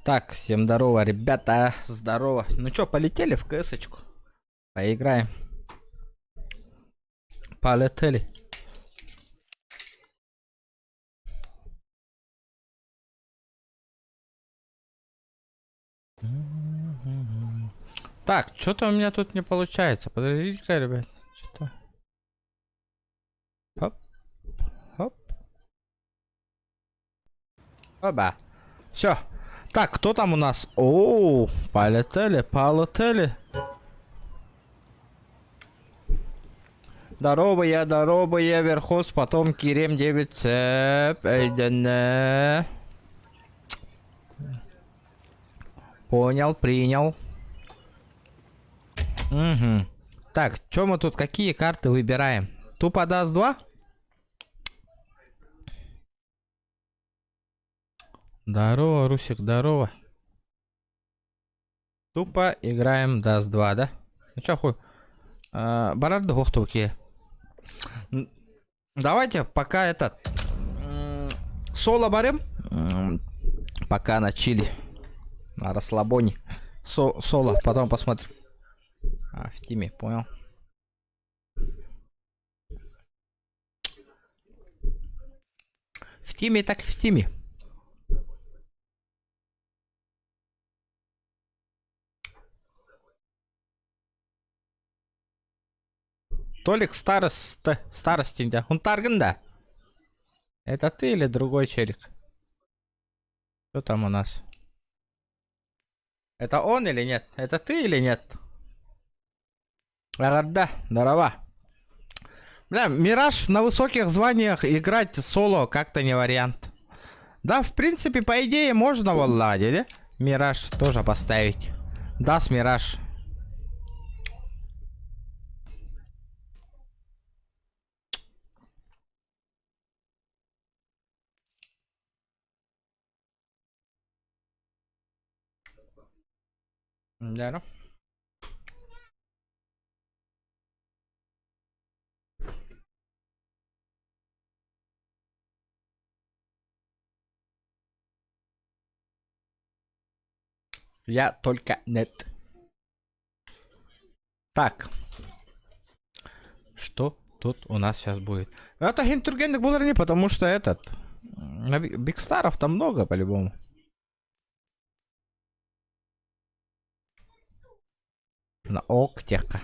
Так, всем здорово, ребята, здорово. Ну чё, полетели в КС-очку? Поиграем. Полетели. Так, что-то у меня тут не получается. Подождите-ка, ребят. Что-то. Хоп. Хоп. Оба. Все. Так, кто там у нас? О, полетели, полетели. Здоровые, верхоз, потом Кирем 9 цеп. Понял, принял. Угу. Так, что мы тут, какие карты выбираем? Тупо даст 2? Здорово, Русик, здорово. Тупо играем даст 2, да? Ну чё, хуй? Барарды гохтуки. Давайте пока этот... соло барем. Пока на чили. На расслабоне. Соло, потом посмотрим. В тиме, понял. В тиме так в тиме. Толик старости, да? Он Тарган, да? Это ты или другой челик? Что там у нас? Это он или нет? Это ты или нет? Да, здорово. Бля, Мираж на высоких званиях играть соло как-то не вариант. Да, в принципе, по идее, можно в Алладе, да? Мираж тоже поставить. Да, с Мираж. Да, ну. Я только нет. Так. Что тут у нас сейчас будет? Это Гентургенник Буллер, потому что этот... Бигстаров там много, по-любому. На Октека.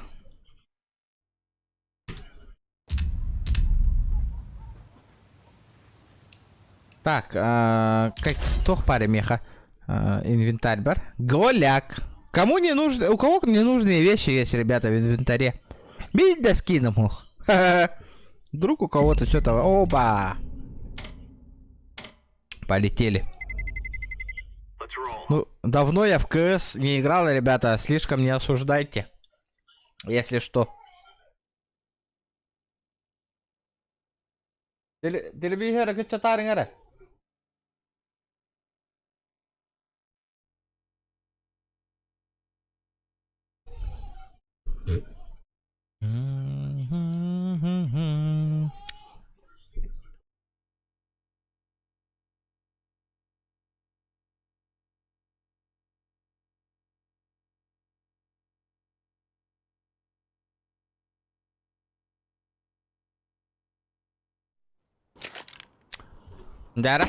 Так, как кто в паре меха? Инвентарь бар. Голяк. Кому не нужны, у кого ненужные вещи есть, ребята, в инвентаре? Бить да скину мох. Вдруг у кого-то что-то... Оба! Полетели. Ну, давно я в КС не играл, ребята. Слишком не осуждайте. Если что. Да.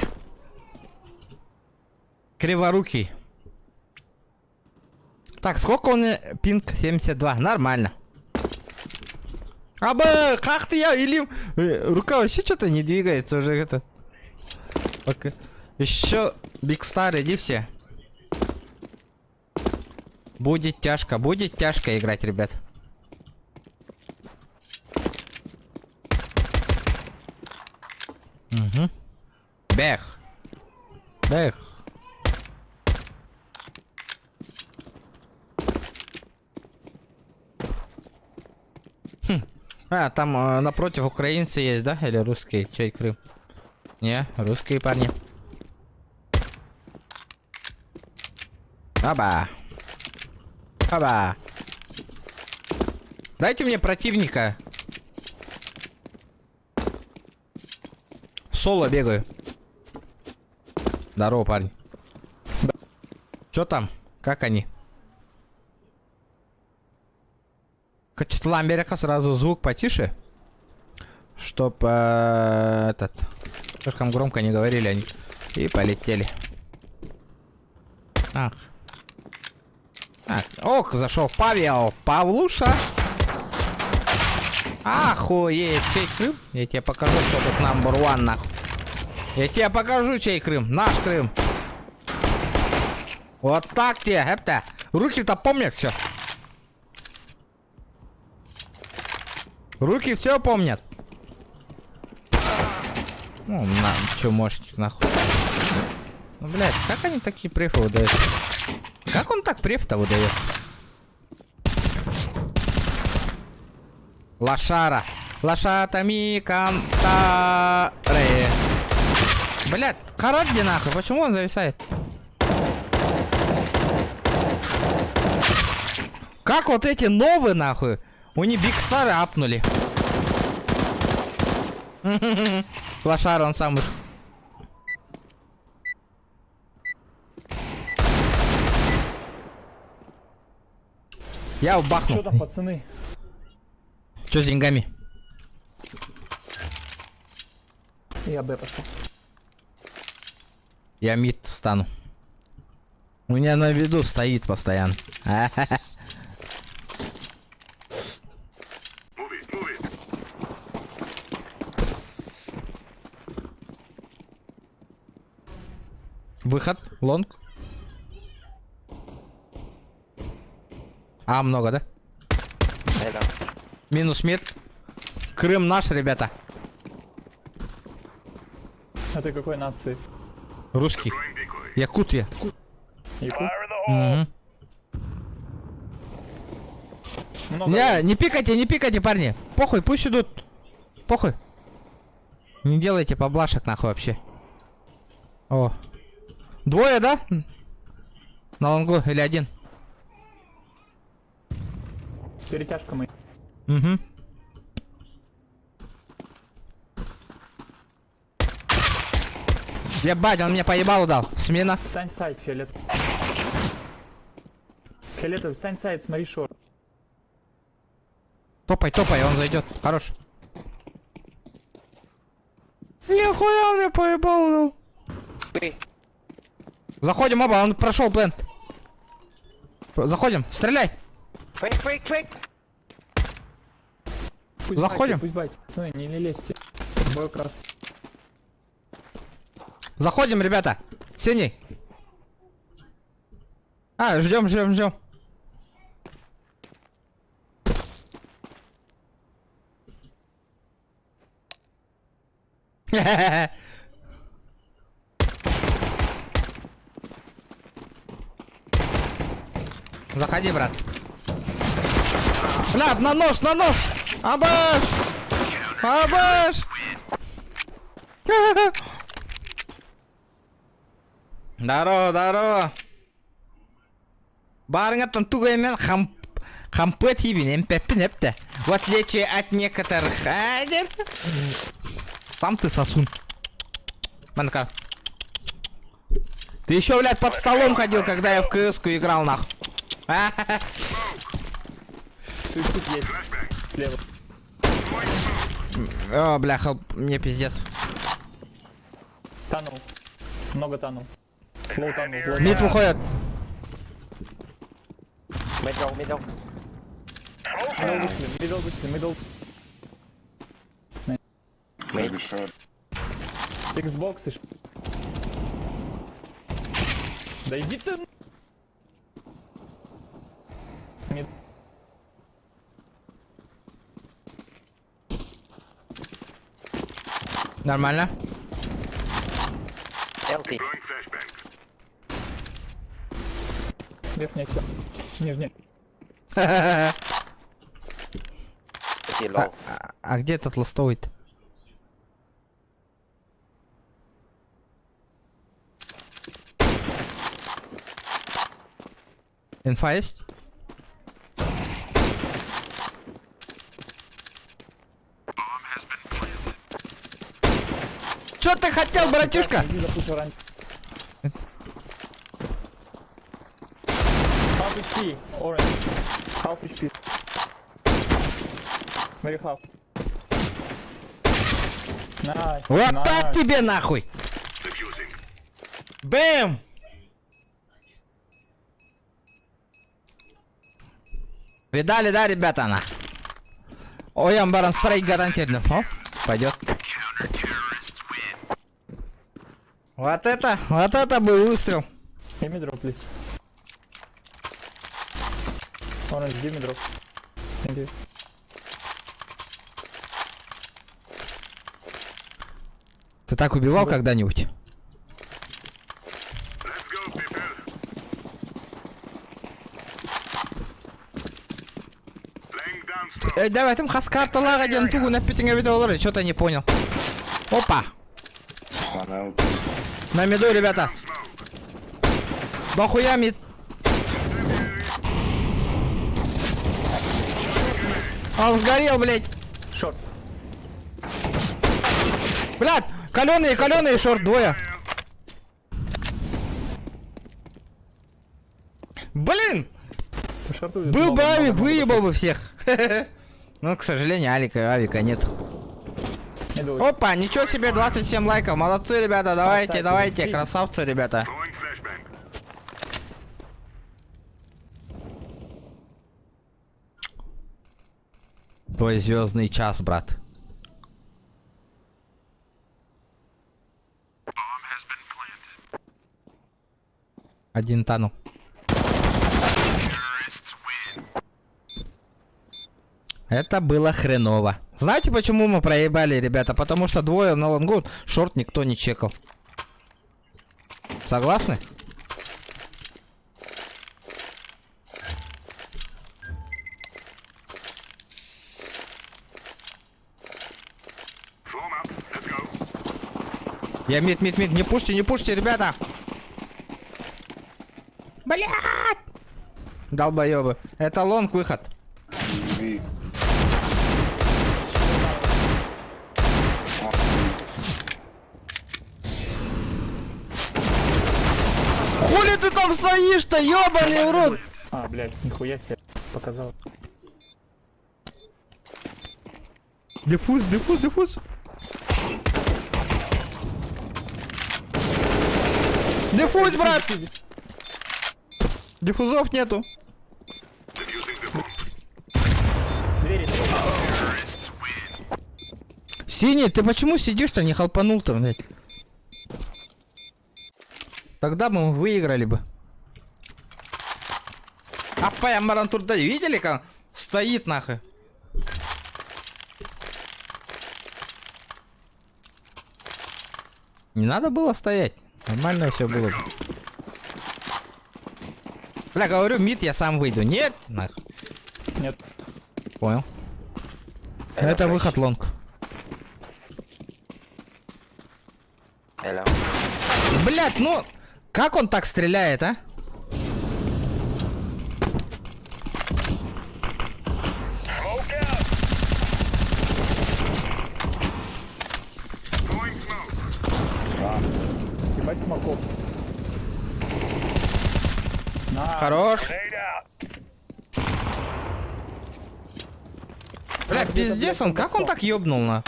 Криворукий. Так, сколько он? Пинг 72. Нормально. Аба, как ты я или рука вообще что-то не двигается уже это. Пока. Еще Биг Стар, иди все. Будет тяжко играть, ребят. Угу. Бэх. Бэх. Там напротив украинцы есть, да? Или русские? Чей Крым? Не, русские парни. Аба. Аба. Дайте мне противника. Соло бегаю. Здорово, парень. Что там? Как они? Что-то ламберека сразу звук потише. Чтоб этот... Слишком громко не говорили они. И полетели. Ах. Так, ох, зашел Павел. Павлуша. Охуеть, чей Крым? Я тебе покажу, кто тут number one, нахуй. Я тебе покажу, чей Крым. Наш Крым. Вот так тебе, это. Руки-то помнят все. Руки все помнят. Ну, на, чё можете, нахуй. Ну, блядь, как они такие префы выдают? Как он так преф-то выдает? Лошара. Лошатами кантаре. Блядь, Харадди нахуй, почему он зависает? Как вот эти новые нахуй? У них Биг Стары апнули. Лошара он сам вышел. Я убахнул. Что там, пацаны? Что с деньгами? Я Б пошел. Я мид встану. У меня на виду стоит постоянно. Выход, лонг. А, много, да? Это. Минус мид. Крым наш, ребята. А ты какой нации? Русский. Якутия. Яку? Угу. Много. Не пикайте, парни. Похуй, пусть идут. Похуй. Не делайте поблажек нахуй вообще. О. Двое, да? На лонгу или один? Перетяжка мы. Угу. Ебать, он мне поебалу дал. Смена. Стань сайт, фиолет. Фиолетовый, стань сайт, смотри шор. Топай, он зайдет. Хорош. Нихуя он мне поебалу дал. Ты. Заходим оба, он прошел плент. Заходим, стреляй. Фейк. Пусть Заходим. Пусть байте. Пацаны, не лезьте. Бой крас. Заходим, ребята. Синий. А, ждем. Заходи, брат. Блядь, на нож! Абаш! Здорово. Барыңа тантугаймен хампы тибинем пеппинепте. В отличие от некоторых. Сам ты сосун. Манка. Ты еще, блядь, под столом ходил, когда я в КС-ку играл, нахуй. Тут есть. Слева. О, бляха, мне пиздец. Танул. Много танул. Лоу танул. Лоу. Мид выходит. Middle. Middle. Mid. Xbox и да иди ты. Мид. Нормально. LT. Верхняя. Нижняя. LT low. А где этот ластовый-то? Инфа есть? Чё ты хотел, братишка? Иди за путь раньше. HP, orange. Half HP. Very half. Nice. Вот nice. так тебе нахуй! Бэм! Видали, да, ребята, на? Ой, амбаран стрейк гарантированно. О, пойдет. Вот это был выстрел. Give me drop, please. Orange, give me drop. Thank you. Ты так убивал когда-нибудь? Эй, давай, там хаскарта лагаден тугу на питинга видео, что-то не понял. Опа! На миду, ребята. Бахуя мид. Он сгорел, блядь. Short. Блядь, каленые, шорт, двое. Блин! По шорту Был бы много, авик, много, выебал бы всех. Но, к сожалению, авика нет. Иду. Опа, ничего себе, 27 лайков. Молодцы, ребята, давайте, давайте, красавцы, ребята. Твой звездный час, брат. Один тану. Это было хреново. Знаете, почему мы проебали, ребята? Потому что двое на лонгу, шорт никто не чекал. Согласны? Я мид, не пушьте, ребята! Блядь! Долбоёбы. Это лонг выход. Хули ты там стоишь-то, ёбаный в рот? А, блядь, нихуя себе показал. Диффуз. Диффуз, брат! Диффузов нету. Двери. Синий, ты почему сидишь-то, не халпанул-то, блядь? Тогда бы мы выиграли бы. Апая Марантурда, видели, как стоит нахуй? Не надо было стоять. Нормально все было. Бля, говорю, мид я сам выйду. Нет, нахуй. Нет. Понял. Это выход лонг. Hello. Блять, ну как он так стреляет, а? Ебать смоков. Хорош. Бля, пиздец он, как он так ёбнул на?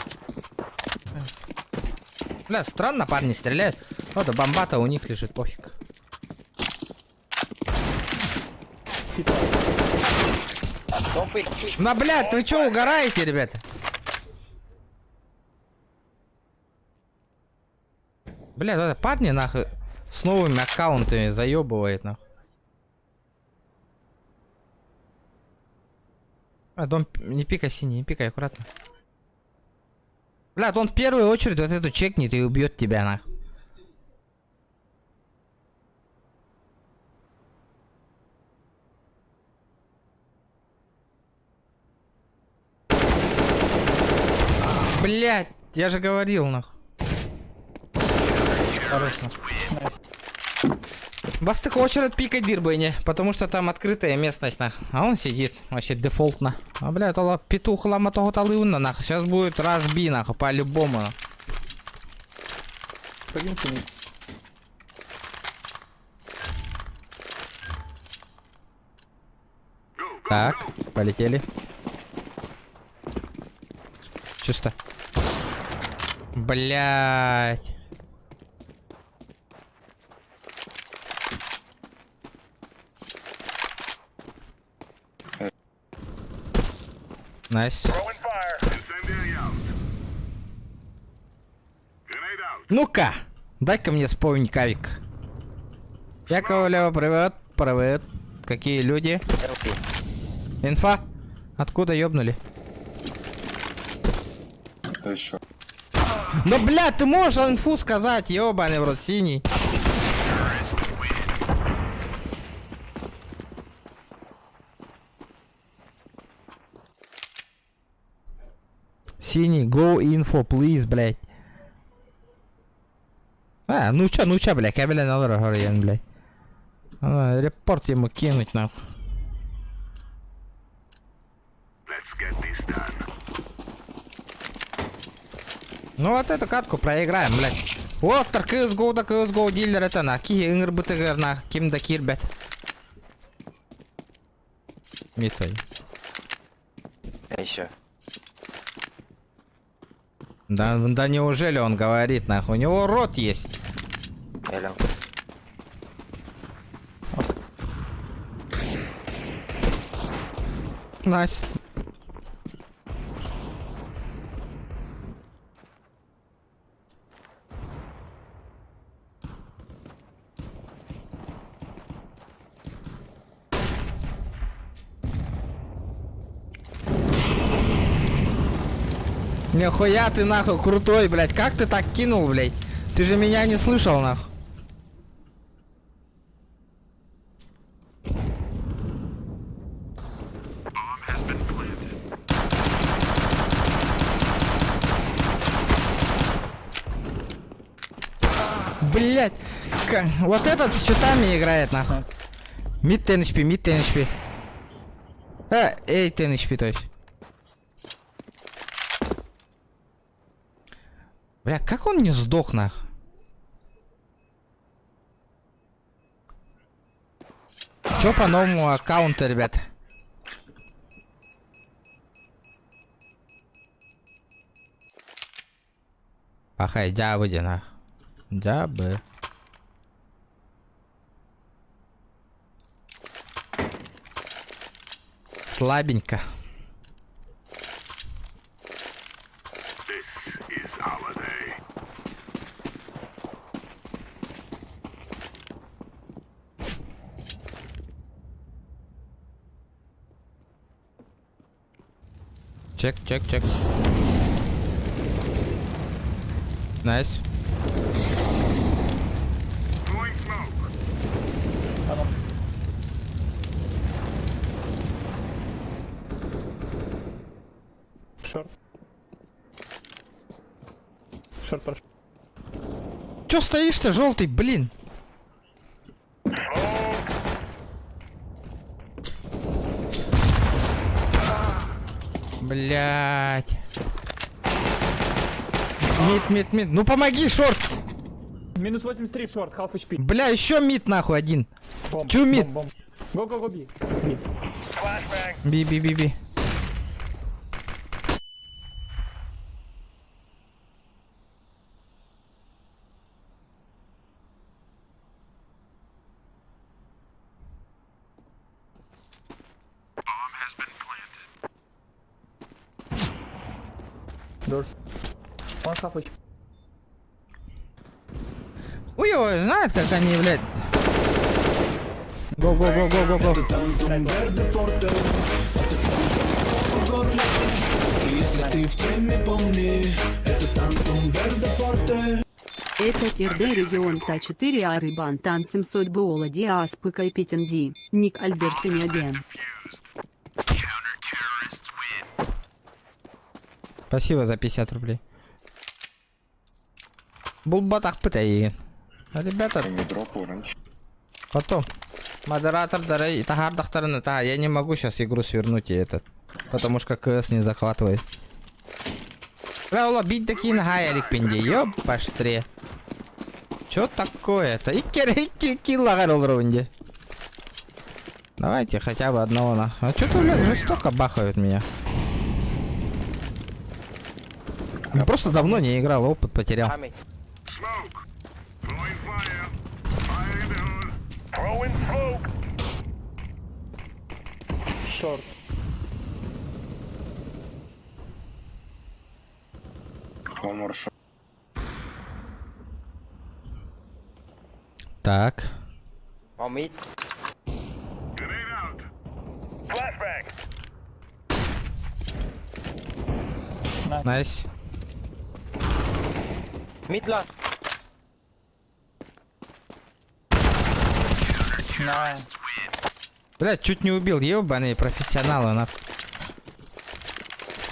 Бля, странно парни стреляют. Вот, а бомба-то у них лежит, пофиг. Don't pick. Ну, блядь, вы чё, угораете, ребята? Бля, это парни нахуй с новыми аккаунтами заебывает нахуй. А, дом, не пикай синий, не пикай, аккуратно. Бля, он в первую очередь вот эту чекнет и убьет тебя нахуй. Блять, я же говорил нахуй. Хорошо. Вас такой очередь пикать дирбайне, потому что там открытая местность, нах. А он сидит, вообще дефолтно. А, блядь, это петух лама того талыунна, нах. Сейчас будет рашби, нах, по-любому. Пойдем с ним. Так, полетели. Чисто. Блять. Найс. Ну-ка, дай-ка мне вспомнить кавик. Яковлева, привет, привет. Какие люди? LP. Инфа? Откуда ёбнули? Еще. Ну, блядь, ты можешь инфу сказать, ёбаный в рот, синий. Синий, go info, please, блядь. А, ну чё, блядь, кабеля надо говорить, блядь. Надо репорт ему кинуть, нахуй. Ну вот эту катку проиграем, блядь. Вот, CSGO да CSGO дилер это на. Ки игр бы ты на ким да кирбет. Митой. Еще. Да неужели он говорит, нахуй? У него рот есть. Hello. Найс. Нихуя ты нахуй крутой, блядь. Как ты так кинул, блядь? Ты же меня не слышал, нахуй. Блять, вот этот с читами играет, нахуй. Мид 10 HP, мид 10 HP. Эй, 10 HP, то есть. Бля, как он не сдох, нахуй? Чё по новому аккаунту, ребят? Ахай, дябы, нахуй. Дябы. Слабенько. Чек. Найс. Шорт. Шорт прошел. Чё стоишь-то, желтый, блин? Блять. Мид. Ну помоги, шорт. Минус 83 шорт, half HP. Бля, еще мид нахуй один. Бомб, Чё мид? бомб, бомб. Го, би. Би. Дорс. Он half HP. Хуй его знает, как они, блядь. Го. Это Терде регион К4 Арыбан Тан 700 Буола Диаспы Кайпитен Ди, Ник Альберт Миаген. Спасибо за 50 рублей. Булбатах пытай. Ребята, Дроп оранж. потом. Модератор, дорогие, тахардахтарны, я не могу сейчас игру свернуть и этот. Потому что КС не захватывает. Бля, бить такие на гаялик пинди, ёб паштре. Чё такое-то? Икки киллагар ол ровенде. Давайте хотя бы одного на. А что-то, блядь, жестоко бахают меня. Я просто давно не играл, опыт потерял. Coming. Short. Так. On mid. Найс. Mid last. Nice. Блядь, чуть не убил, ебаные профессионалы, на.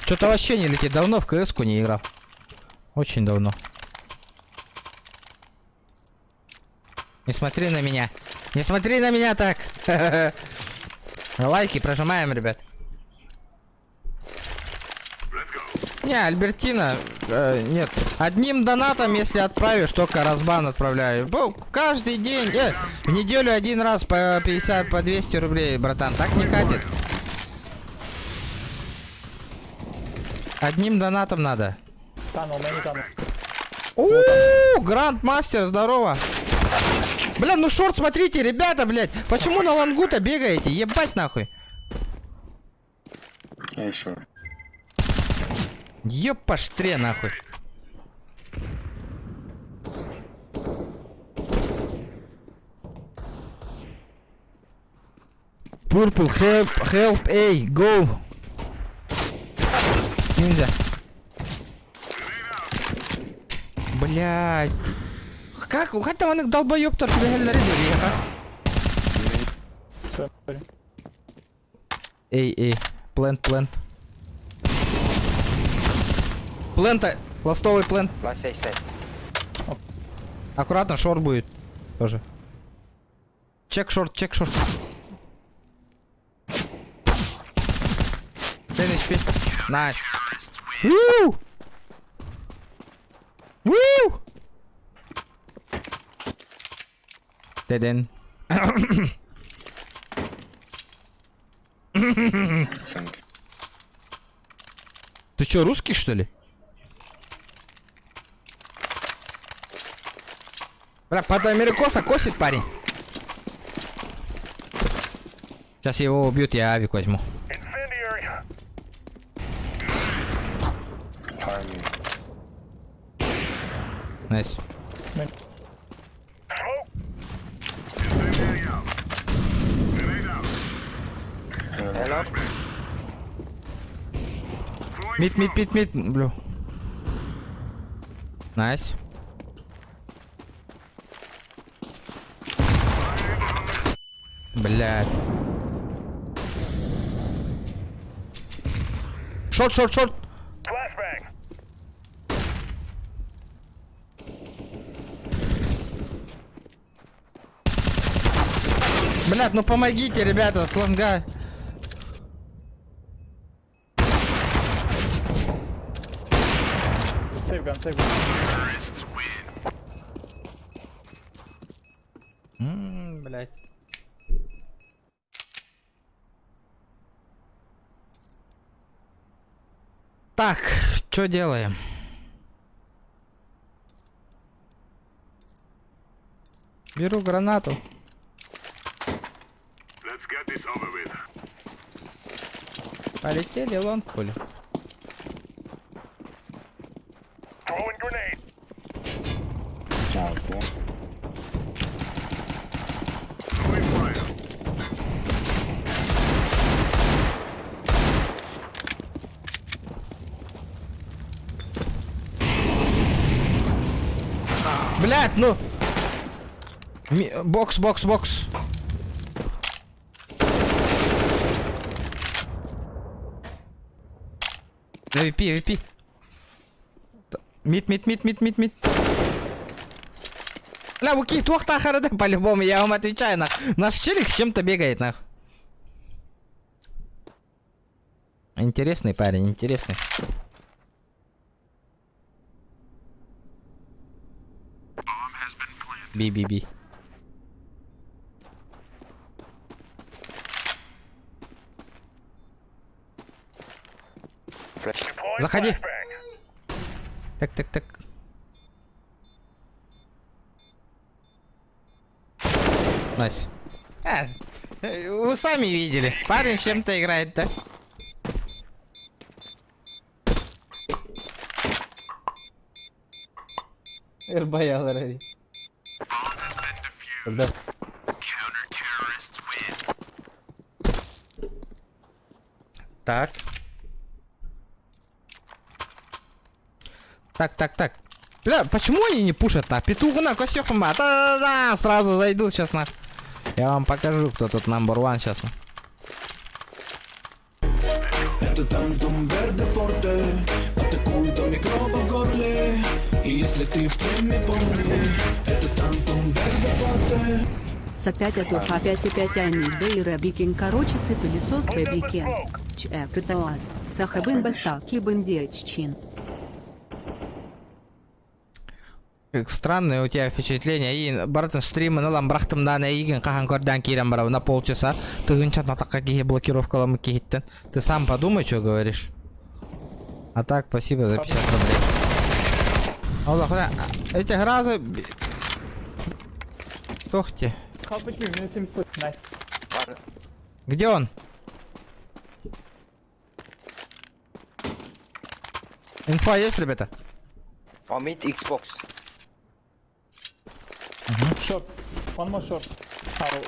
Что-то вообще не летит, давно в КС-ку не играл. Очень давно. Не смотри на меня. Не смотри на меня так. Лайки прожимаем, ребят. Не, Альбертина, нет. Одним донатом, если отправишь, только разбан отправляю. Каждый день, в неделю один раз по 50, по 200 рублей, братан. Так не катит. Одним донатом надо. Tunnel, many tunnel. Ууу, Грандмастер, здорово. Бля, ну шорт, смотрите, ребята, блядь. Почему на лангу-то бегаете? Ебать нахуй. Епаштре нахуй. Purple, help, эй, go. Нельзя. Блядь. Как там вони долбойоптер переглядали, Sorry. Эй, плент. Плента, ластовый плент. Last A set. Аккуратно, шорт будет. Тоже. Чек шорт. HP. Найс. Вуу! Вуу! Деден. Ты чё, русский, что ли? Бля, под америкоса косит парень. Сейчас его убьют, я авик возьму. Найс. Hello. Мид, блю. Найс. Блядь. Шорт. Блядь, ну помогите, ребята, слонга. Save gun. Блядь. Так, что делаем? Беру гранату. Полетели лонг, хули. Блядь, ну. Бокс. VP. Мид. Бля, Буки, тухта харада по-любому, я вам отвечаю, нах. Наш челик с чем-то бегает, нах. Интересный парень, интересный. Би. заходи. Так. Найс. Вы сами видели. Парень с чем-то играет, да? Эрбаял ради. Когда? Так. Так. Бля, почему они не пушат на петух на костюма? Да, сразу зайдут сейчас на. Я вам покажу, кто тут number one сейчас. Это тантум верде форте, атакует микроба в горле. И если ты в теме, помни, это тантум верде форте. С опять отох опять и 5 да и рабикин. Короче, ты пылесос эбикен. КТА. Сахабын баста кибын диаччин. Как странное у тебя впечатление. И братан стримы на ламбрахтым да на иген кахан кордан кирам брав на полчаса. Ты гончат на такие блокировкалам кихиттен. Ты сам подумай, что говоришь. А так, спасибо за 50 рублей. Аллах, эти гразы... Тохте. Хапать минус 70. Найс. One. Где он? Инфа есть, ребята? One mid, Xbox. Short. One more short.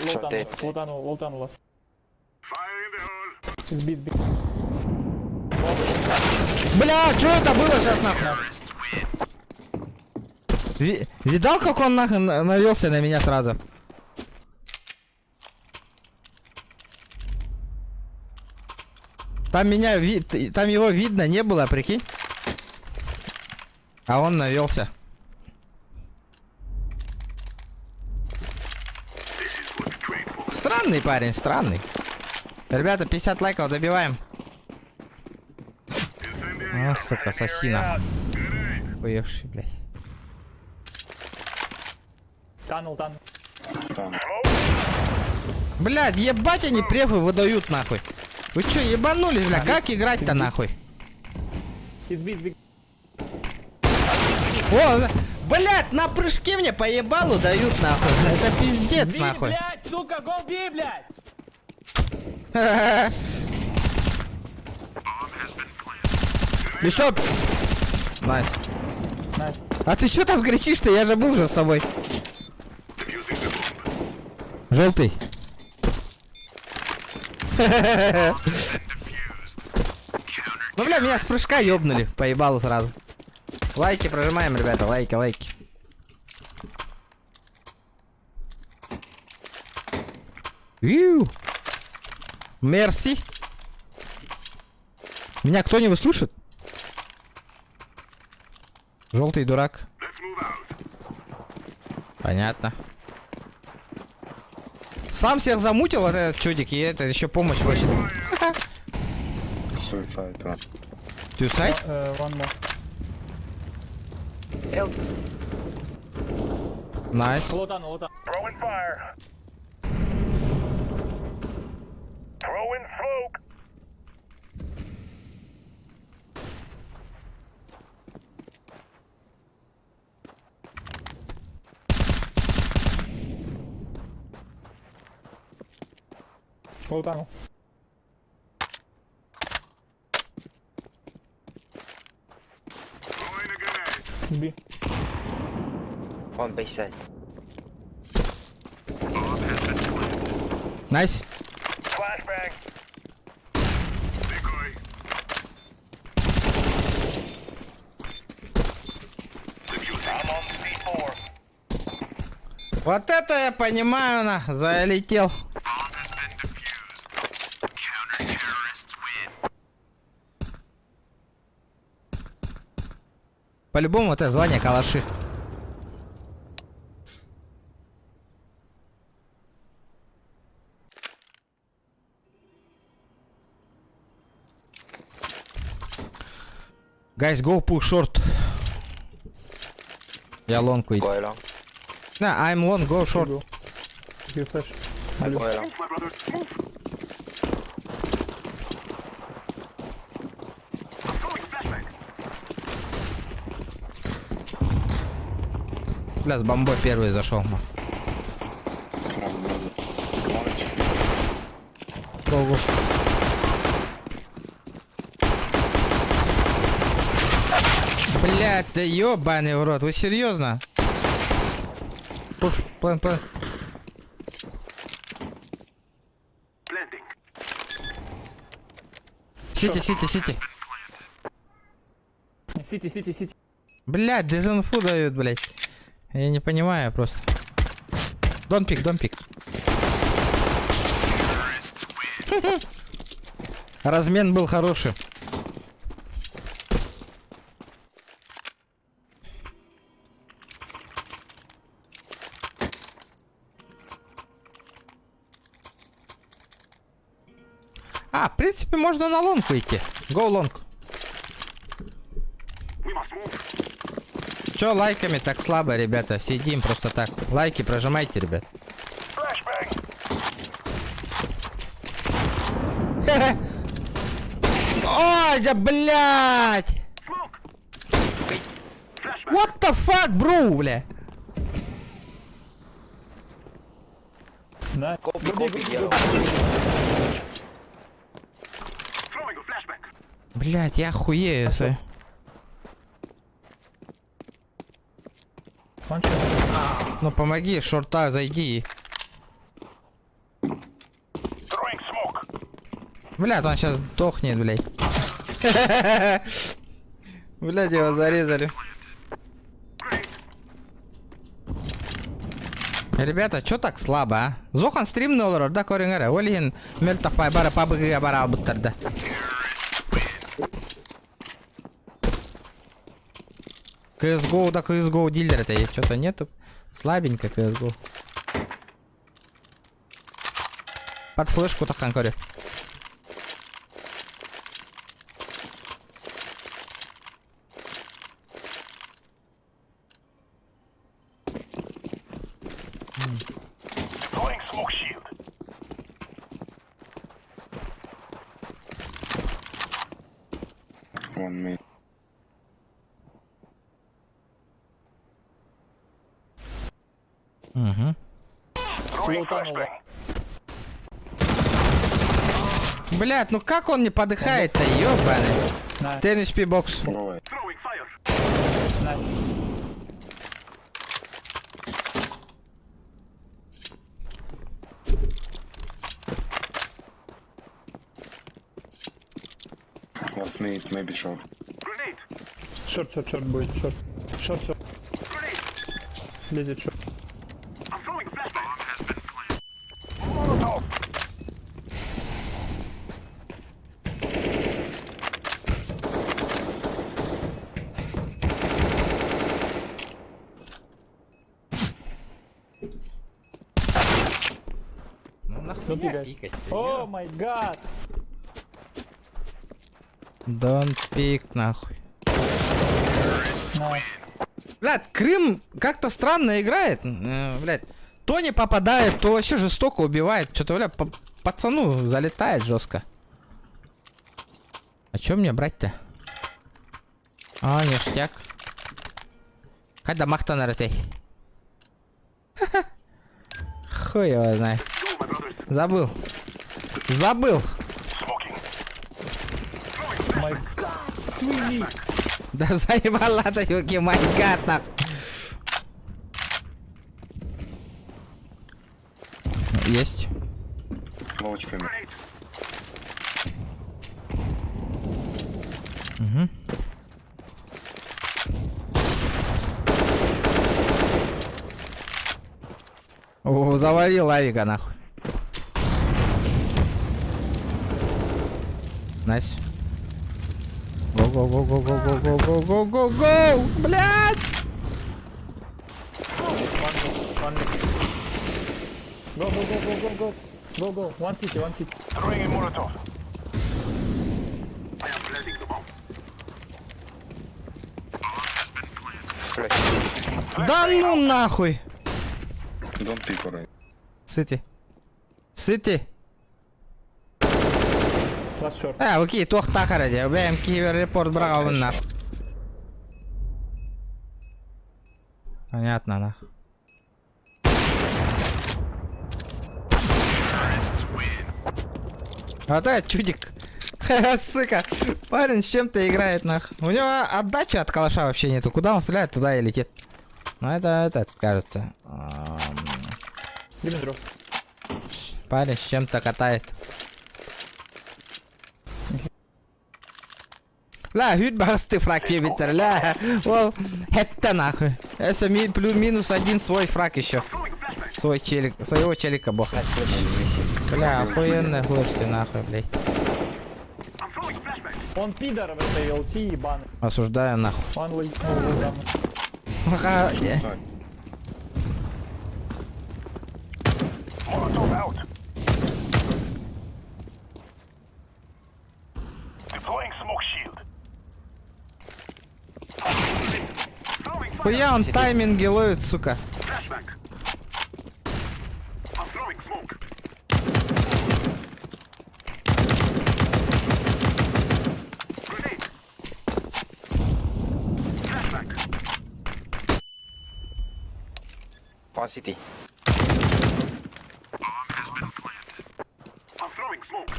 Short, dead. Low down last. It's bit. Бля, что это было сейчас нахуй? Видал, как он нахуй навелся на меня сразу? Там меня там его видно не было, прикинь? А он навелся. Странный парень, странный. Ребята, 50 лайков добиваем. А, сука, ассасина. Поевший, блядь. Tunnel. Блядь, ебать они префы выдают нахуй. Вы чё, ебанулись, бля? Как играть-то нахуй? It's big. О, блядь, на прыжке мне по ебалу дают нахуй. Это пиздец нахуй. Блядь, сука, go B, блядь! Еще. Найс. Найс. А ты что там кричишь-то? Я же был же с тобой. Желтый. Ну, бля, меня с прыжка ёбнули. Поебалу сразу. Лайки прожимаем, ребята. Лайки. Виу. Мерси. Меня кто-нибудь слышит? Желтый дурак. Понятно. Сам всех замутил вот этот чудик, и это еще помощь просит. Suicide one. Suicide? One more. Help. Найс. Low down. Throwing fire. Throwing smoke. Low down. Throwing a grenade. B. One base side. Найс. Flashbang. Decoy. I'm on C4. Вот это я понимаю, залетел. По-любому это звание калаши. Guys, go push short. Я long quit. Go along. Nah, I'm long, go short. Go. You flash. Go along. My brother. Move. I'm going flashbang. Бля, с бомбой первый зашел. Го-го. Блядь, да ёбаный в рот, вы серьезно? Пуш, план. Planting. Сити. Сити. Блядь, дезинфу дают, блядь. Я не понимаю просто. Don't pick. Размен был хороший. В принципе, можно на лонг идти. Go long. We must move. Чё лайками так слабо, ребята? Сидим просто так. Лайки прожимайте, ребят. Flashbang. Ой, да блядь! Smoke. Flashbang. What the fuck, bro, бля? Nice. Copy, yellow. Throwing a flashbang. Блядь, я охуею. One shot. Ну помоги, шорта, зайди. Throwing smoke. Блядь, он сейчас дохнет, блядь. Блядь, его зарезали. Ребята, чё так слабо, а? Зохан стримный олар, да, көріңер, олейін мөл тақпай бара пабыгыға бара албыттарды. CSGO, да CSGO дилер это есть, что-то нету. Слабенько CSGO. Под флешку таққан көрі. Throwing smoke shield. One me. Угу. Throwing Лутануло. flashbang. Блядь, ну как он не подыхает-то, ёбаный. Nice. 10 HP бокс. Boy. Throwing fire. Nice. Last me, maybe short. Grenade. Short будет, short. Short. Grenade. Лезет short. I'm throwing a flashbang. Molotov. Ну Don't be guys. О май гад. Don't pick, нахуй. Nice. Блядь, Крым как-то странно играет. Блядь, то не попадает, то вообще жестоко убивает. Что-то, блядь, по пацану залетает жестко. А чё мне брать-то? А, ништяк. Когда махтана ретей. Хуй его знает. Go, my brothers. Забыл. Smoking. Май гад. Свини. Да заебала ты, юки, майгат, нахуй. Есть. Low HP me. Grenade. О, завалил авика, нахуй. Найс. Го-го-го-го-го-го-го-го-го-го! Блядь! Go. One city. Throwing a Molotov. I am planting the bomb. Flash. Да ну нахуй! Don't pick already. Сити. Last short. Окей, тоқта қарады. Бәйім кейбір репорт бірақ алын нахуй. Понятно, нах. Вот этот чудик. Сука. Парень с чем-то играет, нах. У него отдачи от калаша вообще нету. Куда он стреляет, туда и летит. Ну это этот, кажется. Give me drop. Парень с чем-то катает. Ла, хюдбасты фраг ебитер, ля. Ол, это нахуй. Это минус один свой фраг еще. Свой челик, своего челика боха. Бля, охуенная хлышки нахуй, блядь. Он пидор в этой LT ебаный. Осуждаю нахуй. Он летел. Ха, Molotov out. Deploying smoke shield. Throwing fire. хуя он тайминги ловит, сука. Flashbang. I'm throwing smoke. Grenade. Flashbang. One city. I'm throwing smoke.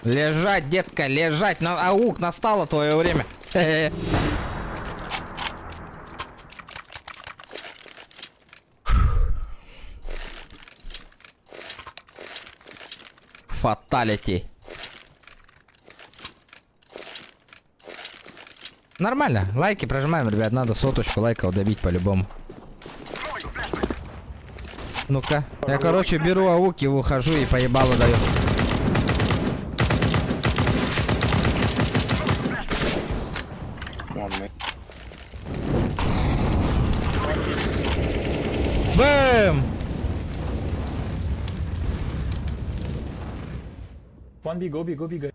Лежать, детка, лежать. Аук, настало твое время. Хе-хе. Фаталити. Нормально. Лайки прожимаем, ребят. Надо соточку лайков добить по-любому. Ну-ка. Я, короче, беру ауки, выхожу и поебалу даю. One mid. Бэм! One B, go B, go B, guys.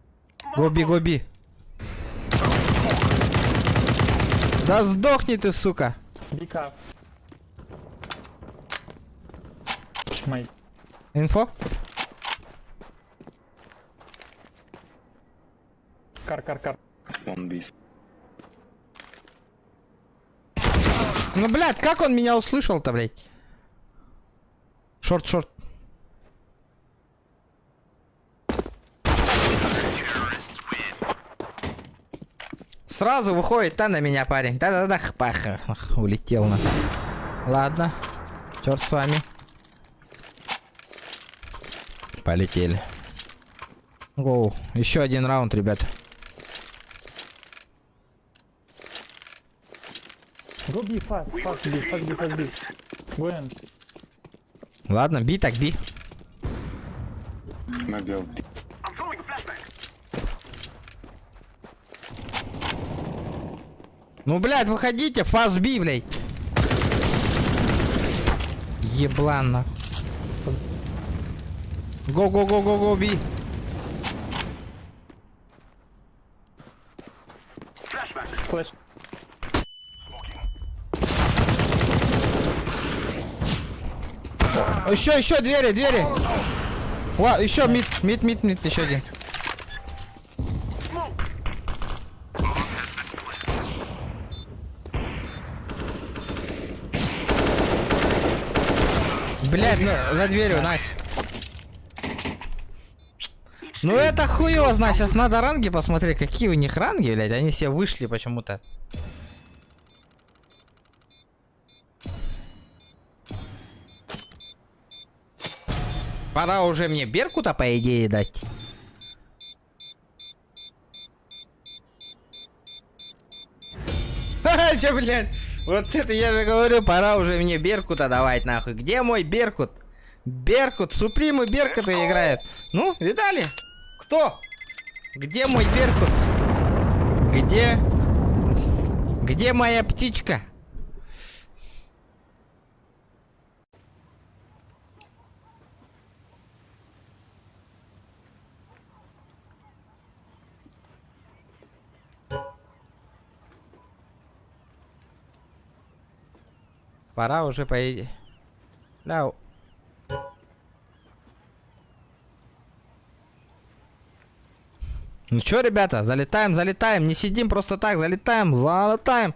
Гоби, гоби. Да сдохни ты, сука. Be car. Mate. Инфо? Car. One beast. Ну, блядь, как он меня услышал-то, блядь? Шорт. Сразу выходит, на меня, парень. Да-да-да, пах, улетел на. Ладно, черт с вами. Полетели. Гоу, еще один раунд, ребят. Go B, fast B. Go in. Ладно, би так би. Maybe LT. I'm throwing a flashbang. Ну, блядь, выходите, фаст би, блядь. Еблан, Го, би. Flashbang. Flash. Еще двери. Ва, еще мид, еще один. Блядь, ну, за дверью, найс. Ну это хуево, значит, сейчас надо ранги посмотреть, какие у них ранги, блядь, они все вышли почему-то. Пора уже мне Беркута, по идее, дать. Ха-ха, чё, блядь? Вот это я же говорю, пора уже мне Беркута давать, нахуй. Где мой Беркут? Беркут, Супримы Беркута играет. Ну, видали? Кто? Где мой Беркут? Где моя птичка? Пора уже поедет. Да. Ну чё, ребята, залетаем, залетаем. Не сидим просто так, залетаем, залетаем.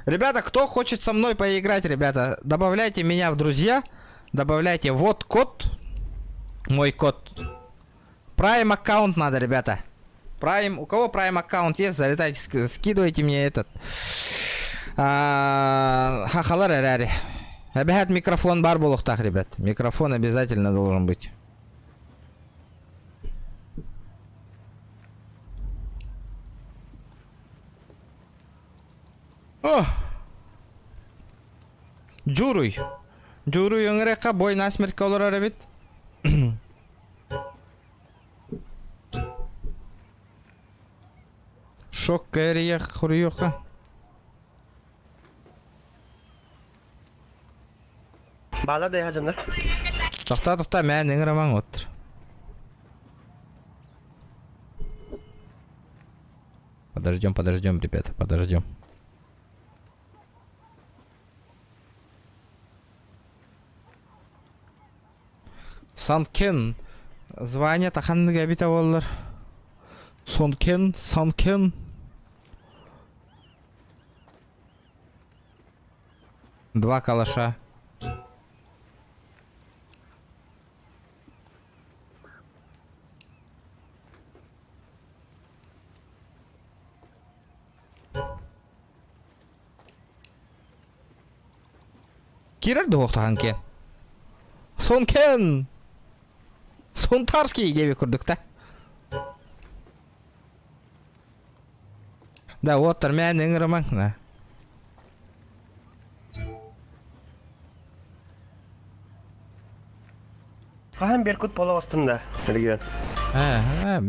Ребята, кто хочет со мной поиграть, ребята, добавляйте меня в друзья. Добавляйте, вот код. Мой код. Prime аккаунт надо, ребята. Prime, у кого Prime аккаунт есть, залетайте, скидывайте мне этот. Хахалар эрари. Обязательно микрофон бар так, ребят. Микрофон обязательно должен быть. О! Джуруй. Джуруй өңірекқа бой насмертке олар әрі бет. Шок кәріяқ құрыйоқа. Бала да яжандар. Тоқта, мән өңіреман отыр. Подождем, ребята, подождем. Санкен. Звание таханныга бита боллар. Санкен. Два калаша. Кирер доқты ханкен. Сонкен. Сонтарский деп көрдік та. Да, отыр мән өңірімің. Қаған Беркут бола остында. Регион.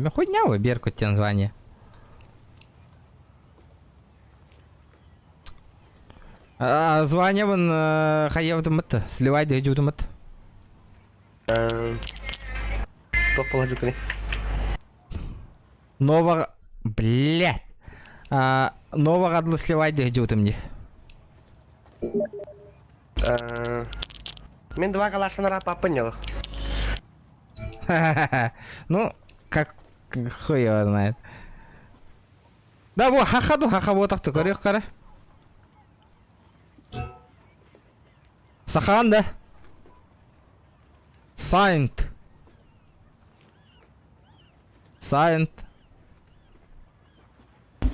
Хуйня вы, Беркуттен звание. Звание вон хаевды мыты. Сливайды хеджуды мыты. Топ положу кіне. Нового... Блядь. Нового адлы сливайды хеджуды мне. Мен два калашына рапа понял. Ну, как хуй его знает. Да, во, хаха вот так-то, корек, кара. Сахан, да? Сайнт.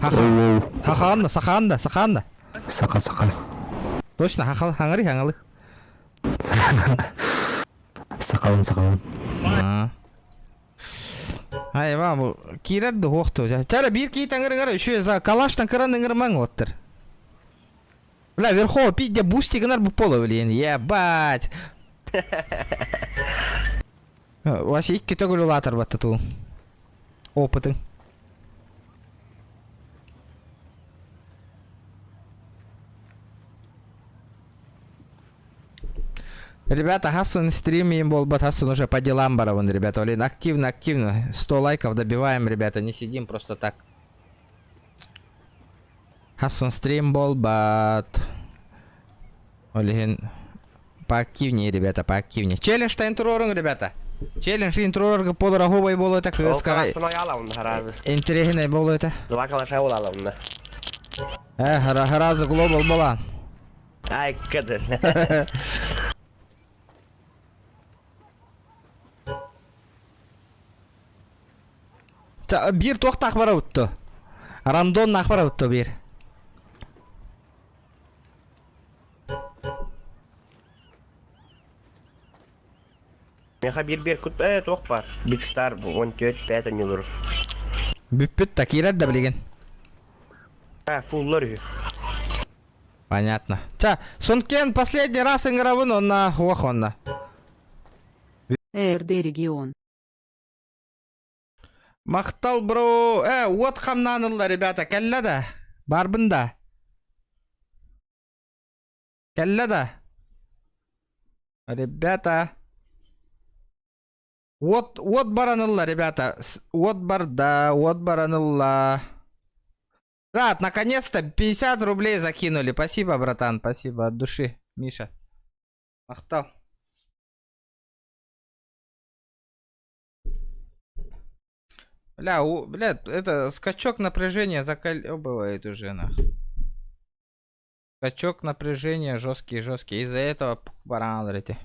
Хаханда. Сақа. Точно, хаңары. Сақалын. Ай, маму, кирерді оқты. Чара бір кейт аңырыңары, үші за калаштан кыран аңырмаң оттыр. Бля, верхово пидде бустигінар бұл полы білейін. Ебать. Вообще икки төгілі латыр батты ту. Опытың. Ребята, Хасан стрим им был, Хасан уже по делам барован, ребята. Олин, активно. 100 лайков добиваем, ребята, не сидим просто так. Хасан стрим был, Олин, поактивнее, ребята, поактивнее. Челлендж интроринг, ребята. Челлендж интроринг по дороговой было так. Интересный было это. Два калаша улалауында. Разы глобал болан. Ай, кәді. Bir to'xta axbara o'tdi. Random axbara o'tdi bir. Меха bir Беркут тоқ бар. Big Star 14-5 нелер. Бүппет такирар да білеген. Фуллар үй. Понятно. Сонкен последний раз игровын онна хуахонна. РД регион. Мақтал, бро. Вот хамнанылла, ребята. Кәлла да. Барбында. Кәлла да. Ребята. Вот баранылла, ребята. Вот баранылла. Рад, наконец-то 50 рублей закинули. Спасибо, братан. Спасибо от души. Миша. Мақтал. Бля, бля, это скачок напряжения заколебывает уже, нахуй. Скачок напряжения жесткий. Из-за этого параметры.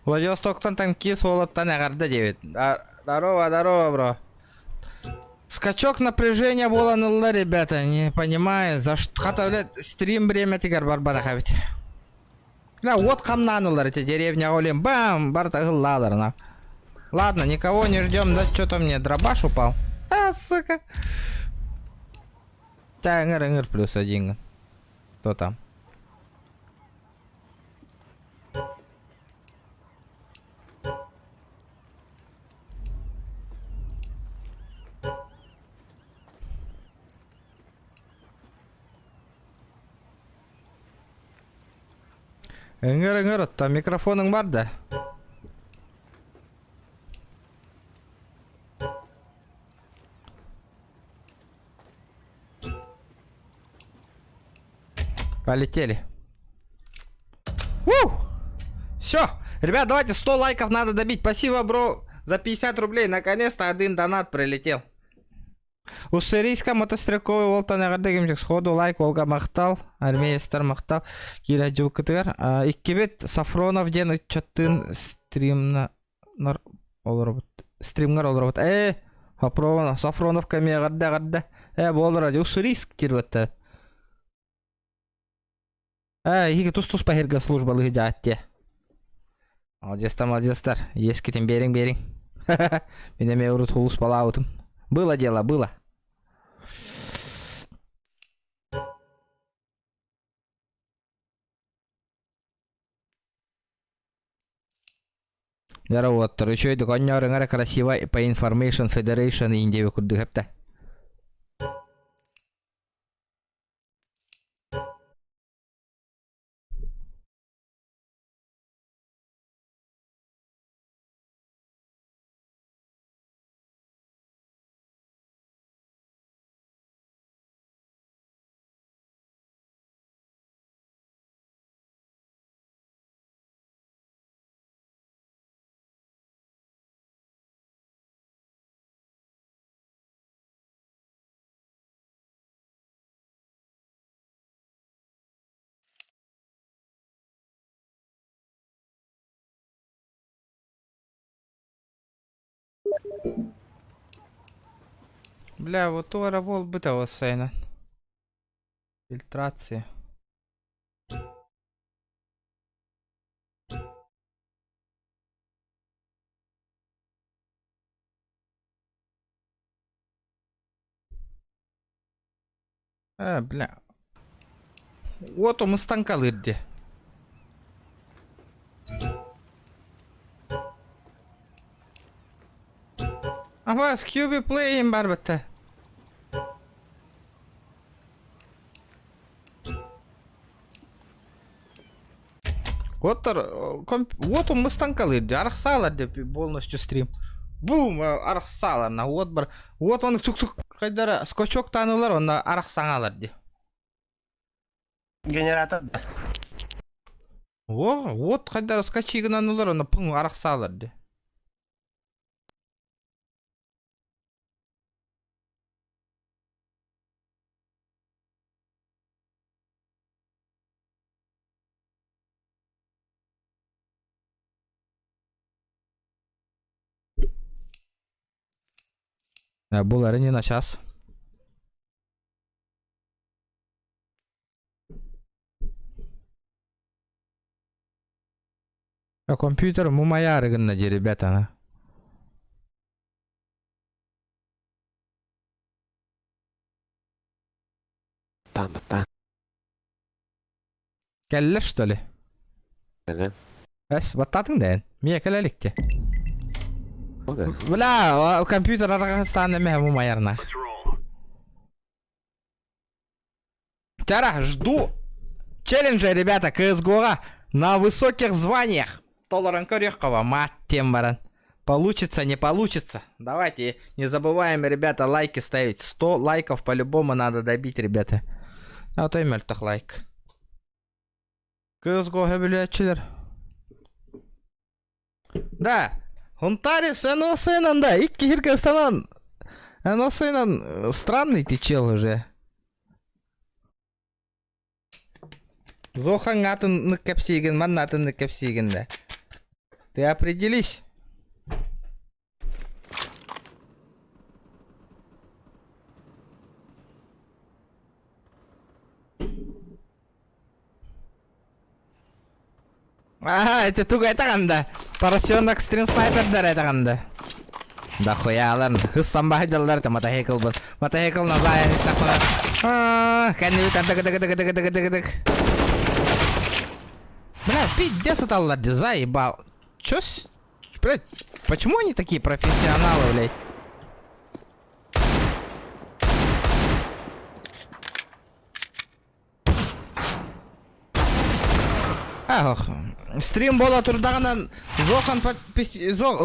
Владивостоктан танки Солоттан Агарда 9. Здорово, бро. Скачок напряжения было, ребята, не понимаю, за что хата, блядь, стрим время тигар барбадаха ведь. Бля, вот камнанулар эти деревня олим, бам, бартагылладар, на. Ладно, никого не ждем, да, что-то мне дробаш упал. А, сука. Тангар плюс 1. Кто там? Ыңгыр, там микрофоның бар да. Полетели. Все, ребят, давайте 100 лайков надо добить. Спасибо, бро, за 50 рублей. Наконец-то один донат прилетел. Уссурийска мотострелковый Волтан Ягардагимчик сходу лайк Волга мақтал, армейстер мақтал, киля жукытыр. Иккебет Сафронов ден чаттын стримнар олробот. Сафронов каме гадда. Болдыра Уссурийск кирбетті. Хиги тус пахирга службалы жаатте. Молодецтар. Ескетен берин. Мене меурут хулус палаутым. Было дело, было. Здорово, еще и доконёры красиво по Information Federation Индии кудыгапта. Бля, вот то работал бы того сейна. Фильтрация. Бля. Вот он станкалырди. Ага, с QB плеем барбата. Вот он станкалырди. Архсала полностью стрим. Бум, архсала на вот бар. Вот он цук-цук хайдара скочок танылар, он архсаналарди. Генератор. Вот хайдара скачигнанулар, он пун архсаларди. Бұл әрине на час. Компьютер мумаярыгын де, ребята. Там. Келле, что ли? Баттатың дән. Мия келелікте. Бля, компьютер Арганстан эме мумаярна. Чара, жду челленджи, ребята, CSGO на высоких званиях. Толоран Корехова, мать тем баран. Получится, не получится. Давайте, не забываем, ребята, лайки ставить. 100 лайков по-любому надо добить, ребята. А то и лайк. CSGO блядчилер. Да. Хунтарис, Эносенан, да. Икки Хиркастанан. Эносенан, странный ты чел уже. Зохан атын капсиген, ман атын капсиген, да. Ты определись. Ага, это туга айтаганда. Поросенок стрим снайпердер айтаганда. Да хуялар. Хыз самбахы жаллар та мотохейкл был. Мотохейкл на заян истахуна. Кәннеби тантык. Бля, пиздец аталлар, заебал. Чё с... Блядь, почему они такие профессионалы, блядь? Ах, стрим бола турдагынан Зохан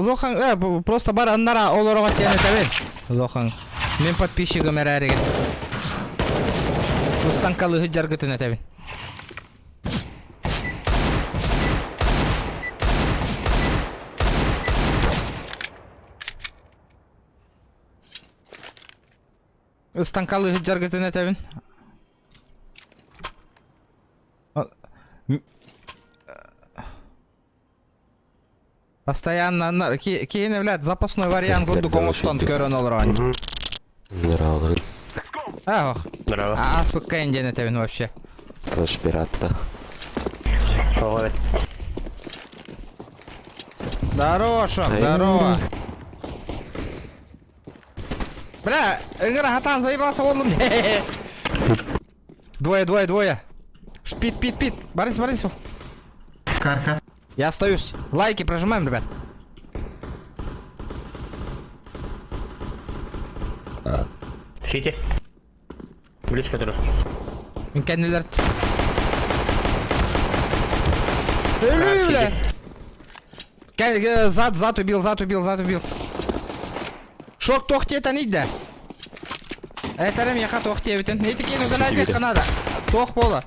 Зохан просто бар аннара олорого тени табен. Зохан. Мен подписчигим эререген. Устанкалы хыджаргытын табен. Устанкалы хыджаргытын табен. Постоянно кейін блядь, запасной вариант гунду коңостон көрөн олорон. Здорово. Ах. Здорово. Аспык кайнден этевин вообще. Тоже пират-то. Ой. Здорово, Шок, здорово. Бля, игра хатан заебался оğlum. Двое. Пит. Борис. Карка. Я остаюсь. Лайки прожимаем, ребят. Сити. Близко туда. Инкеннелер. Зад убил. Шок тохтет анидда. Этерем яха тохтевитен. Не такие удаляйте канада. Тох пола.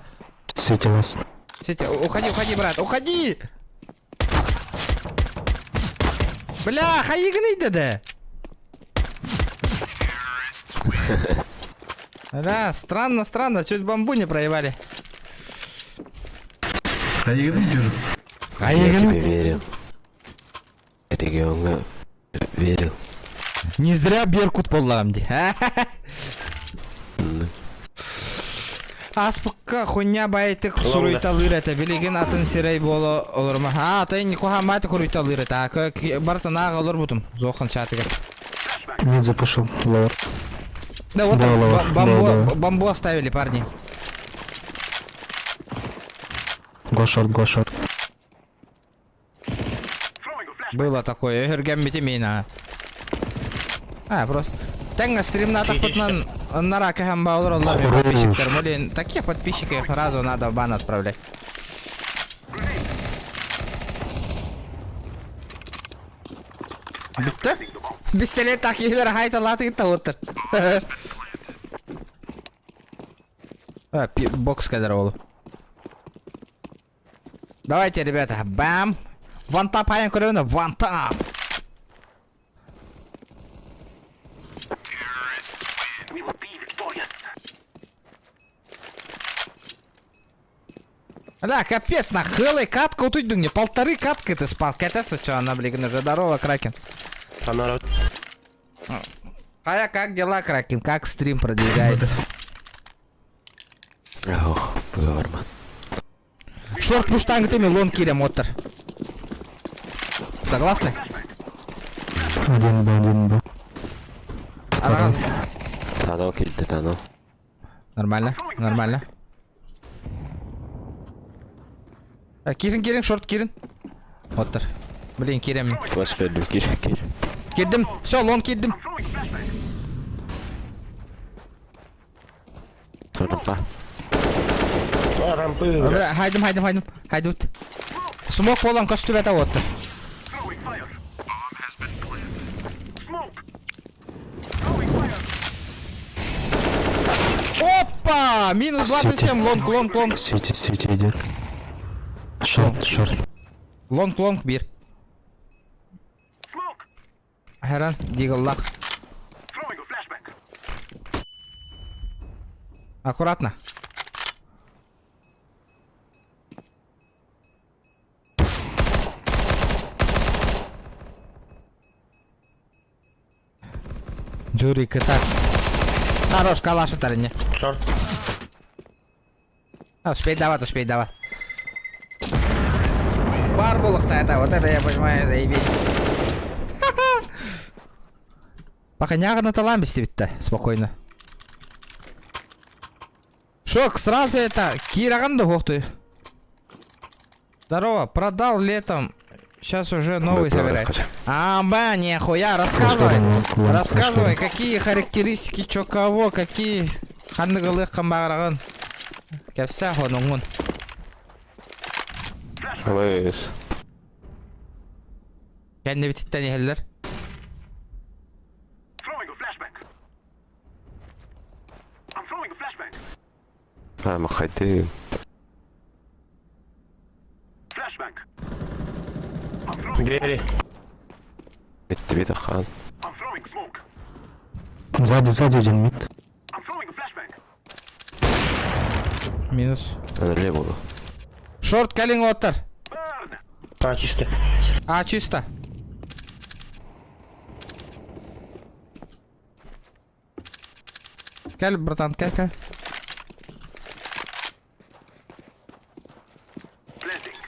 Сити нас. Сити, уходи, брат, уходи! Бля, хаигный да. Да, странно, чуть бамбу не проебали. Хаигный держу. Я тебе верил. Регион верил. Не зря Беркут полламди. Аспыкка хуйня байтык суруйталыр это билеген атын сирей боло олорма. Атайын куха майты куруйталыр это. Бартана олор бутум. Зохан чатыга. Нет, запушил. Ловер. Да вот Да. бамбу оставили, парни. Go short. Было такое. Эгергем битимина. Просто. Тенга стримна тахпутнан нарака хамба олорлар подписчиктер. Блин, такие подписчики сразу надо в бан отправлять. Битті? Пистолет так елер хайталаты отыр. Бокс кадр ол. Давайте, ребята, бам! Вантап аян көрөйүн, вантап! Бля, капец, на хелой катка вот тут мне 1,5 катка ты спал. Кататься что, она, блин, уже здорово, Кракен. Народ. Как дела, Кракен? Как стрим продвигается? Ох, Горман. Шорт пуштангтами лон киря мотор. Согласны? Один Б. Арагаз. Тано, кильте, тано. Нормально. Кирин, шорт кирин. Мотор. Блин, кирем. Флэш бердим, кир. Кирдим. Все, лон кирдим. Рампы. Бля, хайдым. Хайдут. Смок болан костюм это вот. Throwing fire. Bomb has been planted. Smoke. Throwing fire. Опа! Минус 27, лонг. Сити идет. Шорт. Лонг, бир. Smoke. Herran, дигаллах. Throwing a flashbang. Аккуратно. Джурик, так. Хорош, калаш тарыне. Шорт. Успей давать. Барбулах-то это, вот это я понимаю, заебись. Пока няга на таламбисте ведь-то, спокойно. Шок, сразу это, Кираганда, ух ты. Здорово, продал летом. Сейчас уже новый собирай. Ба, нихуя, рассказывай, какие характеристики, чё кого, какие ханныгылых камбараган. Кепся хонунгун. Лейс. Kendi bititten yeğiller. Throwing a flashbang. I'm throwing a flashbang. مخيتين. Flashbang. I'm throwing. Двери. التبيت خان. I'm throwing smoke. Сзади один мид. I'm throwing a flashbang. Minus. انا اللي بقوله. Short calling water. Burn. Чисто. Чисто. Gel братан, gel. Planting.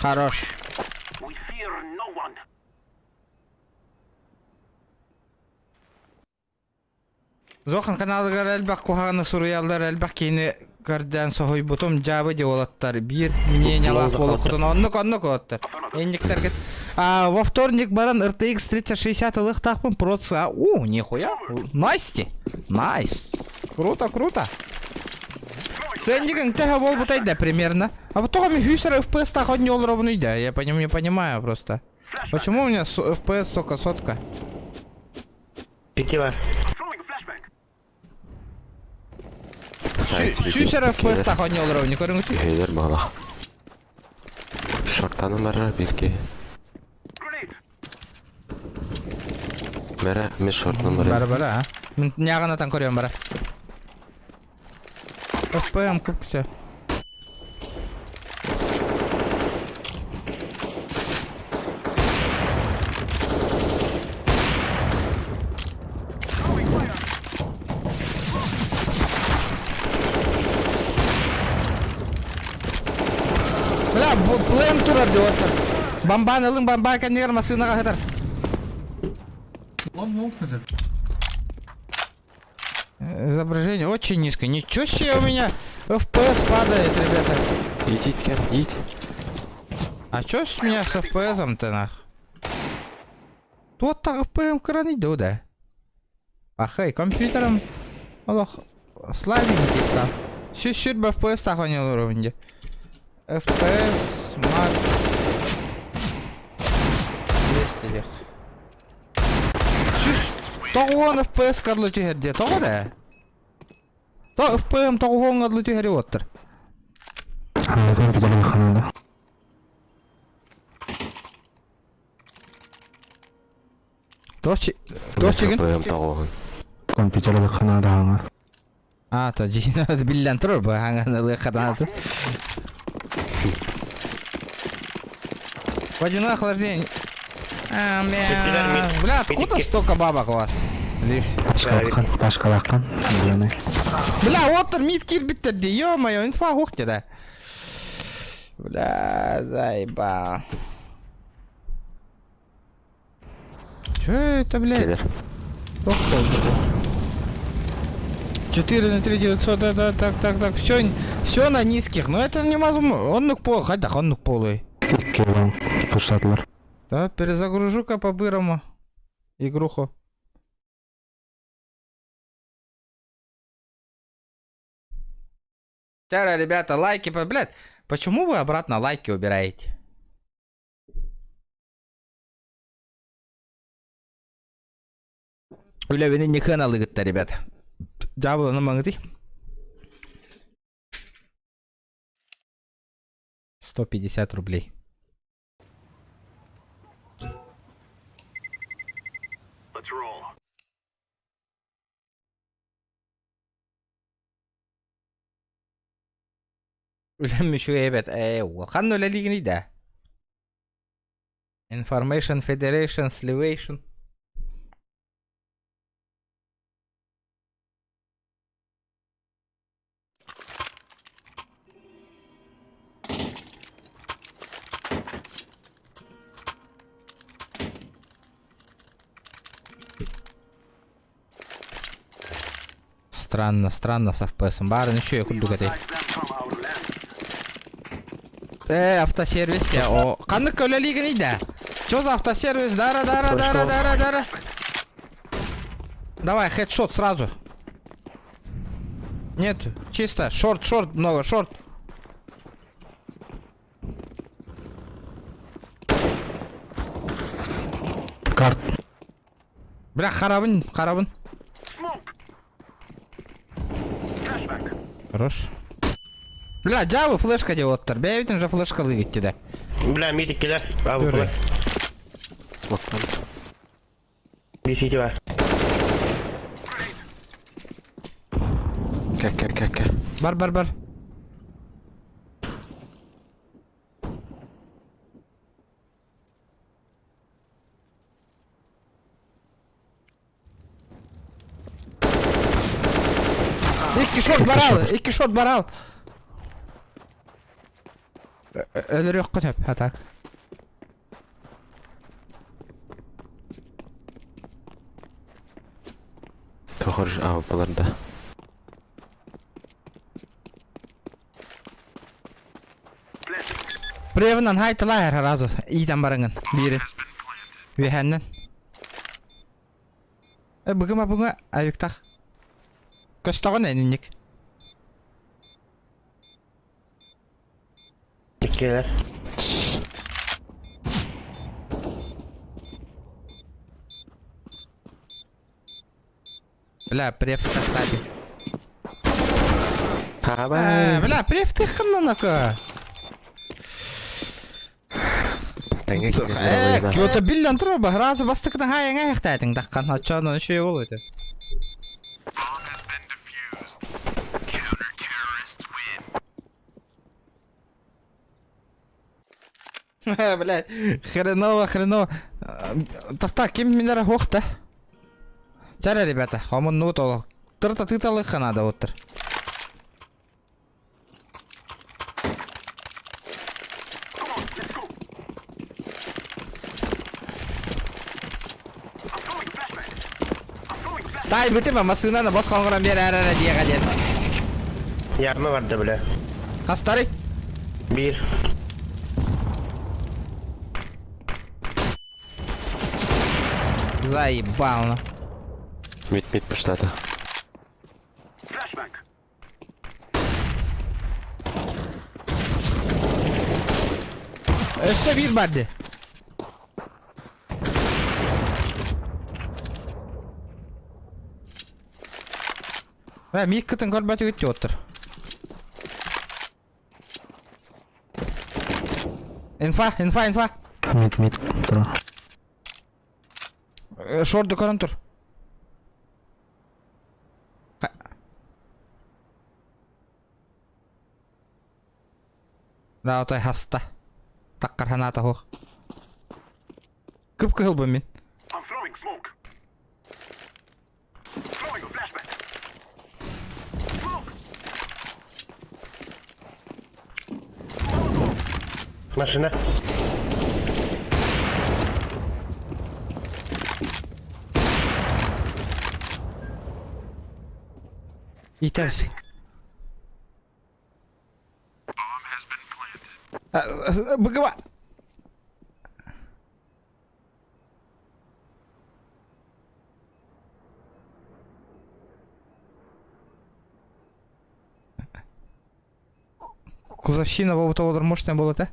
Хорош. We fear no one. Зохан каналыгар әлбәк куханы суруялдар әлбәк кейіні көрден соғой бұтым жабы де олаттар. Bir мнение лақ болу құтын оннық олаттар. Ендіктер кет. Во вторник баран RTX 3060 лық тақпын проца. Нихуя. Найс. Круто. Ценникін тәға бол бұтайды примерно. А вот того ми хюсер FPS тақот не ол ровно иде. Я не понимаю просто. Почему у меня FPS только сотка? Пятива. Throwing a flashbang. Хюсер FPS тақот не ол ровно. Не көрің өте? Хейдер мала. Шортаны мәрі бірге. Grenade. Мәрі, мен шортны мәрі. Бәрі, а? Мен няғанатан көрем бәрі. FPM көп кісе. Бля, плен тура диоттар. Бамбан алың, бамба кәнегер масынаға хатар. Изображение очень низкое. Ничего себе у меня FPS падает, ребята. Идите. А чё с меня с FPS-ом-то нах? Тут так FPM кранить, да? Ахай, компьютером Аллах слабенький стал. Сюр бы FPS так он не уровне. FPS, мат. 200 лех. Тоғуан FPS кадлы түйерде, тоғы да? Тоғы FPM тоғуан кадлы түйері оттыр. Компьютерный ханада. Тоғчыгын? Компьютерный ханада. То жина биллен тұрыр бұл аңғанылы қаданаты. Водяное охлаждение. Бля, откуда столько бабок у вас? Лишь. Пашкалакан. Бля, оттыр мид кирбиттерди, ё-моё, инфа хухте да. Бля, заебал. Чё это, блядь? 4 на 3 900, да, так. Все на низких, но это невозможно. Он нук пол, хотя он нук полый. Да, перезагружу-ка по-бырому игруху. Вчера, ребята, лайки, блядь, почему вы обратно лайки убираете? Уля, вы не каналы, ребята. Джабла на мангти. 150 рублей. Let's roll. ولم شوية بات ايوه خلنا ولا ليجني ده Information Federation Slivation. Странно с FPS. Бар, ну что я хуй дугатый. Автосервис, я о. Канык öyle liga нейда. Чё за автосервис? Дара. Давай, хедшот сразу. Нет, чисто. Шорт, много, шорт. Карт. Бля, харабын. Хорош. Бля, джабы флешка девоттар. Бля, видим же флешка лыгит тебя. Бля, митик кида. Абу флеш. Смоктан. Биси тебя. Как. Бар. İki short baral. Ölür yok hep hatak. Тохорж авапаларда. Brevinden haytala her razı. İyiden barangın. Biri. Vihenden. Bugün ayıktak. Köstağın eninlik. Teşekkürler. Бля, преф кстати. Хабай. Бля, преф ты ханнака. Таңга Кёта биллан труба, разы бастыкны хаяңа яктайтың даккан ачаны шей болу эте. Bomb has been defused. Counter-terrorists win. Блядь, хреново. Так, кем меня рахохта? Чара, ребята, омон ну толы. Тырта тыталыха надо отыр. Тай бітіме, масынаны бос қоңыран бері әрі дие қадет. Yarma vardı bile. Қастары? Bir. Заебално. Мид пуштата. Flashback. Өсі бір барды. Мид күтін көрбәті өтте отыр. Инфа. Мид, тұра. Шорды көрін тұр. Раутай хаста. Таққар ханата хоқ. Күп күхіл бұл мен. I'm throwing smoke. Throwing a flashback. Smoke. Машина. Итемс. Быгова. Кузовщина в того можна було, те?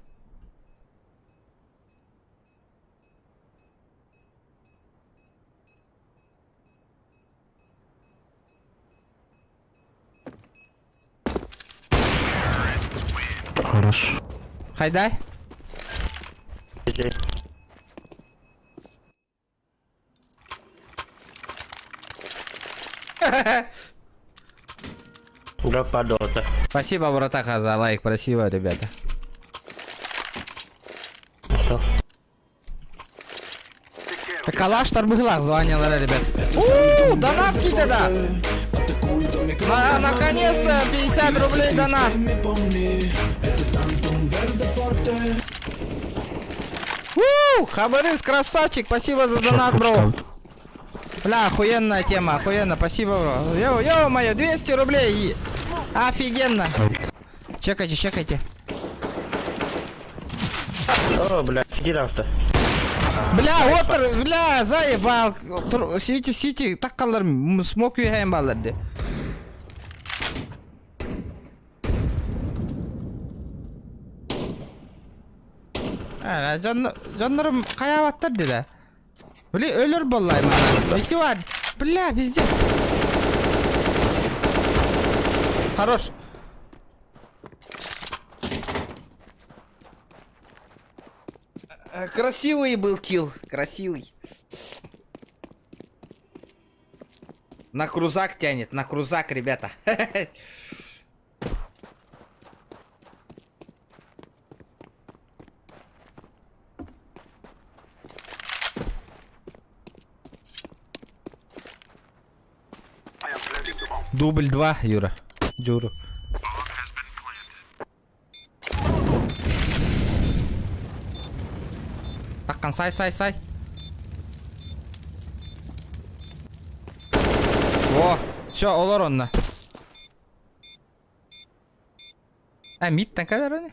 Хорош. Хайдай. Окей. Группа Дота. Спасибо, братаха, за лайк. Спасибо, ребята. Что? Калаш Тарбыглах звонил, ребят. Донатки тогда. Наконец-то 50 рублей донат. Хабарыс, красавчик, спасибо за донат, бро. Бля, охуенная тема, охуенно, спасибо, бро. Ё-моё, 200 рублей. Офигенно. Чекайте, чекайте. О, блядь, иди там-то. Бля, вот, бля, заебал. Сити, так калар, смок юхайм баларды. Жандарым каябаттар деди. Бля, өлөр боллайм. Эти бар. Бля, пиздец. Хорош. Красивый был килл, красивый. На крузак тянет, на крузак, ребята. Дубль 2, Юра. Джуру. Так, сай. Во, все, олар онна. Миттен кадер они?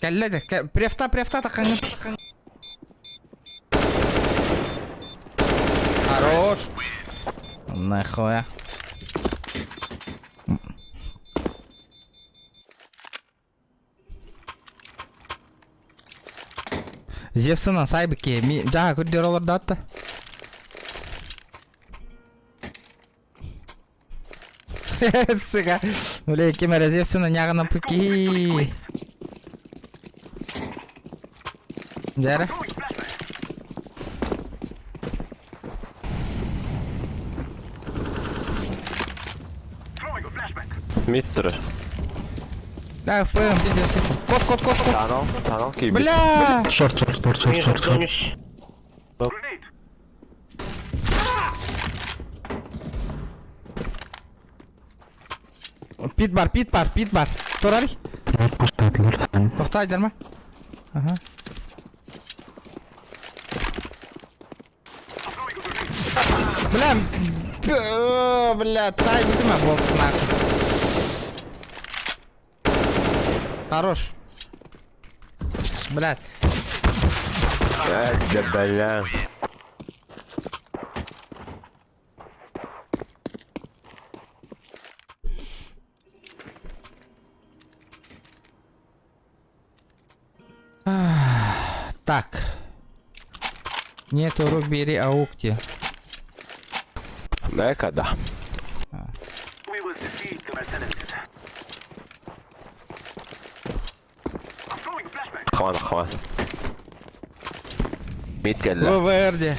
Келледи, префта такан. Хорош. Нахуя. Зевсына сайбыке, жага күрдер олар датты. Сука, бля, кемера Зевсына нягына пыки. Дәрі. Миттер. Да, ФПМ, пиздец. Кот. Танал кейбис. Бля! Шорт. Минус. Grenade. Пит бар. Торали? Тоқтайдар ма? Ага. Бля, тай бітіма бокс нахуй. Хорош. Блядь. Бля. Так. Нету рубери аукти. Дека, да. We will defeat the mercenaries. I'm throwing a flashbang. Хван. Мид келді. Верди.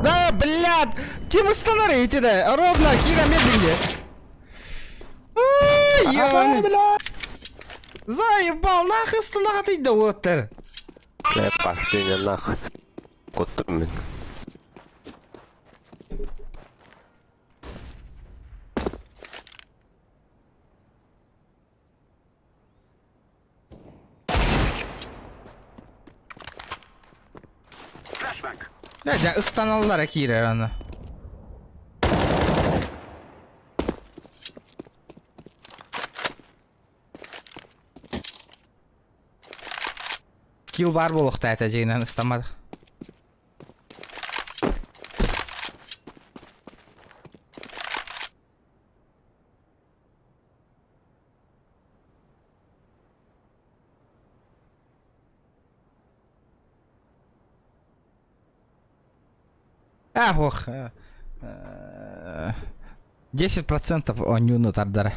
Да, блядь! Кем остановите, да? Ровно, Кира медленнее. Ой, ёбаный. Заебал, нахуй остановить, да вот ты. Пошли нахуй. Коттым мен. Ja ıstanalılar kirer ana. Kill var buluqta әтәжейінен ыстамады. Ох. 10% онюну тардары.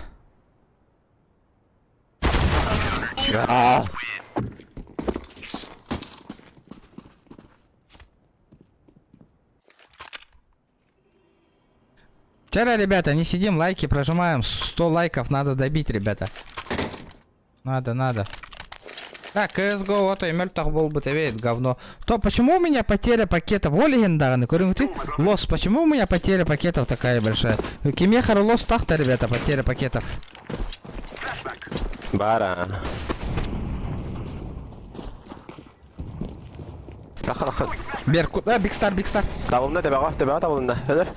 Вчера, ребята, не сидим, лайки прожимаем. 100 лайков надо добить, ребята. Надо. Так, CSGO, вот и мертвых был бы ты говно. То почему у меня потеря пакетов? О, легендарный, курим ты? Лос, почему у меня потеря пакетов такая большая? Кимехар лос так-то, ребята, потеря пакетов. Бара. Дақыл. Беркут, Бигстар. Табылында, табаға табылында. Өдір.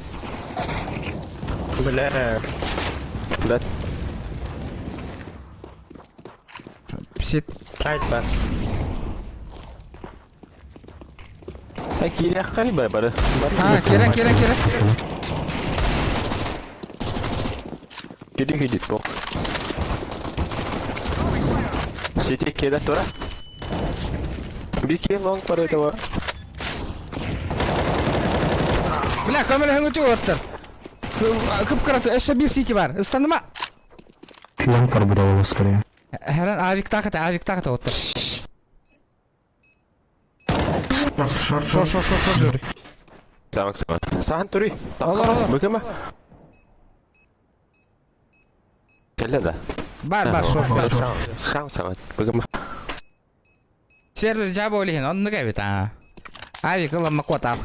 Бля. Бәт. Псит. Сайт бар. Кирек қали бары. Керен. Кедик бұл. Сети кеді тұра. Bir kill long var öyle var. Бля, камера хәңүти оттыр. Кып-кыраты, S1 сити бар. Ыстаныма. Лонг бар буда ол скорее. Хәрән авик тақыты оттыр. Шорт. Шор. Tamam. Sahan turi. Olur. Bakın. Kelle de. Бар, шор. Сам. Bakın. Сервер жабы олейін, он нагавит, Авик, ладно, кота.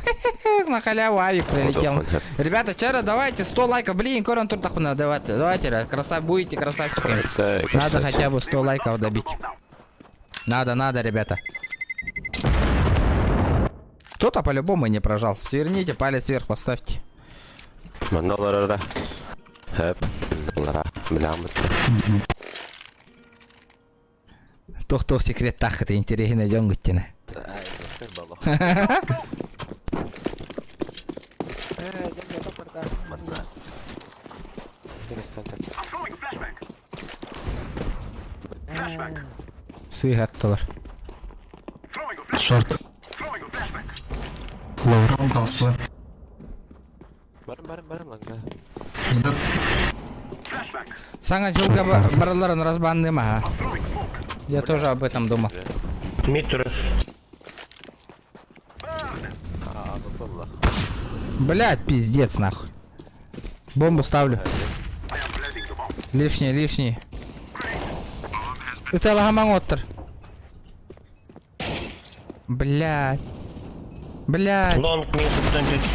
На халяву авик прилетел. Ребята, вчера давайте 100 лайков. Блин, корон тур так давайте. Будете красавчиками. Надо хотя бы 100 лайков добить. Надо, ребята. Кто-то по-любому не прожал. Сверните, палец вверх поставьте. Манолара. Тох, секрет тахты интересно джонгуттина. Сыгаттылар. Шорт. Лоуран қалсы. Барым ланга. Саңа жылға барыларын разбанды ма? Я тоже об этом думал. Митрус. Блять, пиздец нахуй. Бомбу ставлю. Лишний. Это лагаман оттер. Блять. Лонг минус 130.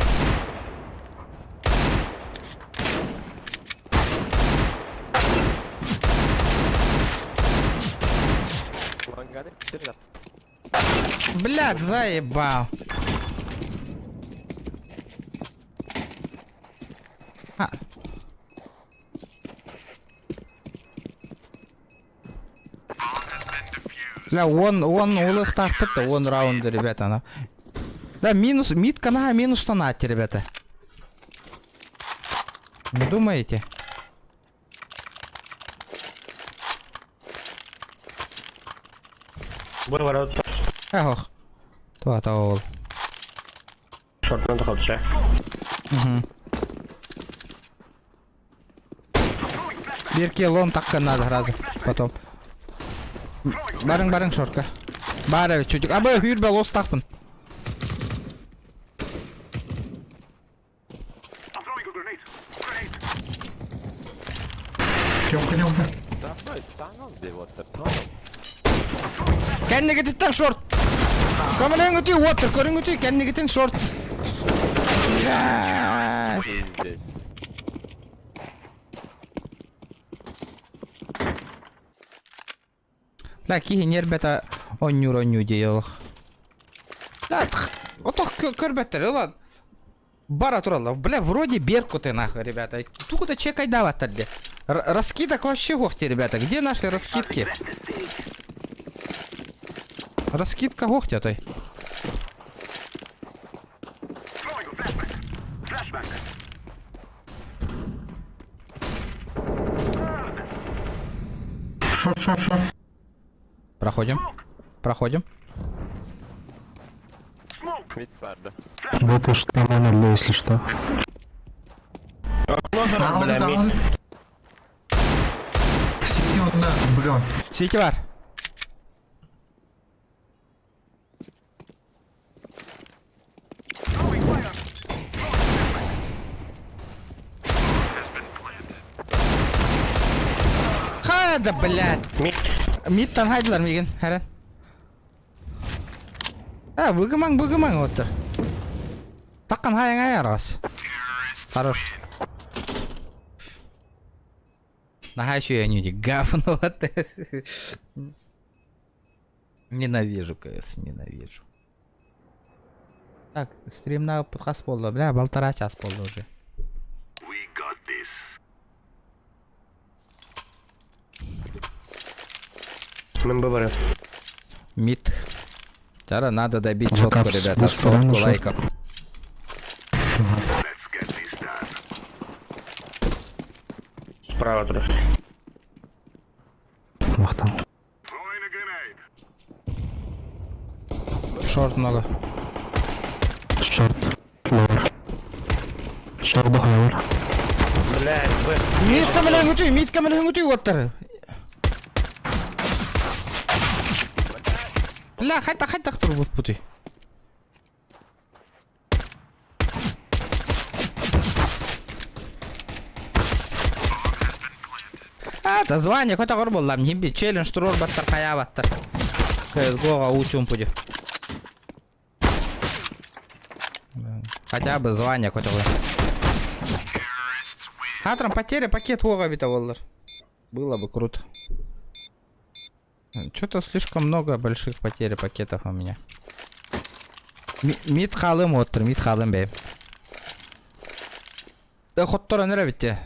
Блять, заебал. Бля, он улых тахпыт, он раунды, ребята, Да, минус, митка на минус тонате, ребята. Не думаете? Вырваться. Ох. Туатаол. Шорт надо ходить. Берке лон такка надо сразу. Потом. Барың шортка. Бары чутик. Абы хүрбе лос тақпын. Кёмка. Кәнне кететтен шорт. Камелен өтей уотыр, көрің өтей, кәнне кеттен шорт. Ла, кихи нербета оннюр дейолық. Ла, Ото көрбеттер, ладно. Бара туралла. Бля, вроде беркуты нахуй, ребята. Тут чекай даваттар де. Раскидок вообще гохти, ребята. Где наши раскидки? Раскидка гохтя той. Проходим. Проходим. Mid vardı. Вот уж там он, если что. Бля, мид. Сиди вот на, бля. Сити var. Hadi блядь. Мид. Mid'den haydiler Migin. Heren. Ha bıgımang otur. Takkan hayang ayarız. Хорош. Ага, еще я не говно. Вот. Ненавижу КС, ненавижу. Так, стрим на подкаст полно. Бля, 1,5 час полно уже. We got this. МБВР. Мид. Сейчас надо добить Закап сотку, с ребята. двух сторон Сотку ушел. лайков. Let's get this done. Справа трохи. Махтал. Throwing a grenade. Шорт много. Шорт. Ловер. Шорт ловер. Блядь, Б. Мид камелен гутуй, оттыр. Бля, хайта тур бутуй. Да звание какой-то гор боллам. Химби челлендж турор баттар кая баттар. CSGO'га учум пуди. Хотя бы звание какой-то. Хатрам потеря пакет вога бита воллар. Было бы круто. Что-то слишком много больших потерь пакетов у меня. Мид халым оттыр, мид халым бей. Да хоттора нере битте.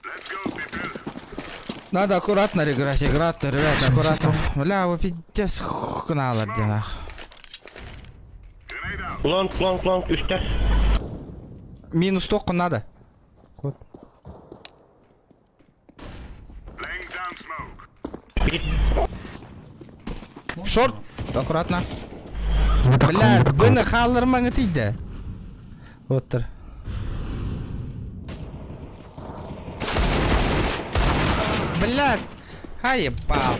Let's go, people. Надо аккуратно играть, ребята, аккуратно. Бля, вы пиздец хуйналар дена. Grenade out. Лонг, üstte. Минус току надо. Laying down smoke. Мид. Шорт. Аккуратно. Блядь, быны халырмаңы тиді. Оттыр. Блядь. Ебал.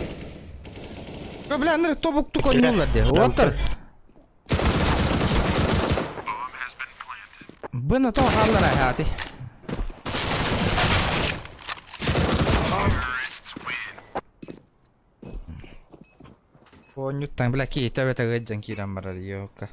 Бля, ныр тобук тук ойнулар де. Оттыр. Быны то халыр аяти. Понюттан, бля, ки төбөтө гыджан кирен барар, ёка.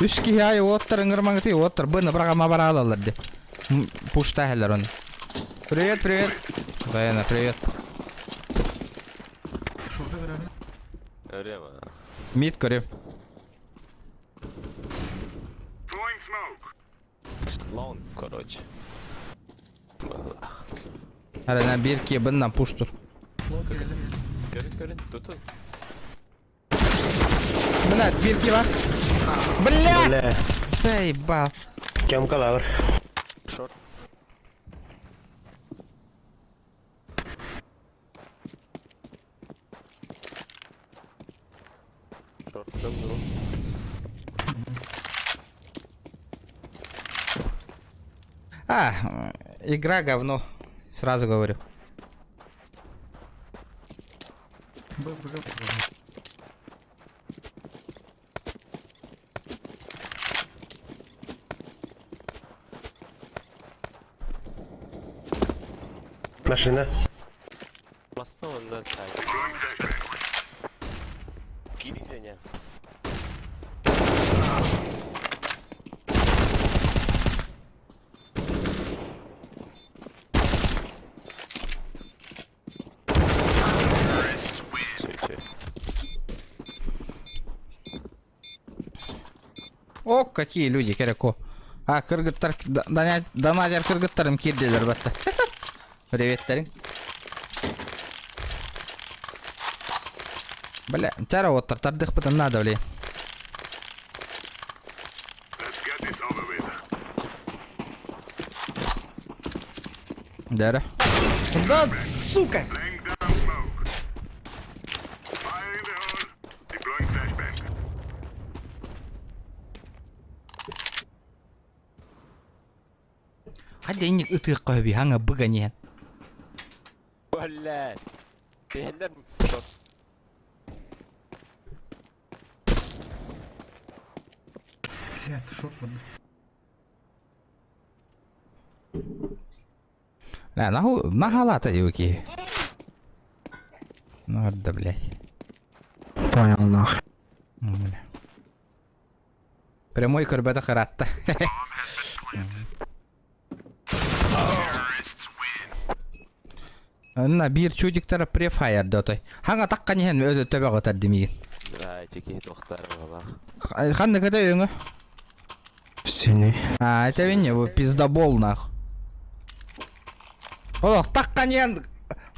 Үски яй оттыр ыңгырмаңы тий, оттыр. Быны программа бара алалар де. Пушта хелер он. Привет. Дайана, привет. Öyle mi? Мид көрөм. Throwing smoke. Long, короче. Арана бир ки бындан пуштур. Görün, tutun. Блядь, бир ки бар. Блядь! Бля. Заебал. Тёмка лавр. Short. Short, döndü. Игра говно. Сразу говорю. Машина. Bastı ondan takip. Gidince ne? какие люди, кереко. А, кыргыттар, донатер кыргыттарым кирдилер батта. Приветтерин. Бля, чара вот тартардых потом надо, бля. Let's get this over with. Да. Да, сука! Laying down smoke. Fire in the hole. Deploying flashbang. Hadi inik ıtık koybi hanga bıganyen. Валя. Ендер. Блядь, шот вода. Да, нахалата юки. Ну да, блядь. Понял, нахуй. Бля. Прямой корбета харатта. На бир чудиктара префайр дотой. Ханга таккан ен өдө төбө готар демиген. Тики тохтар вала. Ханны када өңө? Синий. А, это винне, вы пиздобол нах. Олох, таккан ен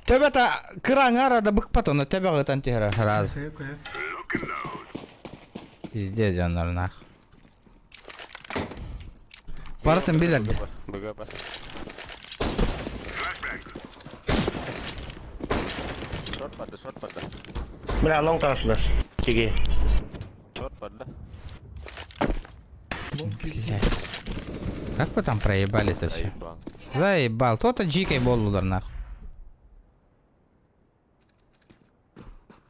төбөтө кыраң арада быкпатону төбө готан тера раз. Lock and load. Пиздец жандар нах. Баратын билерди. БГБ. Flashbang. Шорт падда. Бля, long ташлар. Чеги. Шорт падда. Как вы там проебали-то все? Заебал. Заебал. То-то джикой болдулар нахуй.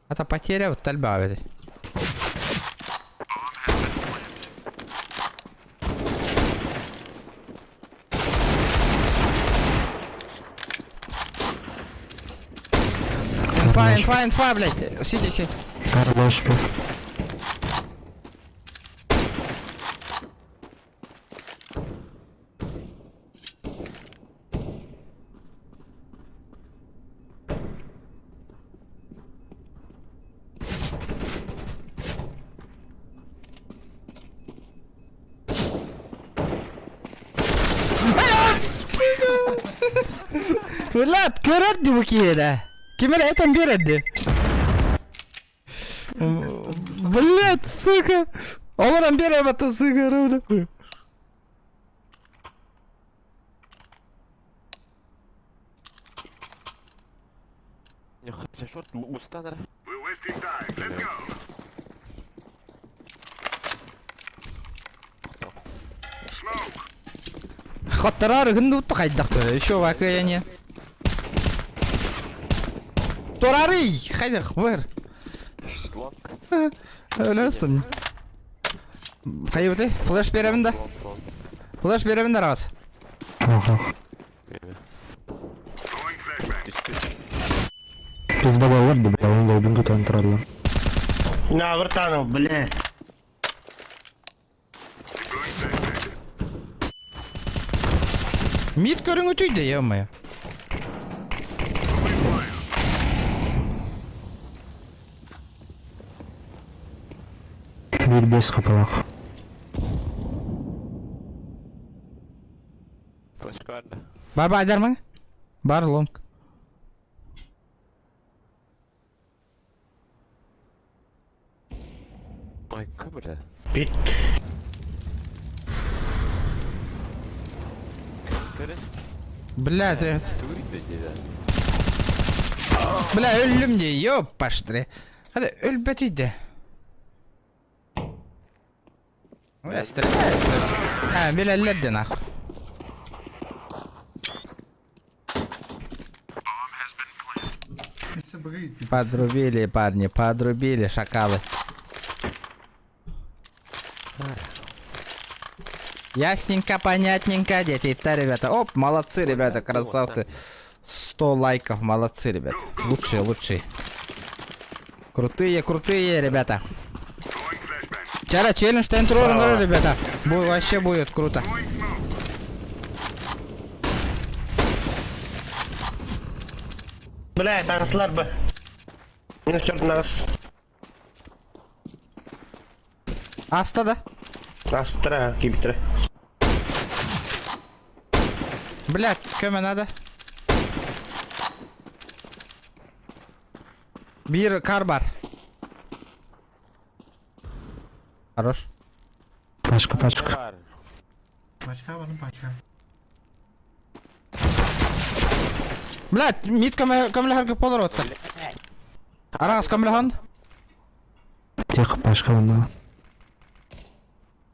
Это потеря вот тальба этой. Инфа, блядь. Сиди. Хорош, Влад, көрәдді бұл кейді. Кемер айтам береді. Блядь, сука. Оларам берем это, сука, ровно. Нихуя шорт устанер. We're wasting time. Let's go. Smoke. Хоттарары гынды ұтты қайдақтыр. Еще вакаяне. Торары! Қайдақ, бар. Шлонг. Өлөстім. Қай өте? Флеш беремін да. Флеш беремін да рас. Throwing flashbang. Пиздобалар да, бля, он лобин тут антыралар. На, вратанов, бля. Deploying flashbang. Мид көрің өтейді, ё-моё. Bir без капалах. Флешкарда. Бар айдар ма? Бар лонг. Ой, бля. Пит. Бля, ты... Турит Бля, өлім де, ёпаштыры. Hadi öl betiydi. Estre. Ha, bilallerdi nak. Подрубили, парни, подрубили шакалы. Ясненько, понятненько, дети-то, ребята. Оп, молодцы, ребята, красавцы. 100 лайков, молодцы, ребята. Лучшие, лучшие. Крутые, крутые, ребята. Вчера челлендж тайнтроллинга, ребята. Вообще будет круто. Бля, танцлар бы. Минус черт нас. Аста да? Асып тұра, кейбі тұра. Блядь, көме надо. Bir kar бар. Хорош. Пачка. Блядь, мид көмелі харгып болар отты. Арағыз көмелі Тихо, пачка вона.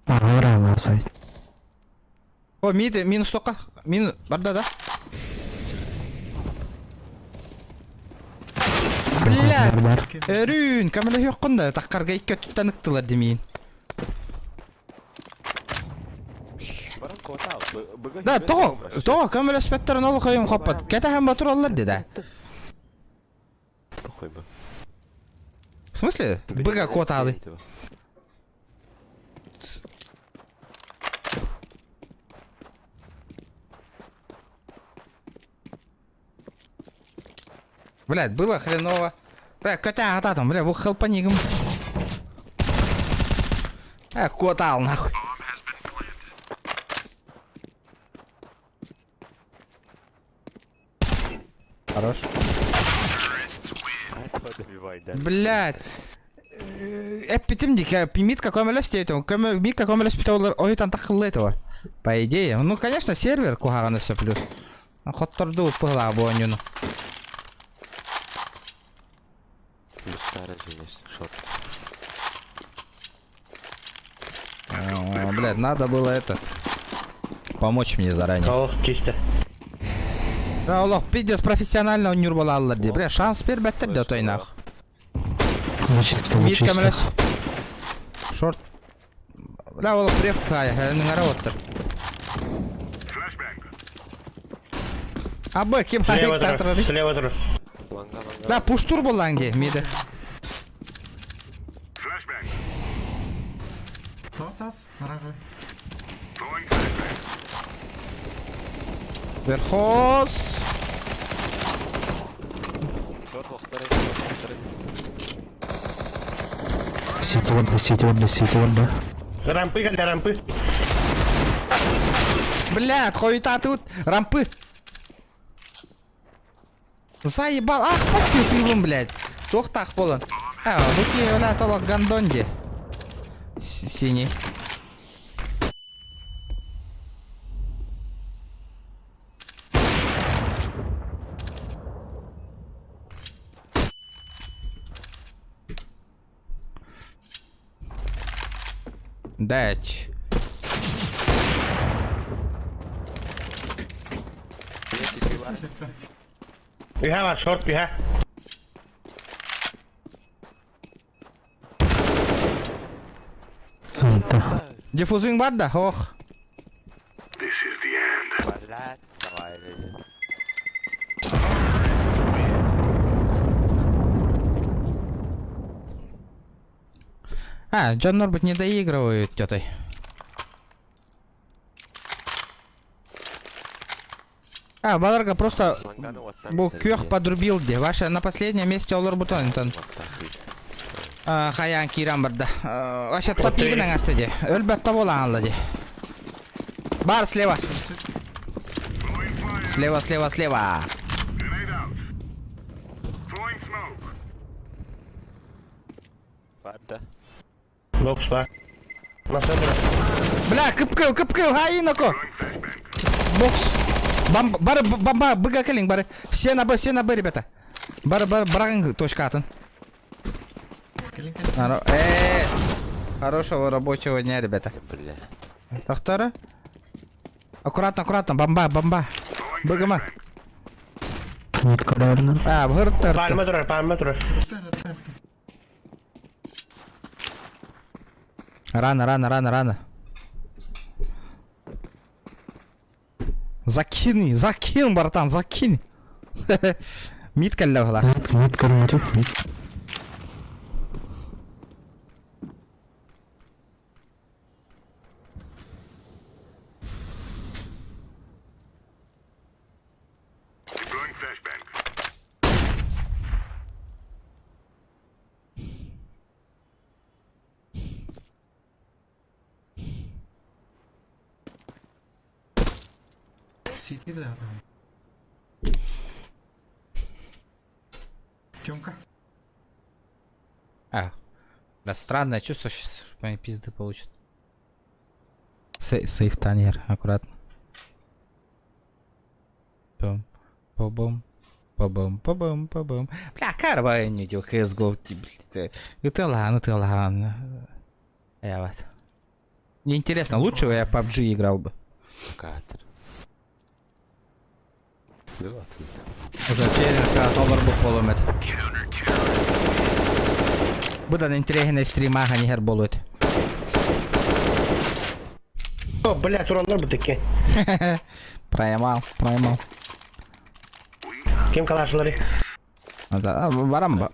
Ага, сайт. О, мид, минус тоққа. Мин барда да. Блядь, өрін, көмелі жоққында. Таққарға икі түттен ұқтылар демейін. Да, тоғы, көмелі спеттерін олы қойым қоппад. Кәті һәм батыр олар деді. Похуй бы. В смысле? Быга кот алы. Блядь, было хреново. Бля, котя ататом, бля, был хелпанигом. Кот ал, нахуй. Хорош. Блядь. Эпитимдик, мид какой мелес этого. Мид какой мелес питал, ой, там так этого. По идее. Ну, конечно, сервер кухаганы все плюс. Хотторду пыла обонюну. Блядь, надо было это помочь мне заранее. Ох, чисто. Да, Аллах, пиздец, профессионально он нюрбала аллар ди. Бля, шанс бер беттер де той нах. Мид камелес. Шорт. Бля, Аллах, преф хая, хәлінің ара оттыр. Абы, кем хайк татыры. Слева тұр. Бля, пуштур болаң де, миді. Верхоз. Сити вон. Рампы, кәлді рампы. Блядь, хуета тут. Рампы. Заебал. Ах, пакет ты, блядь. Тоқтақ болын. Бұки өлі атолық гандон де. Синий. Дач. Пиха var, short пиха. Диффузинг бар да, ох. Джон Норбет не доигрывают тетой. Баларга просто был кёх подрубил где. Ваша на последнем месте Олар Бутонтон. Хаян Кирамбарда. Ваша топ-1 на астаде. Өлбет тавола аллади. Бар слева. Слева. Бокс бар. Насадра. Бля, кыпкыл, хаиноко. Бокс. Бамба, быга келинг, бары. Все на Б, ребята. Бараган точка атын. Хорошего рабочего дня, ребята. Ахтара. Аккуратно, бомба. Быгама. Бгыртар. Пальма тур. Рано. Закинь, братан, закинь. Мид каллахла. Сити, да. Тёмка. Да, странное чувство, сейчас они пизды получат. Сейф танер, аккуратно. Бум, побум, побум, побум, побум. Бля, карва не идёт, CSGO. Это ладно. Вот. Мне интересно, лучше бы я PUBG играл бы. Катер. 20. Уже через доллар bu полумет. Бұдан интерегіне стримаға нехер болует. О, блядь, урондар бы таки. Проемал. Кем калашылары? Барам ба.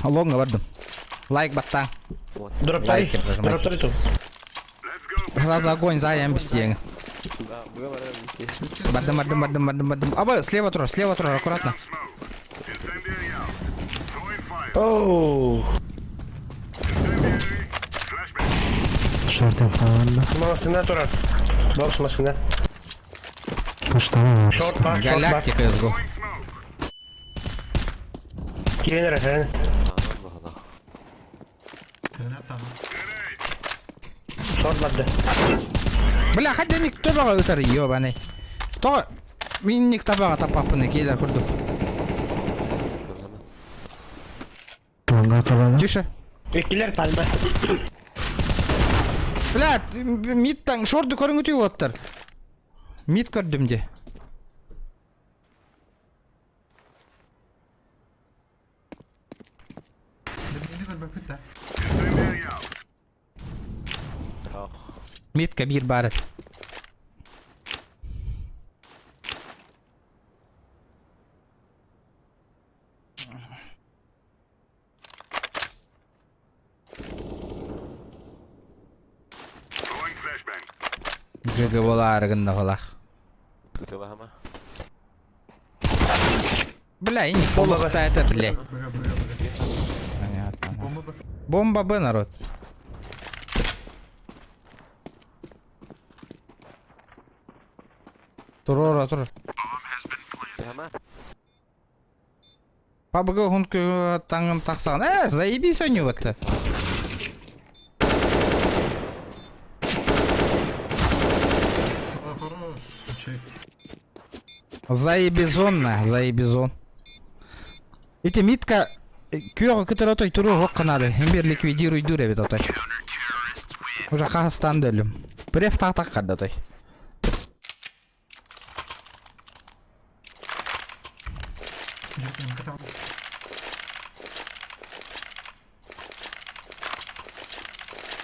Лонга бардым. Лайк баттан. Дроптары тут. Сразу огонь заем без денег. Да, было Бики. Бардым. Абы, слева тур, аккуратно. Incendiary out. Throwing fire. Оу. Incendiary. Flashbang. Шорты фауна. Масына турар. Бокс масына. Каштан. Шорт бар. Галактика CSGO. Throwing smoke. Келенер әфәрін. Бағана. Шорт барды. Бля, хотя никто бага өтер, ёбаный. То мен никто бага тапапыны кейдер курду. Тише. Екілер пальма. Бля, мидтан шорды көрің өтеу оттыр. Мид көрдім де. Incendiary out. Мидка bir барет. Throwing flashbang. Гыгы бола арыгында болақ. Кытыла хама. Бля, и не полух-то это, блядь. Понятно. Бомба Б, народ. Тур. Ты хама? Пабга хунку таңын тақсаған. Заебись у него-то. Заебизон. Эти митка күйеғы күтір отой тұру ғоққанады. Хембер ликвидируй дуре бет отой. Уже Қазақстанды өлім. Біреф тақ қарды отой.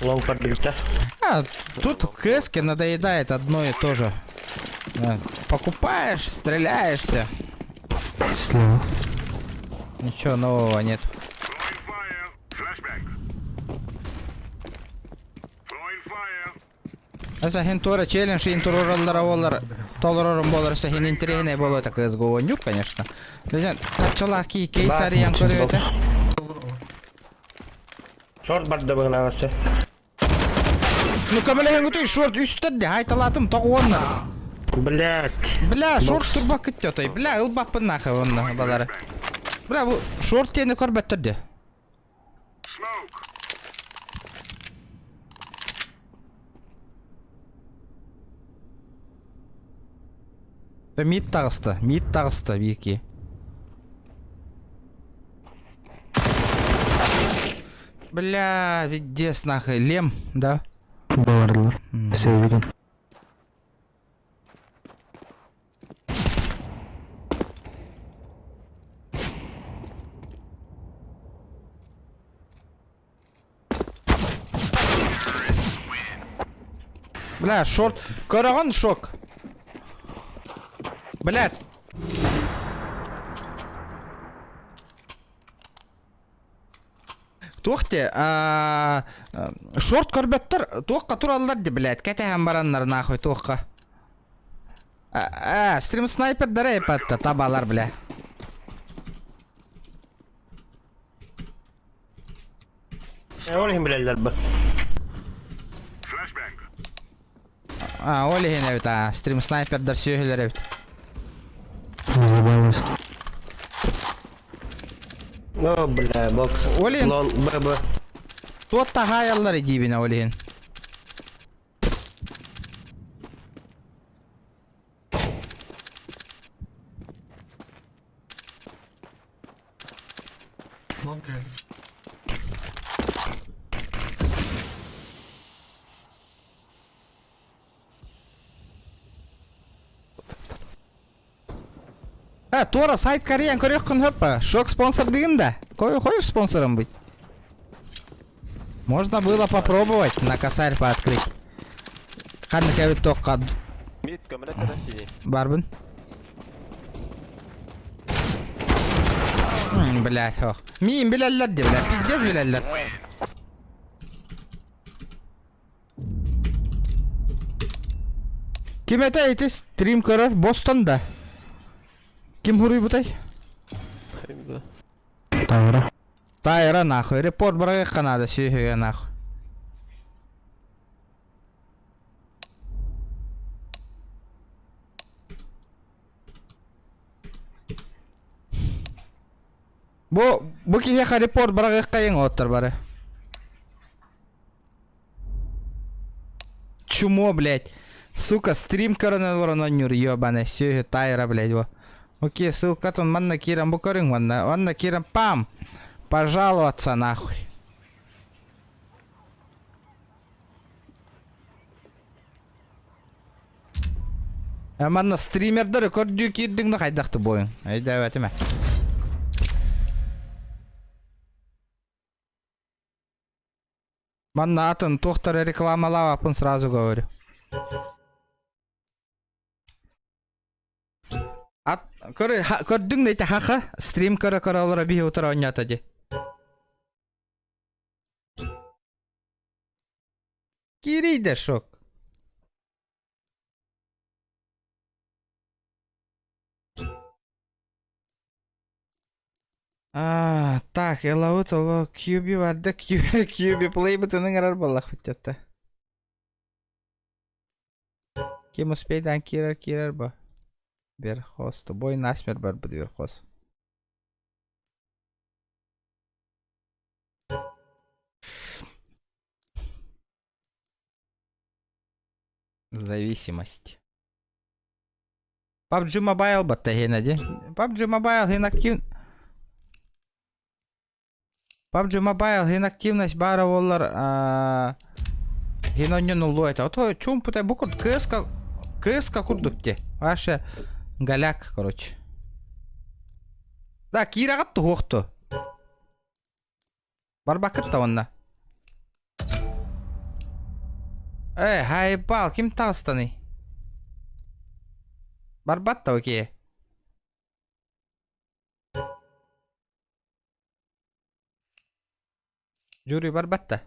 Лонг подбегта. Тут в КСке надоедает одно и то же. Покупаешь, стреляешься. Слева. Ничего нового нет. Throwing fire. Flashbang. Throwing fire. Esa хентура челлендж интурораллара олар. Толорором болар сахин интерегне боло так CSGO онюк, конечно. Дезен качалаки кейсариян көрөтө. Шорт барды бұғынағасы. Ну камелеген өтөй шорт үстөрдө айталатым тогонна. Блядь. Бля, шорт турбак кетти отой. Бля, ылбаппын нахы онна балары. Бля, бу шорт тени көрбөттөрдө. Smoke. Мид тағысты, вики. Бля, видес нахуй, лем, да? Бардылар. Sevgilim. Бля, шорт, көраған шок. Блядь. Тоқте, шорт көрбеттір, тоққа туралылар де, блядь, кәтәген баранлар нахуй тоққа. Стрим снайпер дәрі епатты, табалар, бля. Олейін білелер бұл. Flashbang. Олеген evet стрим снайпердер сүйгелер evet. Забавилось. О, бля, бокс. Олин. Лол, ББ. Туотта хаяллар идибине олеген. Тура сайт Кореян көрек күн höppa. Шок спонсор дегенде. Хочешь спонсором быть? Можно было попробовать на косарь пооткрыть. Ханны кәбет тоққа Мид көмірі сірі синий. барбын. Блять, ох. Миим біләлләр де, блядь. Пиздец біләлләр. Ким это эти стрим көрөр? Бостонда. Ким хуруй бутай? Тайра. Тайра нахуй. Репорт брага канада сүйгеге нахуй. Бу киһеха репорт брага кайын оттар бары. Чумо, блядь. Сука, стрим коронавирус нюр ёбаный. Сүйге Тайра, блядь, во. Окей, ссылка-то манна кирам букарин, ванна кирам пам. Пожаловаться нахуй. Манна стримердер көрдүү кирдиңди кайдакты боюң. Айда өтүмө. Манна атын тоқтар рекламалап апын сразу говорю. Көрдің дейті хақа, стрим көрі олара бейі отыра ойнята де. Кирейді шок. Так, елауыт олу QB барды, QB плей бұтының арар балақ бітетті. Кем успейді кирер ба? Верхоз, тобой насмерть бар будет верхоз. Зависимость. PUBG Mobile батта генади. PUBG Mobile PUBG Mobile инактивность бара олар генонен улуэта. Ото чум путай букут КСК курдукте. Ваша голяк, короче. Да, кирагат тухохту. Барбакытта онна. Хайбал, ким тастаны? Барбатта окей. Жюри барбатта.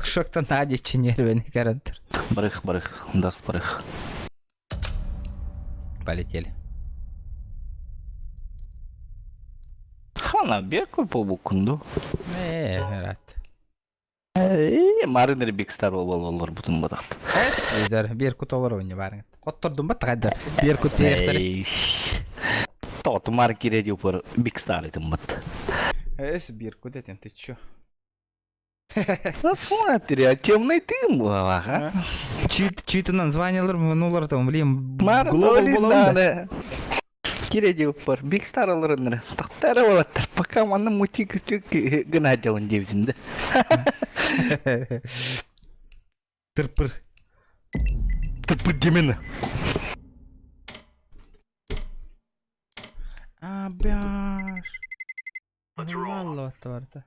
Шоктан нади чинервен гарантер. Барых, даст барых. Полетели. Хана берку по букунду. Рад. Маринер бикстар олар бутун бадакты. Өйдер беркут олар ойны барың. Оттордум ба тагда беркут перехтер. Тот маркире дюпер бикстар этим бат. Беркут этим ты чё? Ну смотри, а темный тым ага. Читы названиялар мынулар там, блин, глобал болонда. Кире дюпер бикстар оларыныр. Тактары болаттар. Пока маны мутик гына жауын жебсинде. Тырпыр. Тырпыр демені. Абяш. Валло тварта.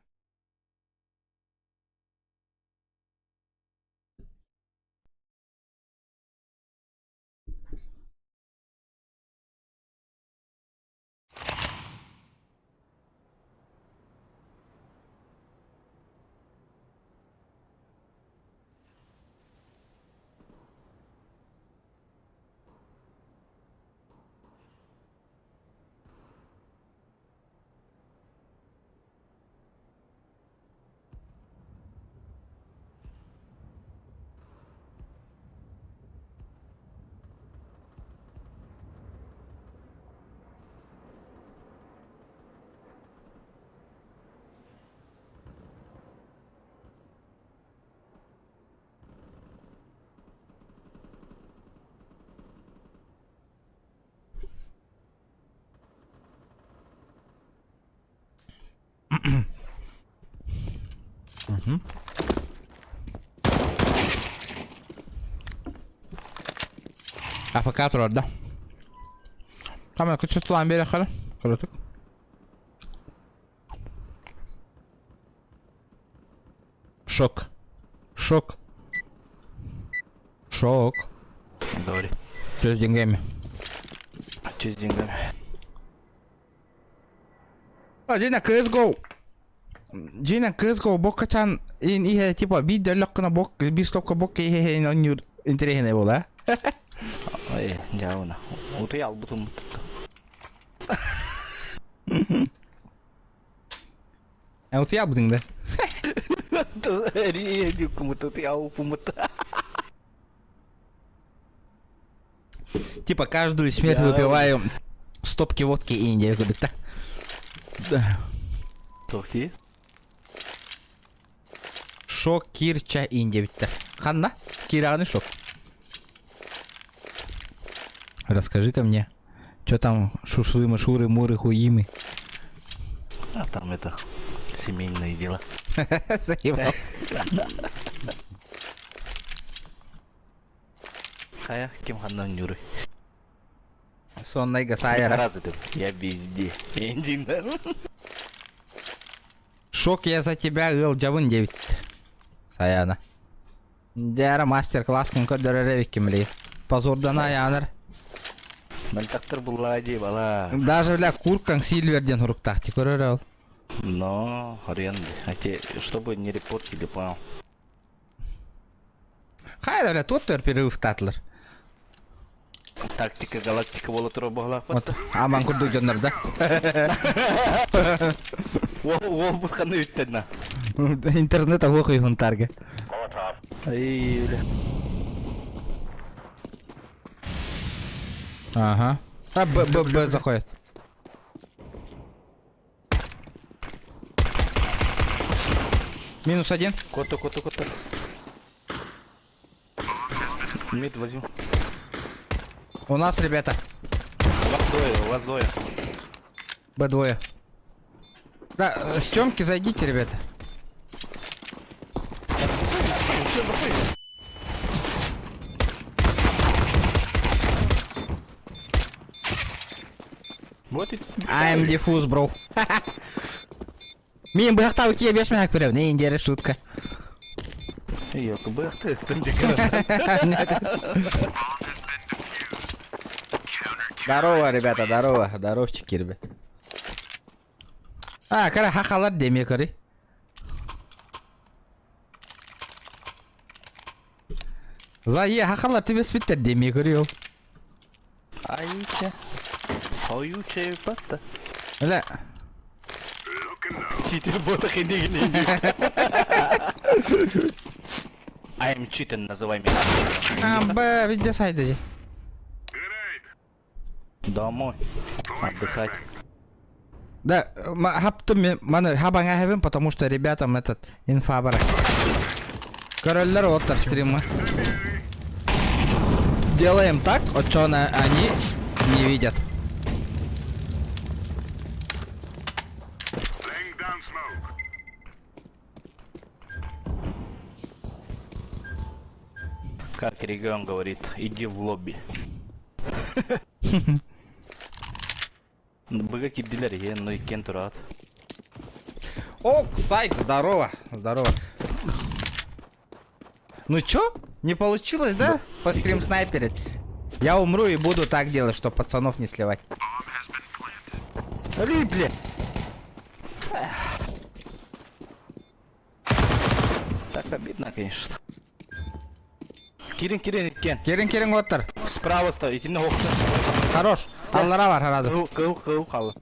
АФК тұрады да. Камера күтсетілан бері қара. Құрытық. Шок. Шок. Шок. Добре. Что с деньгами? Че с деньгами? Джина CSGO. Джина CSGO боккачан ин ihe типа видеолоккана бок бистопка бок ihe нонюр интересный был, а? Ой, жауна. Уты ал бутум. А вот я будем, да? Ри, кому-то ты ал пумут. Типа каждую смерть выпиваю стопки водки и индия, да? Да. Тохти. Шок, кирча, индия, да. Ханна? Кираны шок. Расскажи-ка мне, что там шушры, машуры, муры, хуимы. А там это семейные дела. Заебал. Хая, кем ханнан юры. Сонная гасая. Разве я везде. Эндинг. Шок, я за тебя гыл джавын 9. Саяна. Дяра мастер-класс кунка дөрөрөбик кимли. Позордана яныр. Мен тактыр буллади бала. Даже бля куркаң сильверден уруктак көрөр ал. Но, аренды. А те, чтобы не репортили, понял. Хайда бля тот перерыв татлар. Тактика галактика бола тура баглап. Вот аман курдук жондар да. Ол бусканы үттенна. Интернет окуй хунтарга. Ай, бля. Ага. А Б заходит. -1. Кота. Мид возьму. У нас, ребята, У вас двое. Б2. Да, с Тёмки зайдите, ребята. Вот и... I'm diffuse, bro. Мен бұяқта өтие 5 минут берем. Не индері шутка. Yok, бэхты стендик. Здорово, ребята, здорово. Здоровчики, ребят. А, кара хахалар деме кори. За е хахалар тебе спиттер деме кори ол. Айча. Оюча патта. Ля. Читер бота хендигни. I'm cheating, называй меня. Б, везде сайдеди. Домой. Отдыхать. Да, хаптым маны хабаңа хевим, потому что ребятам этот инфа бар. Короллер оттар стримы. Делаем так, от что они не видят. Как регион говорит, иди в лобби. Быга киддилер, но и кен турат. О, Сайк, здорово, здорово. Ну чё? Не получилось, да? По стрим снайперить. Я умру и буду так делать, чтобы пацанов не сливать. Рибли! Так обидно, конечно. Кирин, кен. Керин оттар. Справа стой, иди на окна. Хорош. Аллара бар сразу. Кыл, халы.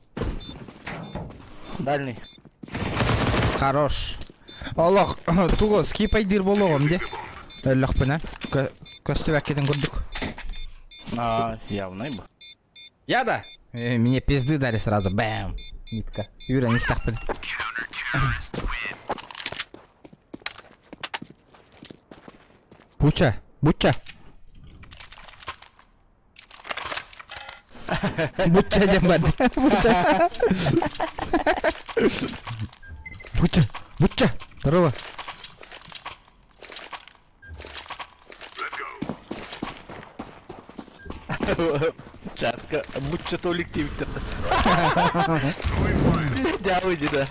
Дальний. Хорош. Аллах, туго скипайдир болгом де. Аллах пена. Көстүбәк кетен көрдүк. Явно бы. Я да. Мне пизды дали сразу. Бэм. Нитка. Юра, не стахпен. Буча. Буча дембад. Буча. Здорово. Чатка, будь что Толик Тимтер. Дявы, деда.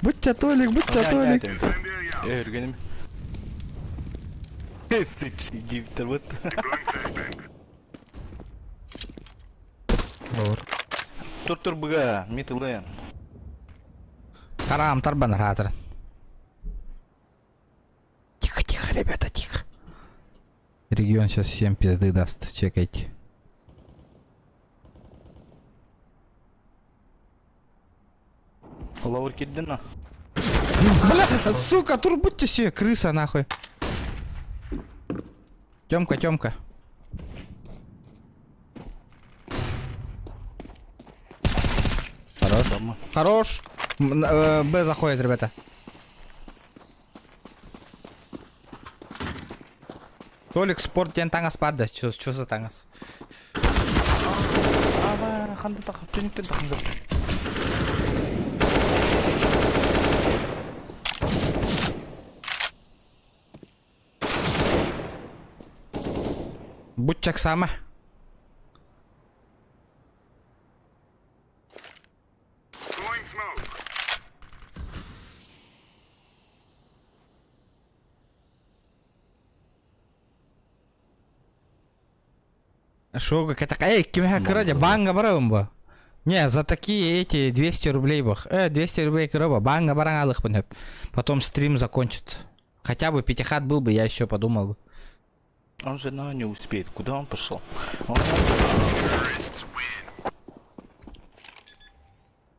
Будь Толик, будь Толик. Өргенім. Сычи, Тимтер, вот. Тур быга, митылен. Харам, тарбан ратор. Тихо, тихо, ребята, тихо. Регион сейчас всем пизды даст, чекайте. Лаур киддена. Бля, сука, тур будьте себе, крыса нахуй. Тёмка, Тёмка. Хорош. Хорош. Б заходит, ребята. Толик, спорт тен таңас барды. Чё за таңас? Ава, ханды тақып, төніктен тақымды. Будь так само. Throwing smoke. Шо, как это? Эй, кимха крадя, банга барамба. Не, за такие эти 200 рублей бах. 200 рублей кроба, банга барангалых понят. Потом стрим закончится. Хотя бы пятихат был бы, я еще подумал бы. Он же не успеет. Куда он пошел?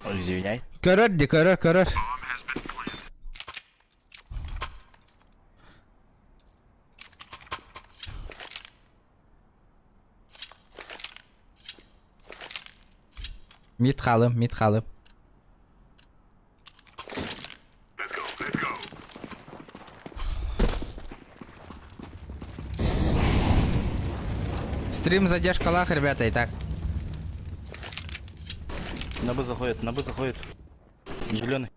Извиняй. Коротко, коротко. Мид халым. Let's go. Стрим задержка лах, ребята, и так. На Б заходит. Зеленый.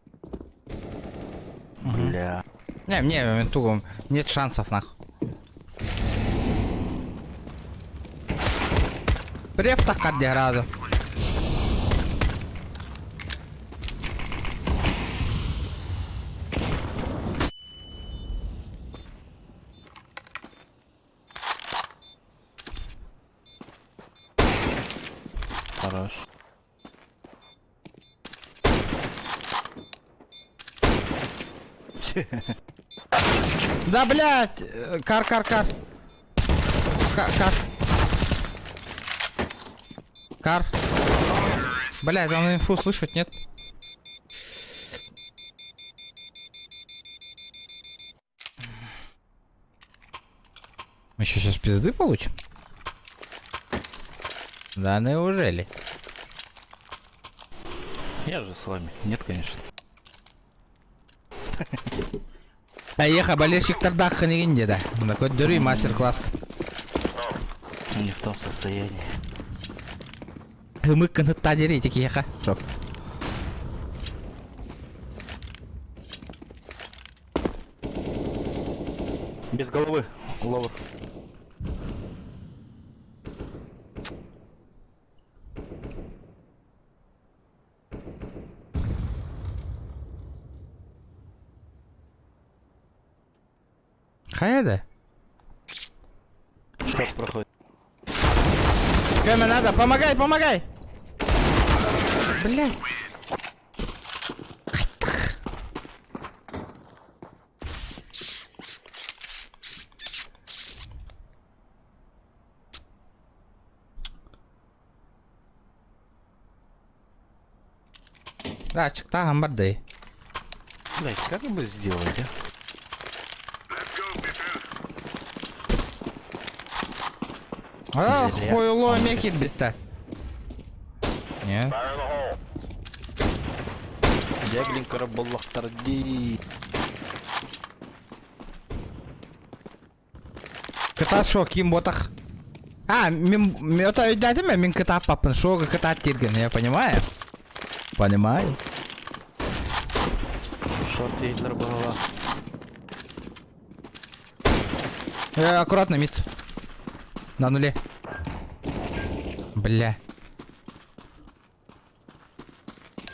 Бля. Не, туго, нет шансов, нах. Прев так отдеграду. Хорош. Да, блядь! Кар. Кар. Блядь, он инфу слышит, нет? Мы еще сейчас пизды получим? Да неужели? Я же с вами. Нет, конечно. Поехал, болельщик Тардах не да. Такой дуры мастер-класс. Не в том состоянии. Мы канатадери такие ха. Шок. Без головы. Ловр. Хайда. Что проходит? Кэме надо, помогай! Блядь. Да, чекта гамбарды. Блять, как бы сделать, а? А, хуйло мекит бит-то. Нет. Дяглин карабаллах тарди. Кыта шо, ким ботах. А, это дядя мин кыта папын, шо кыта тирген, я понимаю. Понимаю. Шорт Гитлер голова. Аккуратно, мид. На нуле. Бля.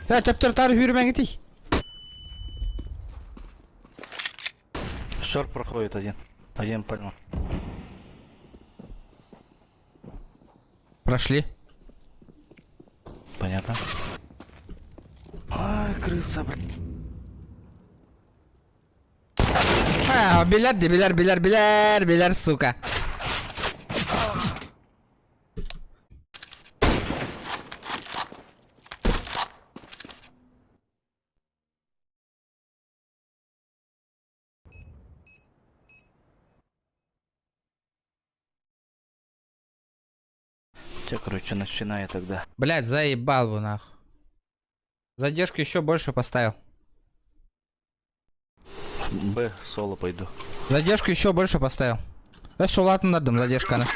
Төптөр тарif yürümen gittik. Шорт проходит один. Один понял. Прошли. Понятно. Ай, крыса, блин. Biler, сука. Все, короче, начинаю тогда. Блять, заебал бы нахуй. Задержку еще больше поставил. Б, соло пойду. Задержку еще больше поставил. Да все, ладно, надо, задержка она.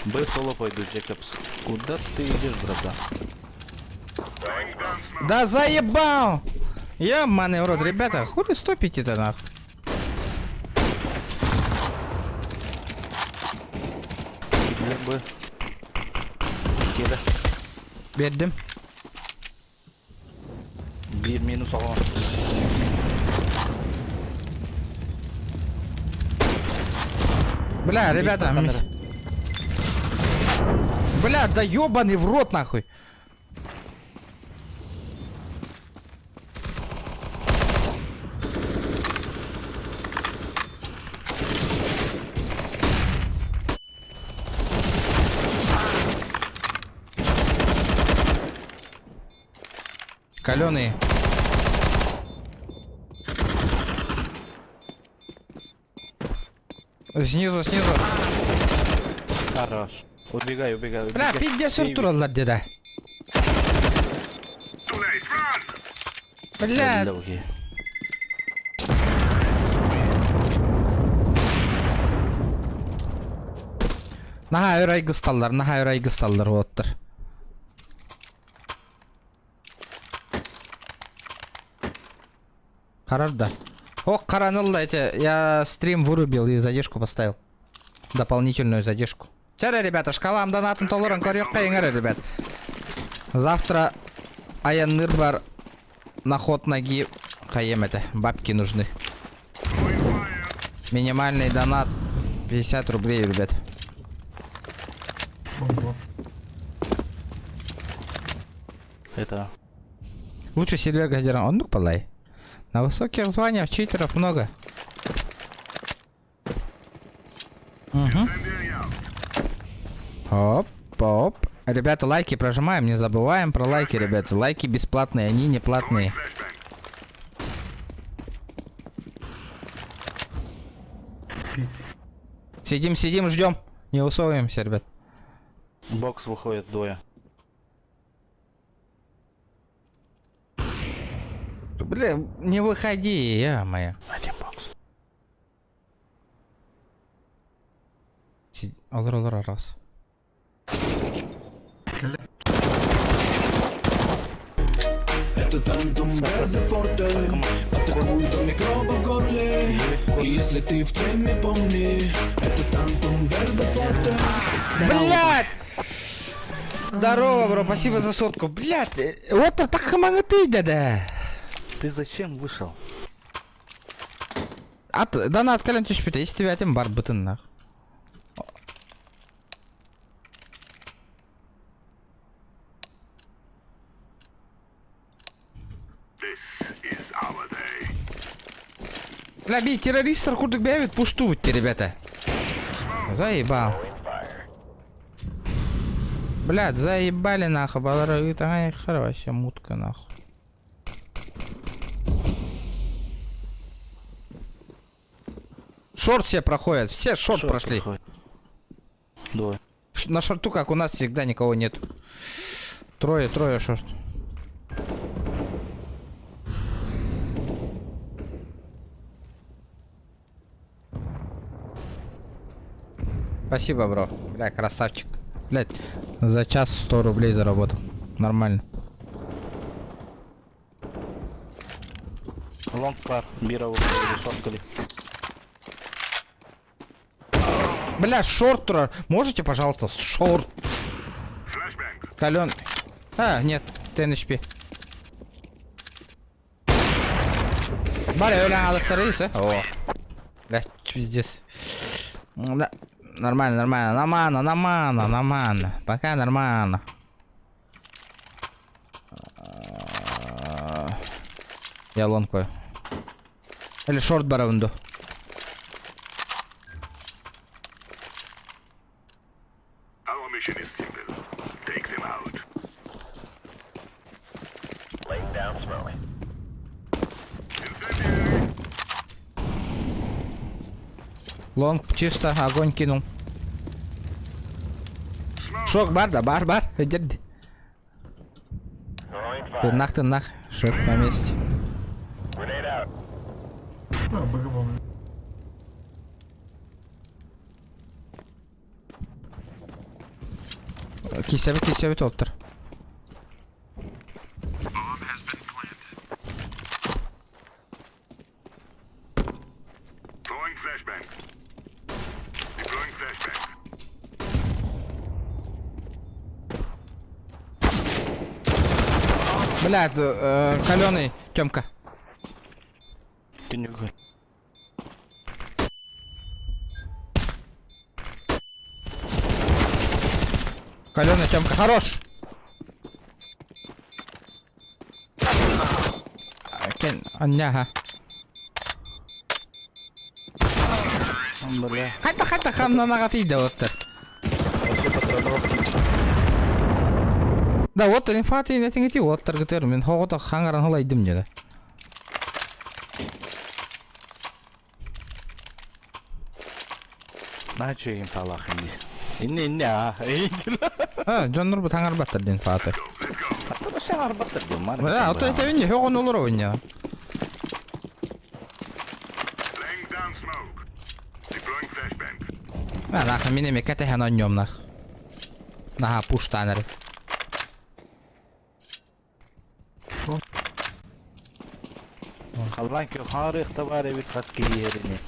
Б, соло пойду, Джекобс. Куда ты идешь, братан? Да заебал! Ёбаный в рот, ребята, хули стопите-то нахуй? Для Б. Кеда. Бердим. Bir minus alan. Бля, ребята. Бля, да ёбаный в рот нахуй. Каленые. Снизу. Хорош. Убегай. Бля, пиздец туралар деда. Бля. Наха өрай гысталлар оттыр. Хорош, да. О, каранылла, это я стрим вырубил и задержку поставил. Дополнительную задержку. Вчера, ребята, шкалам донатын толоран корёк кайыңар, ребят. Завтра аянныр бар на ход ноги. Каем это, бабки нужны. Минимальный донат 50 рублей, ребят. Это... Лучше Сильвер Гадера. Он ну полай. На высоких званиях читеров много. Угу. Оп. Ребята, лайки прожимаем, не забываем про лайки, ребята. Лайки бесплатные, они не платные. Сидим, ждем. Не высовываемся, ребят. Бокс выходит двое. Бля, не выходи, я моя. Один бокс. Алыр, раз. Это тантум верде форте. Атакует микробы в горле. И если ты в теме, помни. Это тантум верде форте. Блять! Здорово, бро, спасибо за сотку. Блять, вот так хамanga ты, да. Ты зачем вышел? Донат кален түшпейді, естіп әтем бар бұтын нах. Бля, бей, террористов курдык бәвет пушту будьте, ребята. Заебал. Блядь, заебали нахуй, балары, это вообще мутка нахуй. Шорт все проходят, все шорт прошли. Двое. На шорту, как у нас, всегда никого нет. Трое шорт. Спасибо, бро. Бля, красавчик. Блять, за час 100 рублей заработал. Нормально. Лонг пар, бира шоткали. Бля, шорт турар. Можете, пожалуйста, шорт? Flashbang. Кален. А, нет, ТНХП. Баря, öyle алыктырыйсы. О. Бля, пиздец. Да, нормально. Нормально. Пока нормально. Я лонг кою. Или шорт бара вынду. Our mission is simple. Take them out. Laying down smoke. Incendiary. Лонг чисто, огонь кинул. Шок бар, да, бар. Иди. Throwing Ты нах. Шок на месте. grenade out. Кисеби топтыр. Bomb has been planted. Throwing flashbang. Deploying flashbang. Блядь, каленый, Тёмка. Ты не говори. Каленый, Тёмка, хорош. Аняга. Бля. Хайта хамнанага тиді оттыр. Да, оттыр, инфа тиін әтің еті оттыр күтер. Мен хоғыта хаңаран хылайдым деді. Наче им талах инди. Инне а. Жон Нұрбы таңар баттыр ден фаты. Sen arbattır diyorum. Бля, отто әтәвінде хоғын олыр ойын. Laying down smoke. Deploying flashbang. Нах, менеме кәтәхен ойнем нах. Наха пуштаныр. Kalban ki harika var evi kaski yerini.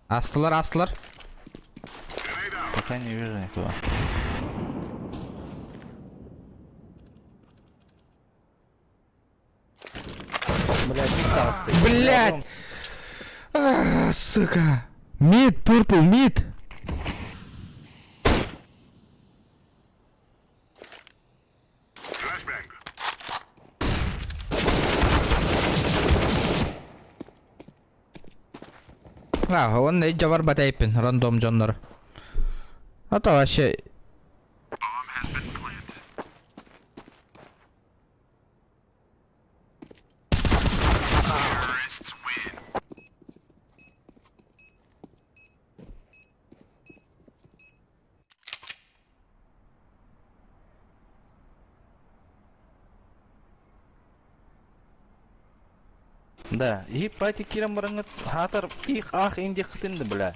Астылар. Grenade out. Пока не вижу никого. Блядь, не стал стоять. Блядь! Сука! Мид, пурпл, мид! Flashbang. Он не джавар батайпин, рандом джоннор. А то вообще... Bomb has been planted. Terrorists win. Да, и пати кирам барангат хатар их ах инди хтынды, бля.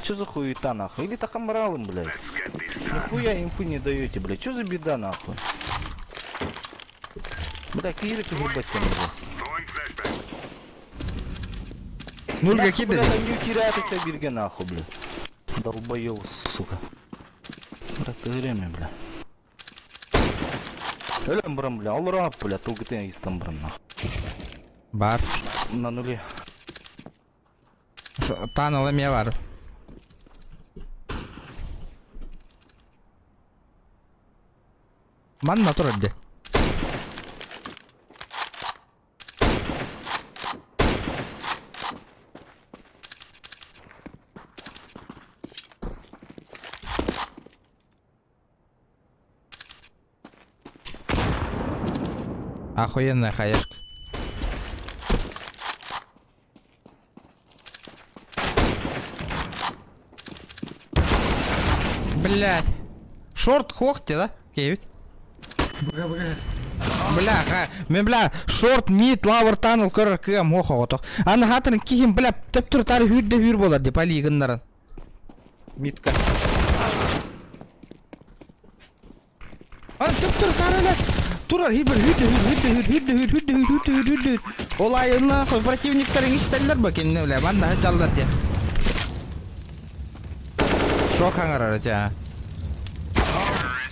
Чё за хуета нахуй? Или так амралым, блядь? Let's get this done. Нихуя инфу не даете, блядь. Чё за беда нахуй? Бля, кирик ебать там уже. Throwing flashbang. Нульга киды. Бля, не кирят это берега нахуй, бля. Долбоёб, сука. Бля, ты время, бля. Ölüm buram, bля. Аллар ап, бля. Тулгытен истам бурам нахуй. Бар. На нуле. Таныл эме бар. Манна турды. Охуенная хаешка. Блять. Шорт хохте, да? Кевит. Бля, мен бля, шорт, мид, лавр, таныл, көрір кем, оха отық. Аны хатын кейін, бля, тіп тұр тары хүрді болар деп, алигындарын. Мидка. Аны тіп тұр тары, бля. турар хибер хүдді. Олай нахуй противниктарың истеллер ба кенне үле манна жаллар де. Шок аңарар жа.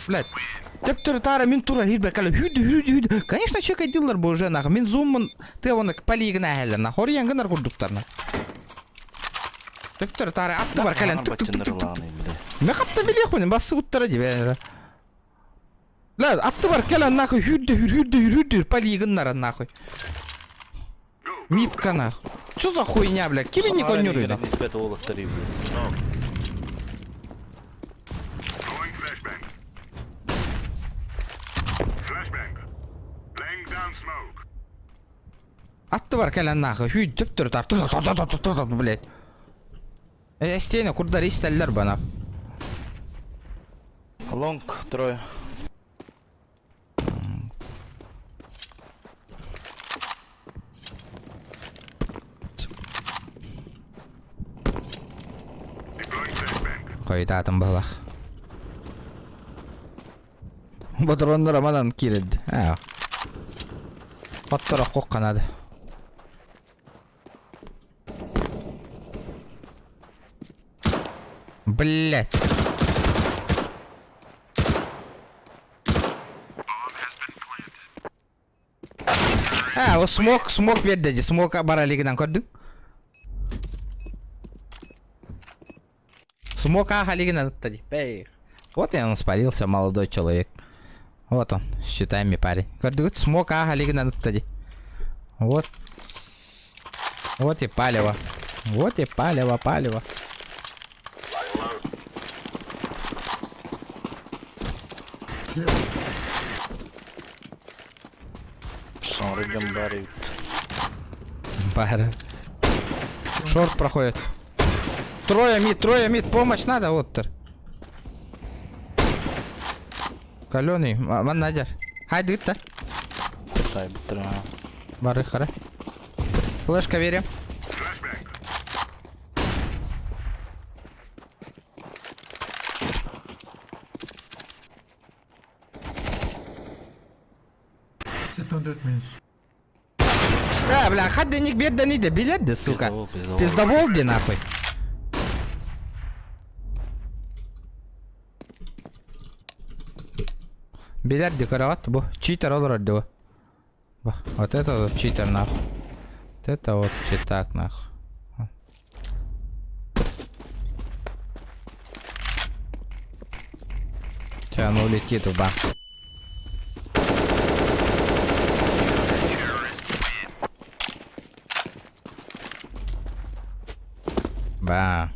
Блядь. Тептер тара мен турар хибер кале хүдді. Конечно чекай дилар бу уже нахуй. Мен зуммун ты оны полигна хәллер нахуй. Ориянгынар курдуктарна. Тептер тара атты бар кален. Мен капта билехуне басы уттара дибе. لا أطبر كلا ناخذ هدر полигоннара нахуй. Митка нахуй. Что за хуйня, блядь? Киви не конюры. Going flashbang. Flashbang. Laying down smoke. Attı كلا нахуй. Hüddüp dur tar. Блядь. Стены курдар истеллер бана. Лонг, трое. Koydadım balak. Bu dronlar amadan kilidi. Ha. Patlara kokkan hadi. Блять. Ha o smoke bir dedi. Smoke baraliginden gördün. Смока Халигина тоді. Вот и он спалился, молодой человек. Вот он, считай мне парень. Говорит, смока Халигина тоді. Вот. Вот и палево. Вот и палево. Бара. Шорт проходит. Трое мид, помощь надо, Оттер. Каленый, ман надер. Хайди гитта. Бары хара. Флешка верим. Бля, хадденик бедданиде, билетди, сука. Пиздоволди нахуй. Билет декороват, бо читер олар дего. Вот это вот читер нахуй. Вот это вот читак нахуй. Сейчас оно улетит в бак. Ба.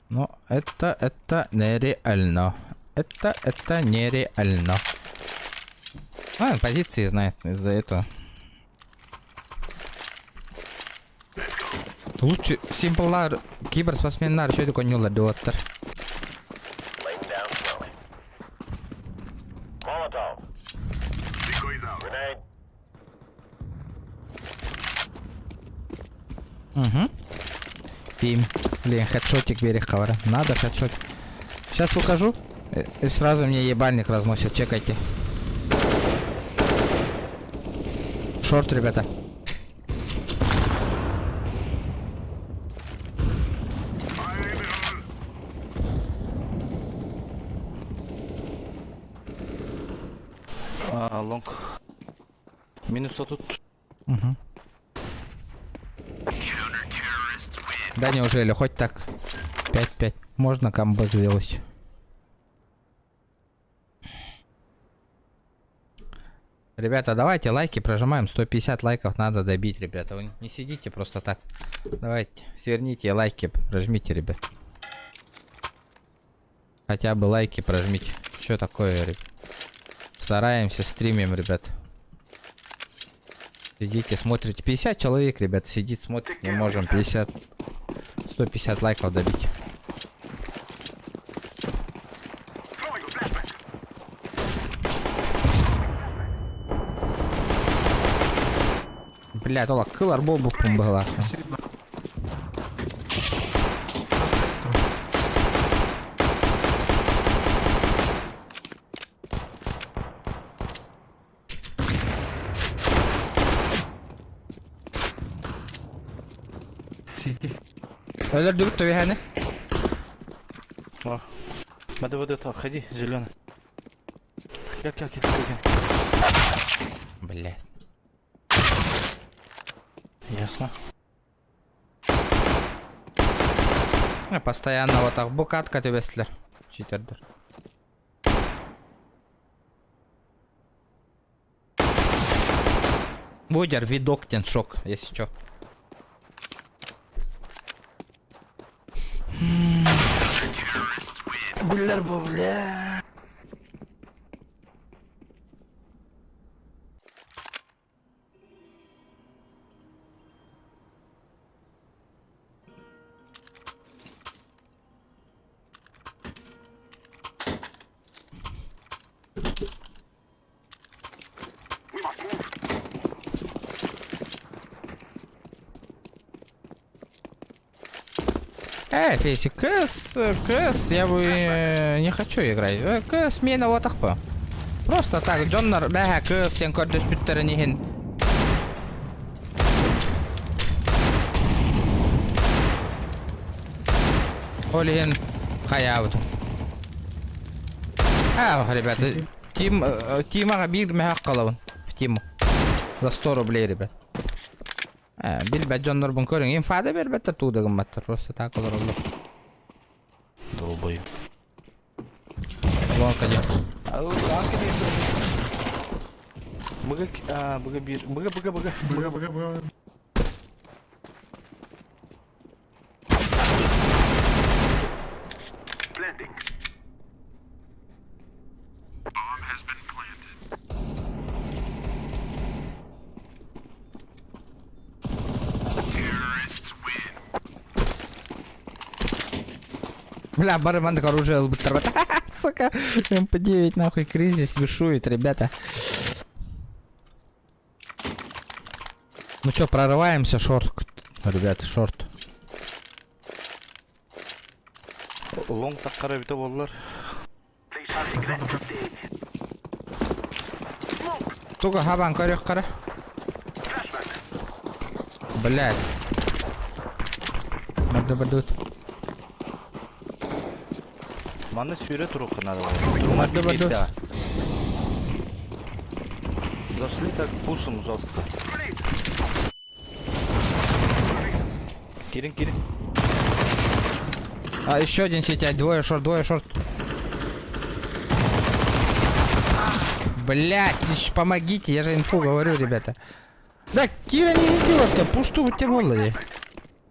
Но это нереально. Это нереально. А, позиции знает из-за этого. Лучше симплар киберспортсмен нар что такое нюла доктор. Угу. Пим. Блин, хедшотик берег ковара. Надо хедшотик. Сейчас ухожу. И сразу мне ебальник разносит. Чекайте. Шорт, ребята. Лонг. Минус тут. Угу. Да неужели? Хоть так. 5-5. Можно камбэк сделать. Ребята, давайте лайки прожимаем. 150 лайков надо добить, ребята. Вы не сидите просто так. Давайте, сверните лайки, прожмите, ребят. Хотя бы лайки прожмите. Что такое, ребят? Стараемся, стримим, ребят. Сидите, смотрите. 50 человек, ребят, сидит, смотрит. Не можем 150 лайков добить. Блядь, ола кылар болбук была. Öldürdük tabii hani. Надо вот это, отходи, зеленый. Гель. Блядь. Ясно. Постоянно вот так букатка төбестілер. Читердер. Водер, видок, тен шок, если чё. Бүллер bu, бля. Фейсик, КС, я бы не хочу играть. КС мені вот так по. Просто так, Джоннар, бәһә, КС, сен көрдіс бүттерін ехін. Олеген, хаябыды. Ребята, Тимаға бір мәхақ қалауын. Тиму. За 100 рублей, ребят. Билбәт Джоннар бұн көрің. Инфада бербәттір туғдығын баттыр. Просто так олар олар. Долбой. Лонка дем. Быга. Blending. Bomb has been planted. Terrorists win. Бля, барабанник оружие быстро. Сука, МП9 нахуй кризис вишует, ребята. Ну чё, прорываемся, шорт. Ребята, шорт. Лонг таққара біті болылар. Туга хабан көрек қара. Блядь. Барды. Маны сүйре тұруқы надо. Барды. Зашли так пушим жестко. Кирин. А еще один сетять, двое шорт. Блять, помогите, я же инфу говорю, ребята. Да, Кира не идиот-то, пушту у тебя волосы.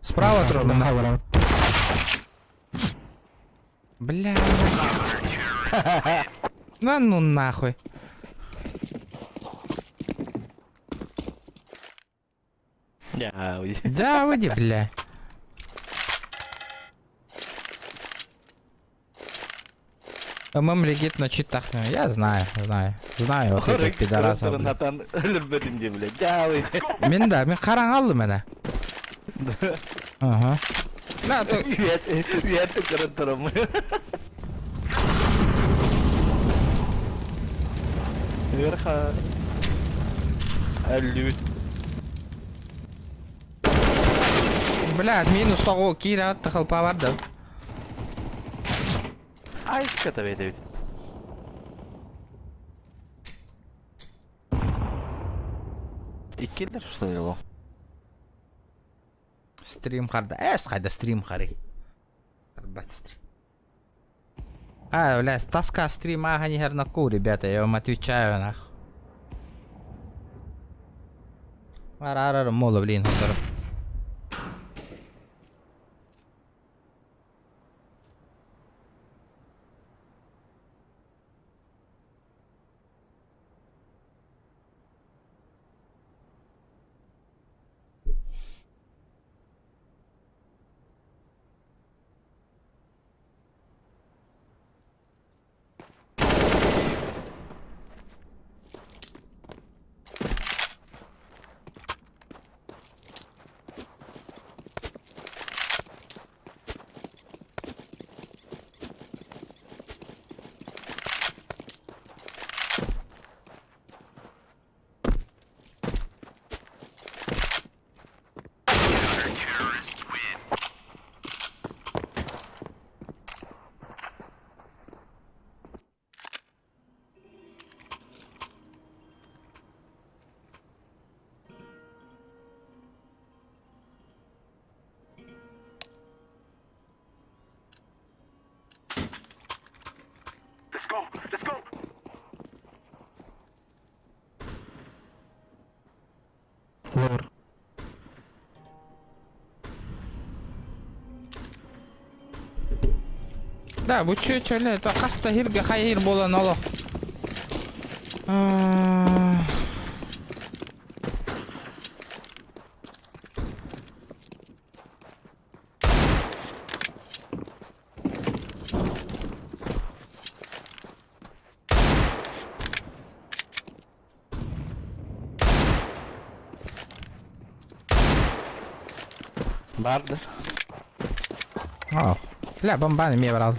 Справа трудно. Бля. Да ну нахуй. Да, уйди, бля. ММ легит на читах. Я знаю. Знаю, вот этих пидорасов. Мен қараң алды мені. Ага. Да, то... Виятты көрін тұрым. Верха. Әллют. Блядь, минус того Кира атты хылпа барды. Ай, ската бейді. Иккелдер, что ли, его? Стрим харда. Қайда стрим хари. Арбат стрим. Блядь, тоска стрима ага не хернаку, ребята, я вам отвечаю, нахуй. Ара, мола, блин, Lower. Да, bu çöyle ta hasta hirge hayır bolan olo. Bardı. Oh. Bля, бомбаны мне брал.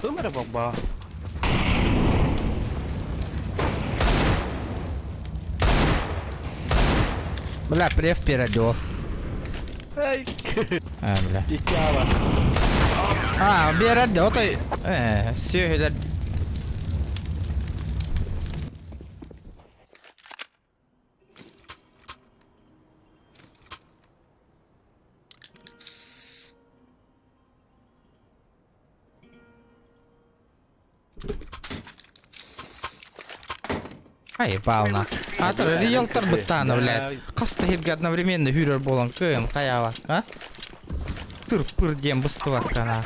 Умер бомба. Бля, прев перейдёт. Ай. Бля. Пикава. Перейдёт, все это. Ебал на. Риэлтор бытана, блядь. Каста хирге одновременно хюрер болан кым, каява, а? Тыр-пыр дем быстыватка на.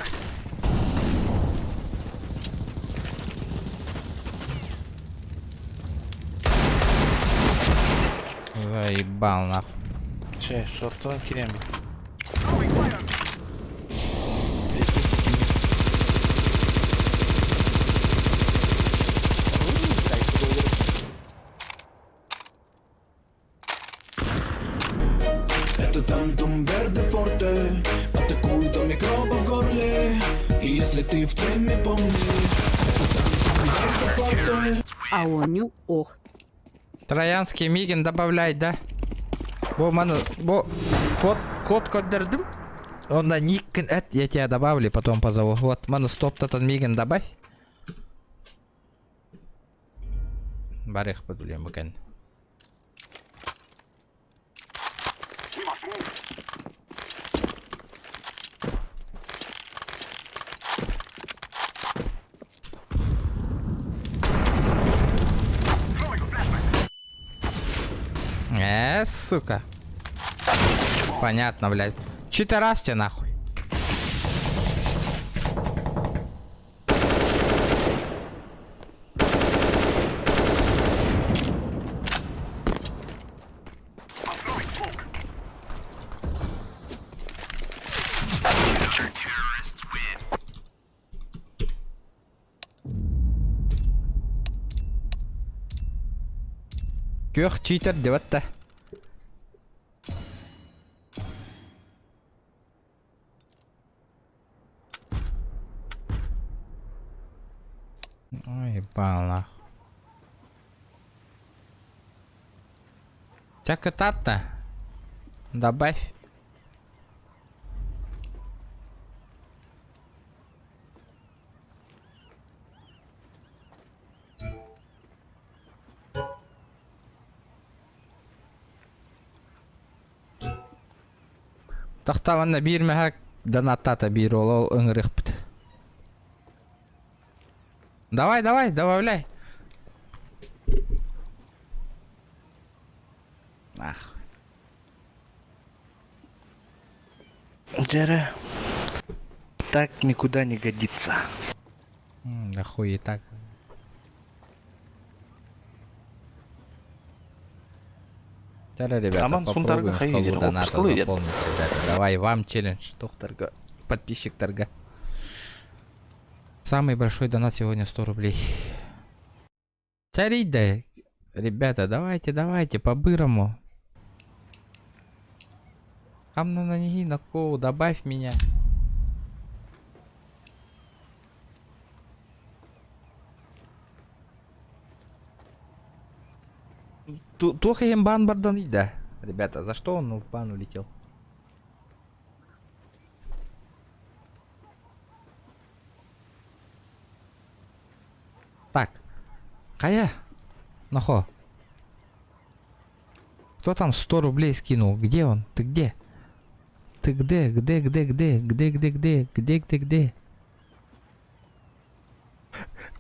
Заебал нахуй. Че, шортон киремби. Это тантум верде форте, атакует микробы в горле. И если ты в теме, помни, это тантум верде форте. Аоню ох. Троянский мигин добавляй, да? Бо ману, бо код кодердым. Он на ник, я тебя добавлю, потом позову. Вот, ману стоп тот мигин добавь. Барих подулем бакен. Сука. Понятно, блядь. Читерасти нахуй. Кёх читер деватта. Ой, ебал нахуй. Так это-то. Добавь. Тахтаванна бирмәһәк донатата бир ул ыңгырык бит. Давай, добавляй. Ах. Джера. Так никуда не годится. Да хуй и так. Тогда, ребята, Аман попробуем Сунтарга шкалу Хаидер, доната шкалу идет. заполнить, ребята. Давай, вам челлендж, докторга, подписчик торга. Самый большой донат сегодня 100 рублей. Тарида, ребята, давайте, по-бырому. Амна на неги на коу, добавь меня. Тухи им бан бардан, да. Ребята, за что он в бан улетел? Так. Кая? Нахо. Кто там 100 рублей скинул? Где он? Ты где? Ты где? Где?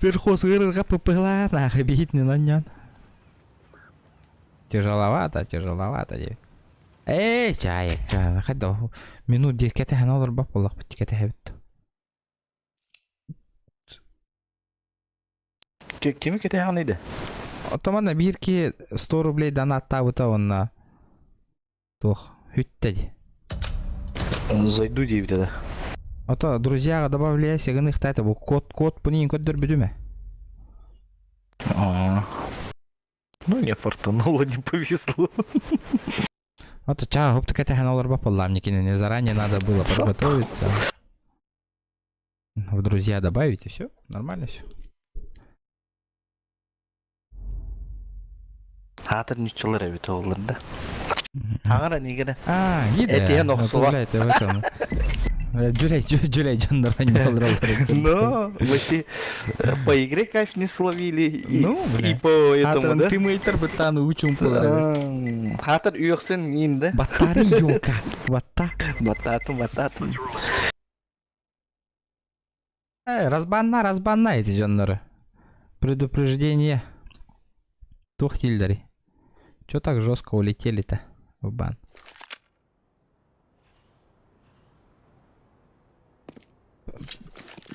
Перхоз гырырга пыпыла нахуй бегит не на нян. Тяжеловато, тяжеловато. Эй, чаек. Хадо. Минут 10 кете ханолар бапулах бит кете хабит. Кими кете ханайды? Отомана бирки 100 рублей донат табыта онна. Тох, хүттеди. Зайду дейбит ада. Ото друзьяга добавляйся, гынык тайта бу код пунин коддер бидуме. Ну не фартануло, не повезло. Ото чага хопта кете ханолар бапулла, мне кине заранее надо было подготовиться. В друзья добавить и все, нормально все. Хатыр ничего ревит оларда. Ағара негені. Гиде. Этие ноксула. Отправляйте в этом. Джулей жандаран не олралар. Но, вообще, по игре, кайф не словили. И по этому, да? Хатырын тимейтер бітаны учум полар. Хатыр үйөксен енді. Баттары юлка. Батта. Бататым. Разбанна эти жаннары. Предупреждение. Тух Тильдари. Чё так жестко улетели-то в бан?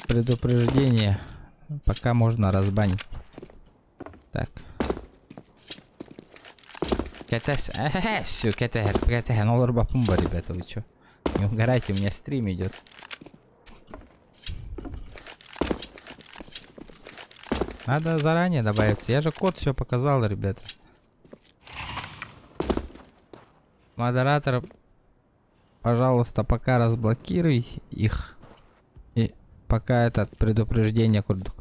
Предупреждение. Пока можно разбанить. Так. Все, Кэтэ, ну лорбапумба, ребята, вы чё? Не угорайте, у меня стрим идет. Надо заранее добавиться. Я же код все показал, ребята. Модератор, пожалуйста, пока разблокируй их. И пока этот предупреждение курдук.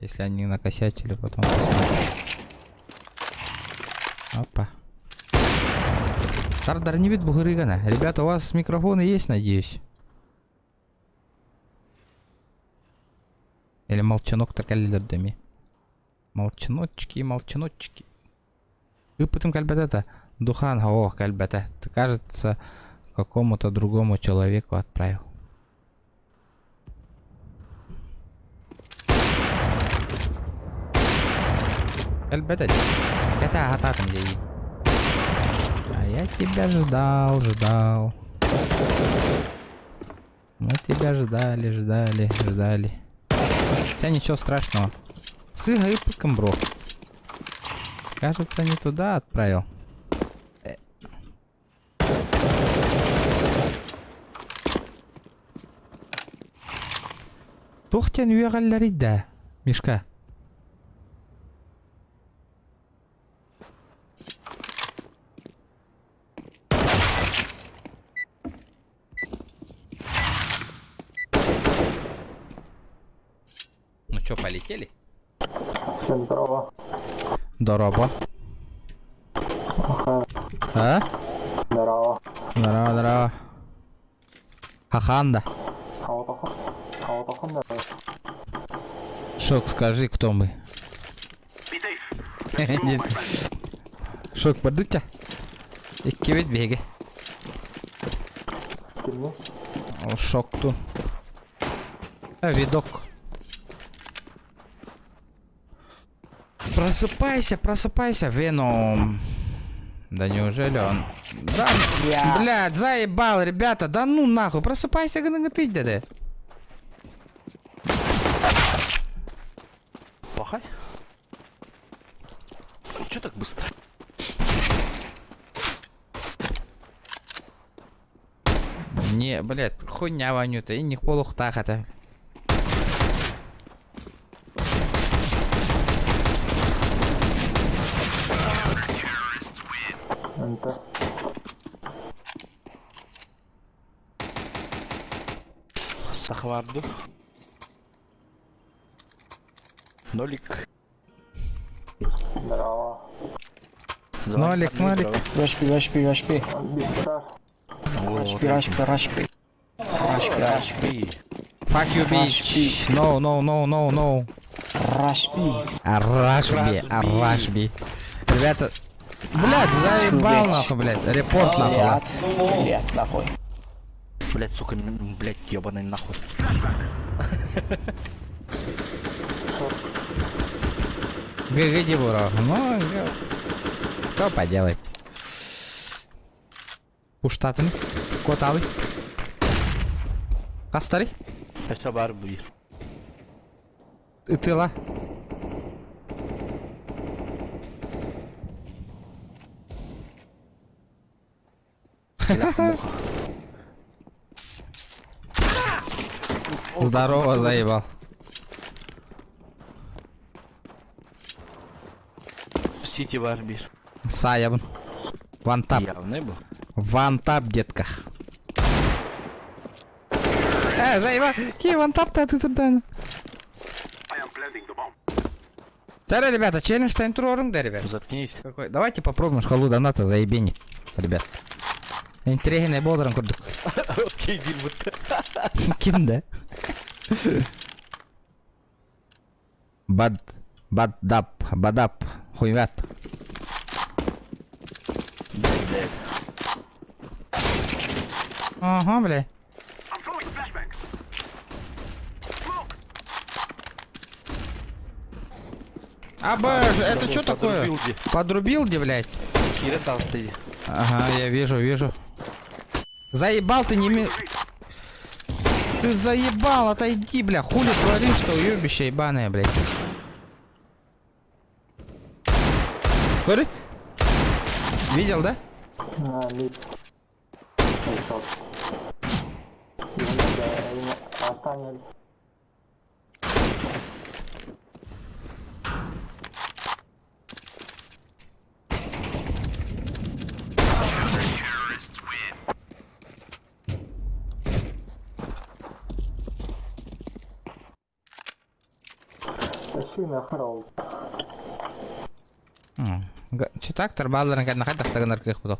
Если они накосячили, потом посмотрим. Опа. Тардар не вид бугырыгана. Ребята, у вас микрофоны есть, надеюсь? Или молчанок такалилердами. Молчаночки. И потом кальбата духан, о, кальбата. Ты, кажется, какому-то другому человеку отправил. Кальбата. Это атакам лей. А я тебя ждал. Мы тебя ждали. Хотя ничего страшного. С игрыком, бро. Кажется, не туда отправил. Тухтен уягаллари да, Мишка. Ну чё, полетели? Всем здорово. Здорово. А? Здорово. Хаханда. Шок, скажи, кто мы? Шок, подутя? И кивит беги. Шок тут. Видок. Просыпайся, Веном. Да неужели он... Да, блядь, заебал, ребята, да ну нахуй, просыпайся, ты дядя. Плохой? Чё так быстро? Не, блядь, хуйня вонютая, и не полухтах это. Сахварду. Нолик. Нолик. Рашпи. Fuck you, bitch. No. Рашби. Ребята, блядь, заебал нахуй, блядь. Репорт нахуй. Блядь, нахуй. Блядь, сука, блядь, ебаный нахуй. Гиди, бро. Ну, Что поделать? Уштатын. Коталы. Кастари. Aşağı var bu yer. Итыла. Здорово, заебал. City var bir. Саябн. Вантап. Явный был. Вантап, детка. Заебал. Какие вантап-то ты туда? I am planting the bomb. Царя, ребята, челлендж тайнтроринг, да, ребят? Заткнись. Какой? Давайте попробуем шкалу доната заебенить, ребят. Интригиный болдером курдук. Okey değil bu. Ким, да? Бадап, хуйвят. Ага, бля. I'm throwing a flashbang. Smoke. Абэж, это что такое? Подрубил, Подрубил, где, блядь? Кира там стоит. Ага, я вижу. Заебал ты, не ми... Ты заебал, отойди, бля. Хули творишь-то, уебище ебаное, блядь. Смотри. Видел, да? Читактор бааларын кәдімгі қайта тақтағанар кек бұды.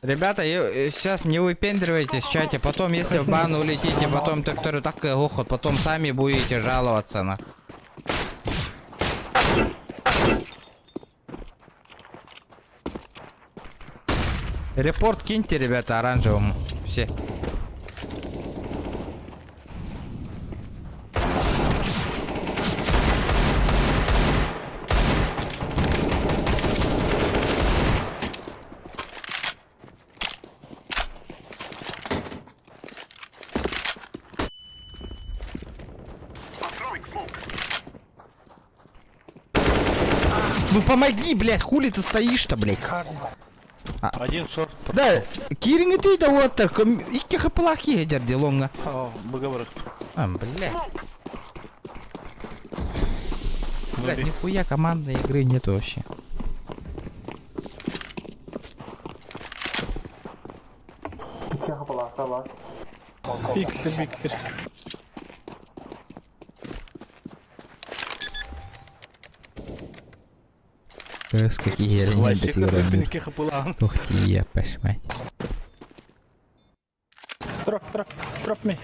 Ребята, сейчас не выпендривайтесь в чате, потом если в бан улетите, потом текторы так и гохот, потом сами будете жаловаться на. Репорт киньте, ребята, оранжевому. Все. Ну помоги, блядь, хули ты стоишь-то, блядь? Один шорт. Да, киринг ты да вот так, икки хаплахи едер делонга. Договор. Блядь. Блядь, нихуя командной игры нету вообще. Бикер. Какие херни, блядь, Кехапулан. ух ты, я пошмать. Drop me.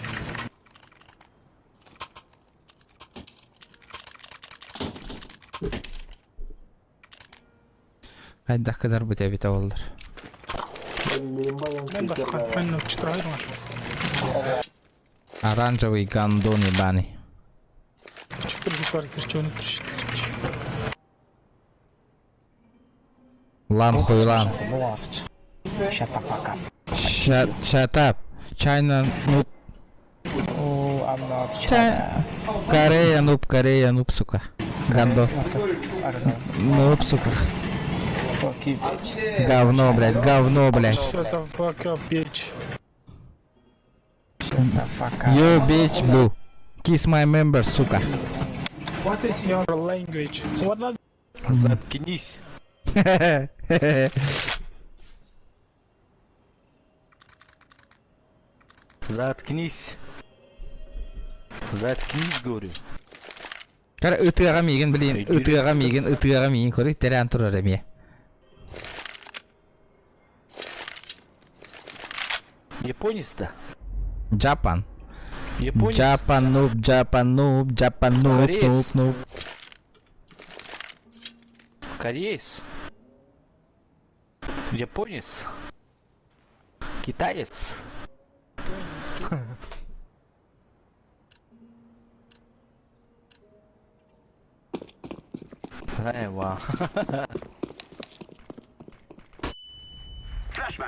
Haydi kadar bu tabi tavaldır. Ben de çıtır ayrılmışız. Оранжевый гандон ебаный. Çıtır yukarı что не трещит. Лан хуй лан. Shut up. China noob. Корея noob, сука. Гандон. Noob, сука. Говно, блядь. Что это fuck up, bitch. You bitch blue. Kiss my member, сука. What is your language? What not? Заткнись. Заткнись, говорю. Кара ытыга миген, блин. Ытыга миген. Көрі терян тұрар әме. Японец-то? Japan. Японец? Japan noob. Кореец? Японец? Китаец? Ва.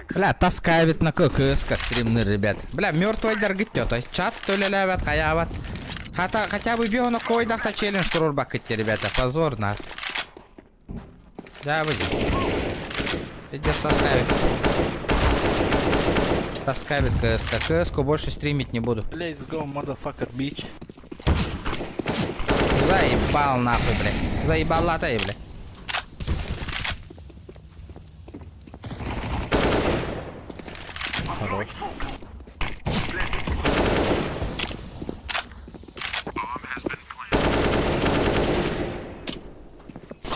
Бля, таскает на ККС стримны, ребят. Бля, мертвый дорогитё, то есть чат то ли лявят, хаяват. Хотя бы био на койдах-то челлендж турбакайте, ребята, позорно. Да, выйди. Иди таскает. Таскает КС. КС-ку больше стримить не буду. Let's go, motherfucker, bitch. Заебал нахуй, бля. Заебал латай, бля. Хорош.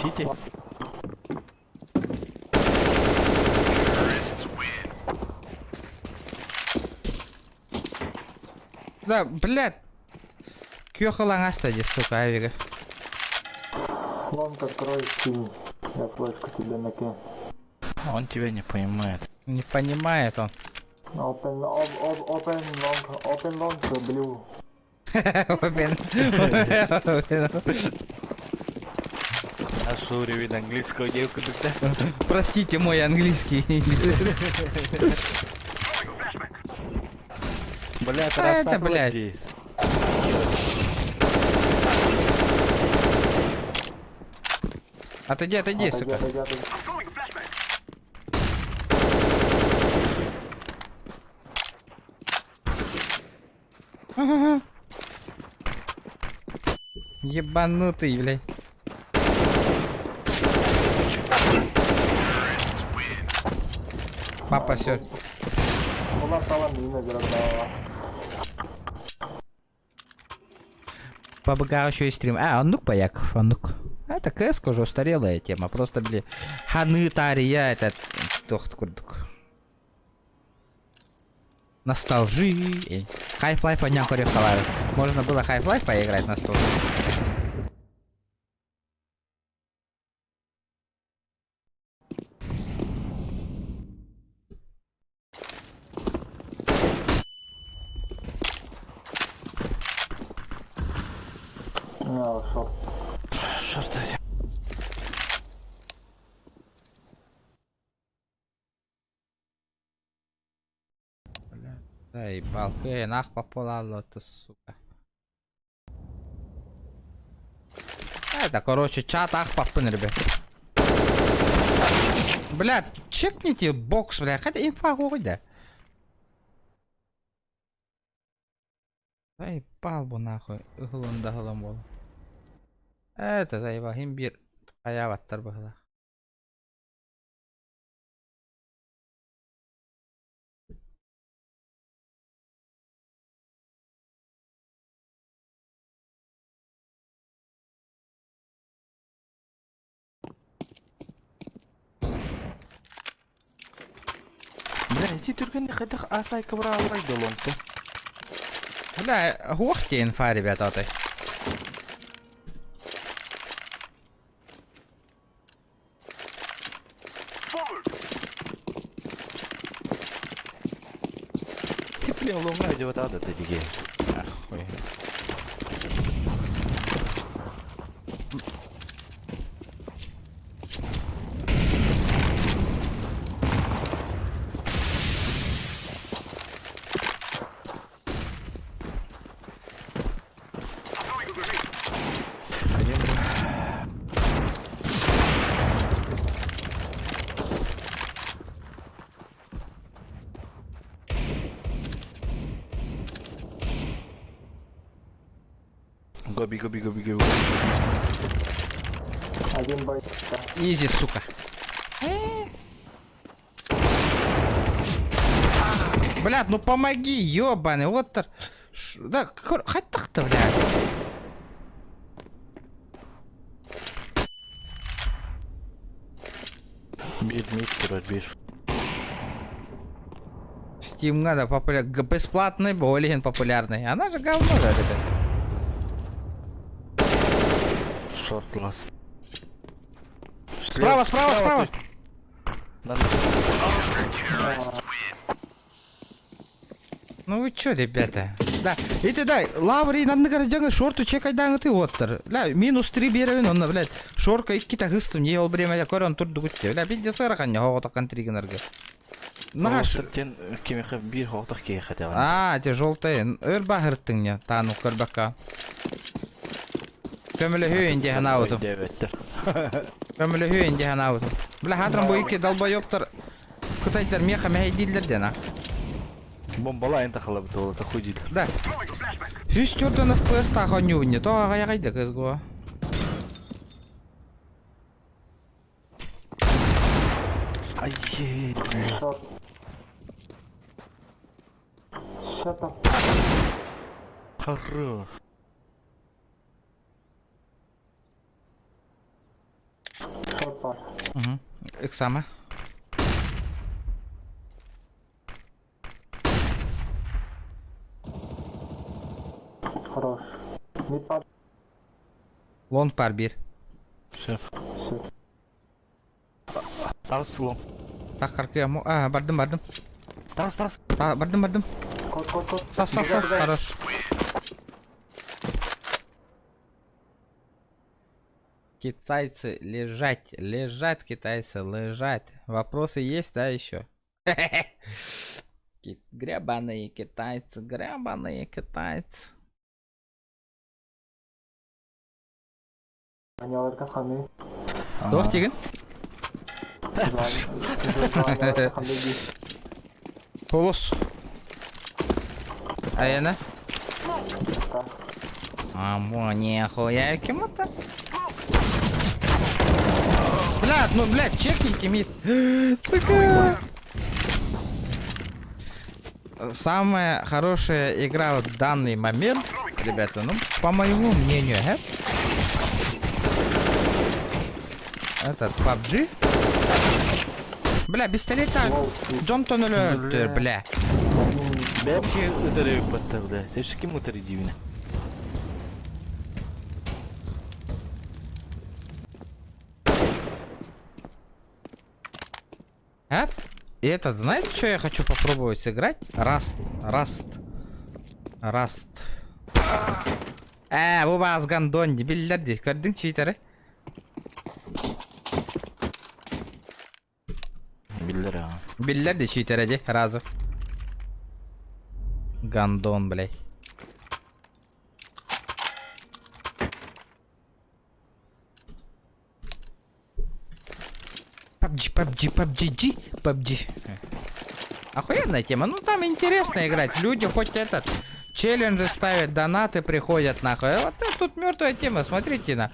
Сити. Да, блядь. Кьёхалан астади, сука, авига. Лонг открой скинь. Я флешку тебе накину. Он тебя не понимает. Не понимает он. Open long, blue. А что уровень английского девка тогда? Простите мой английский. Блядь, это, блядь. Отойди, сука. Ага. Ебанутый, блядь. Папа, все. Побыгал еще и стрим. А, ну пояков, ну-ка. Это КС уже устарелая тема. Просто, блин, ханытария, это... Тох-ток. Носталжи. Half-Life не охореховали. Можно было Half-Life поиграть на стол. Шорт. Заебал. Нах популало, ты сука. Это, короче, чат ах попын, ребят. Блядь, чекните бокс, бля, хотя инфа да. Заебал бы нахуй. Углун да был. Это заебал, имбир. Хаяваттар было. Бля, иди только не хотя асай ковра алай долонку. Бля, гухте инфа, ребята, вот. Ты, блин, лонга идет ада, ты диги. Охуй. Гоби. Один бай. Изи, сука. Блядь, ну помоги, ёбаный, вот. Да, хоть так-то, блядь. Мид, разбишь. Steam надо бесплатный, более популярный. Она же говно, да, ребят. Шорт класс. Справа. Ну вы чё, ребята? Да. Эти да, лаври надо жаңа шорты чек айдан ты оттыр. Бля, -3 беребин, онна, блядь. Шорка 2 тагыстым, не ол бремеде көрөн турду күтте. Бля, бидде сыракан не хоготакан тригенерге. Наш. Тен кемеха бир хоқтық кейхе деген. А, те жолтай. Өл бахырттың не, тану көрбакка. Көмілі хүйінде хана ауту. Көмілі хүйінде хана ауту. Бля, хатрам бу ике долбоёптар. Кытайдар меха мехайдилдер дена. Бомбала энта хала бит ол, та хуйдит. Да. 104 FPS тахонювне, то агайгайды кызго. Ай-ей. Short. Shut up. Хорош. Short part. Угу. Иксама. Хорош. Mid part. Лонг пар бир. Все. Все. Тағы слом. Тахаркы му. А, бардым. Тағы. Та, бардым. Кот. Сас, хорош. Китайцы лежать, китайцы лежать. Вопросы есть, да, еще? Гребаные китайцы. Аняlarga qanday? Доқ деген? Полос. Аяна? Нихуя, кем это? Блядь, чекните мид. Сука. Самая хорошая игра в данный момент, ребята, ну, по моему мнению, этот PUBG. Бля, пистолета. Джонтон өлтір, бля. Бәбке өтірі өппаттарды. Теші кем өтірі деймін? И этот, знаете, что я хочу попробовать сыграть? Раст. Bu bazı gandon bilirdi. Gördün cheater'ı? Bilirdi cheater'ı de razı. Gandon блядь. PUBG. Охуенная тема. Ну там интересно играть. Люди хоть этот челленджи ставят, донаты приходят нахуй. Вот это тут мертвая тема. Смотрите на.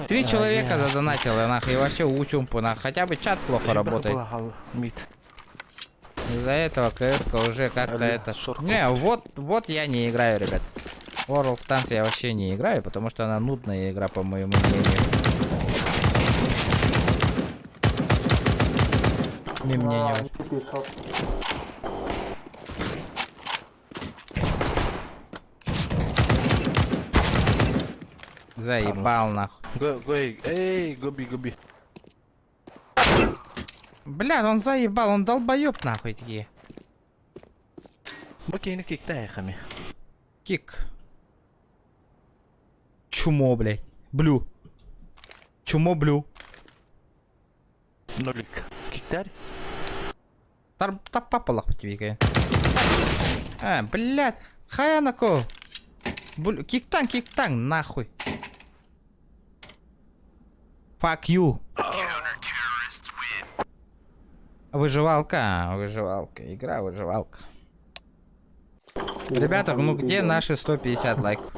3 человека задонатило нахуй. И вообще учумпу нахуй. Хотя бы чат плохо работает. Из-за этого КС уже как-то это. Не, вот я не играю, ребят. World of Tanks я вообще не играю, потому что она нудная игра, по моему мнению. Не мнение. Заебал нахуй. Эй, гоби. Бля, он заебал, он долбоёб нахуй такие. Окей, на кик таяхами. Кик. Чумо, блядь. Блю. Чумо блю. Нолик. Киктарь? Та папалах по тебе, конечно. Блядь. Хаянако. Киктан, нахуй. Fuck you. Выживалка. Игра выживалка. Ребята, ну где наши 150 лайков?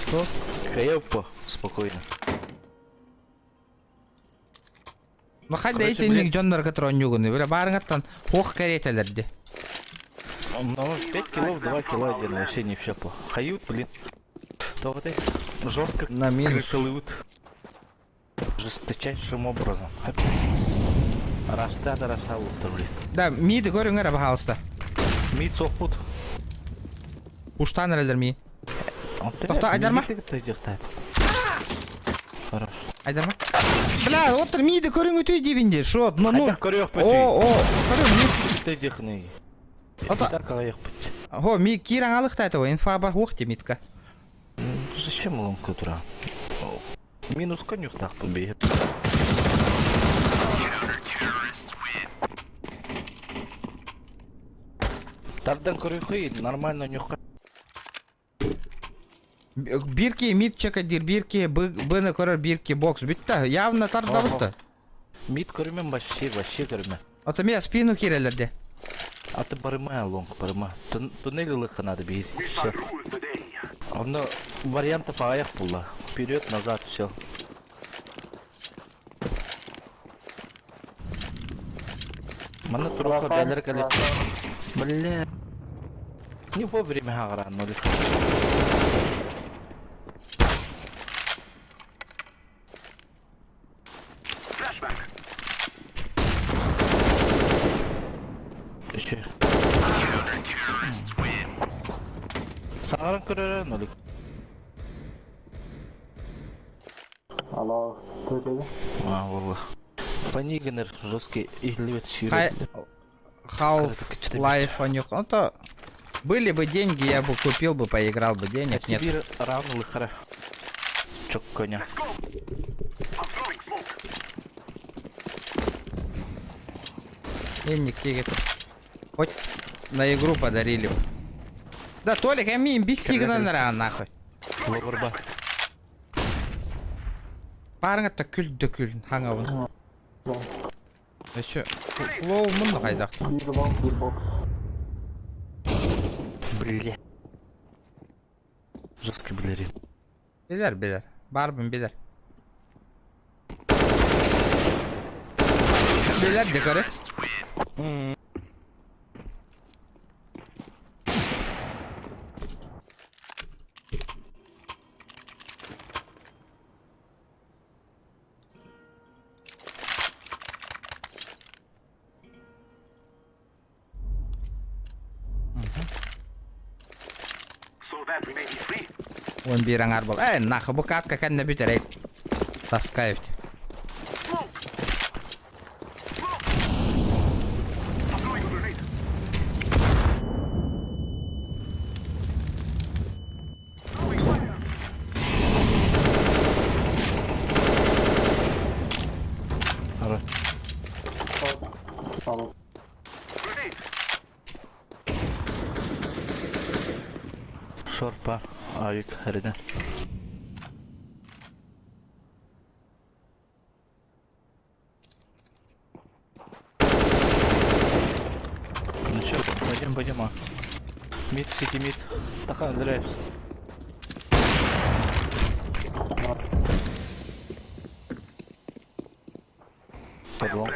Что? Каёпа, спокойно. Ну хоть дайте ник Джоннер, который нюганы. Бля, барынгаттан хох каретелерди. Ну, 5 килов, 2 кило один, вообще не все плохо. Хают, блин. То вот эти жестко на минус. крыкалывают. Жесточайшим образом. Раста, блин. Да, мид, говорю, не пожалуйста. Мид сохпут. Уштан релер Тоқта, айдарма? Хорош. Айдарма? Бля, отыр миді көрің өтей дебінде, шот, ну. Айдар көрек О, көрің мид. Ты дихни. Ота. Так аяқ бітті. Го, Киран алықта этого, инфа бар уақте митка. Зачем ломка тура? Минус конюх так побегет. Тардан корюхи, нормально нюха. Бирки мит чекадир, бирки быны көрөр бирки бокс. Бітті, явно тарда бұтты. Мид көрімен вообще көрімен. Ото мен спину кирелерде. Аты барыма лонг, барыма. Туннели лыха надо бить. Все. Onda вариантов аяқ бұлла. Вперед, назад, все. Мана туруха дәлер кәлі. Бля. Не вовремя ағыран, нолик. Еще. Сағыран көрері, нолик. Алло, кто это? Вова. Панигенер жесткий игливец сюрет. Half-Life анюх. Это были бы деньги, я бы купил бы, поиграл бы. Денег нет. Теперь равно лыхара. Чок коня. Денег тигет. Хоть на игру подарили бы. Да, Толик, я мне без сигнала нахуй. Лобарба. Барыңатта күлді күл, хаңауын. Еще, лоу мұнды қайдақ. Бир лонг, бир бокс. Бля. Жесткий балерин. Билер. Барбын билер. Билер де көрі. Он бираңар бол. Нахы бұ катка кәнне бүтерейк. Таскаевт. Алло. Шорпа. Авик, хреда. Ну чё, пойдем. Мид, сити мид. Тахан, драйв. Подлом.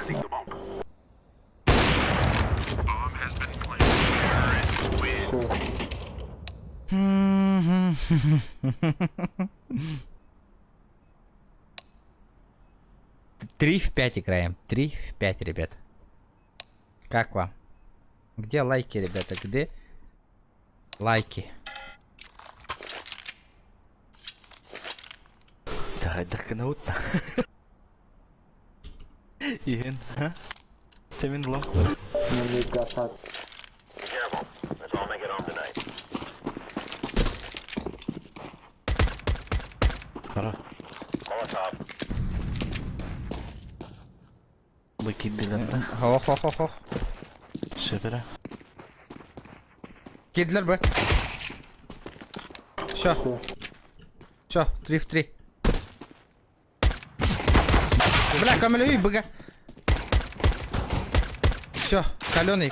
Все. 3 в 5 играем. 3 в 5, ребят. Как вам? Где лайки, ребята? Где лайки? Давай, даканаутна. Иген, а? Семин лом. Не гасать. Хорош. Выкид билетті. Хох. Шепера. Кидлер бы. Все, 3 в 3. Бля, камелюй, быга. Все, каленый.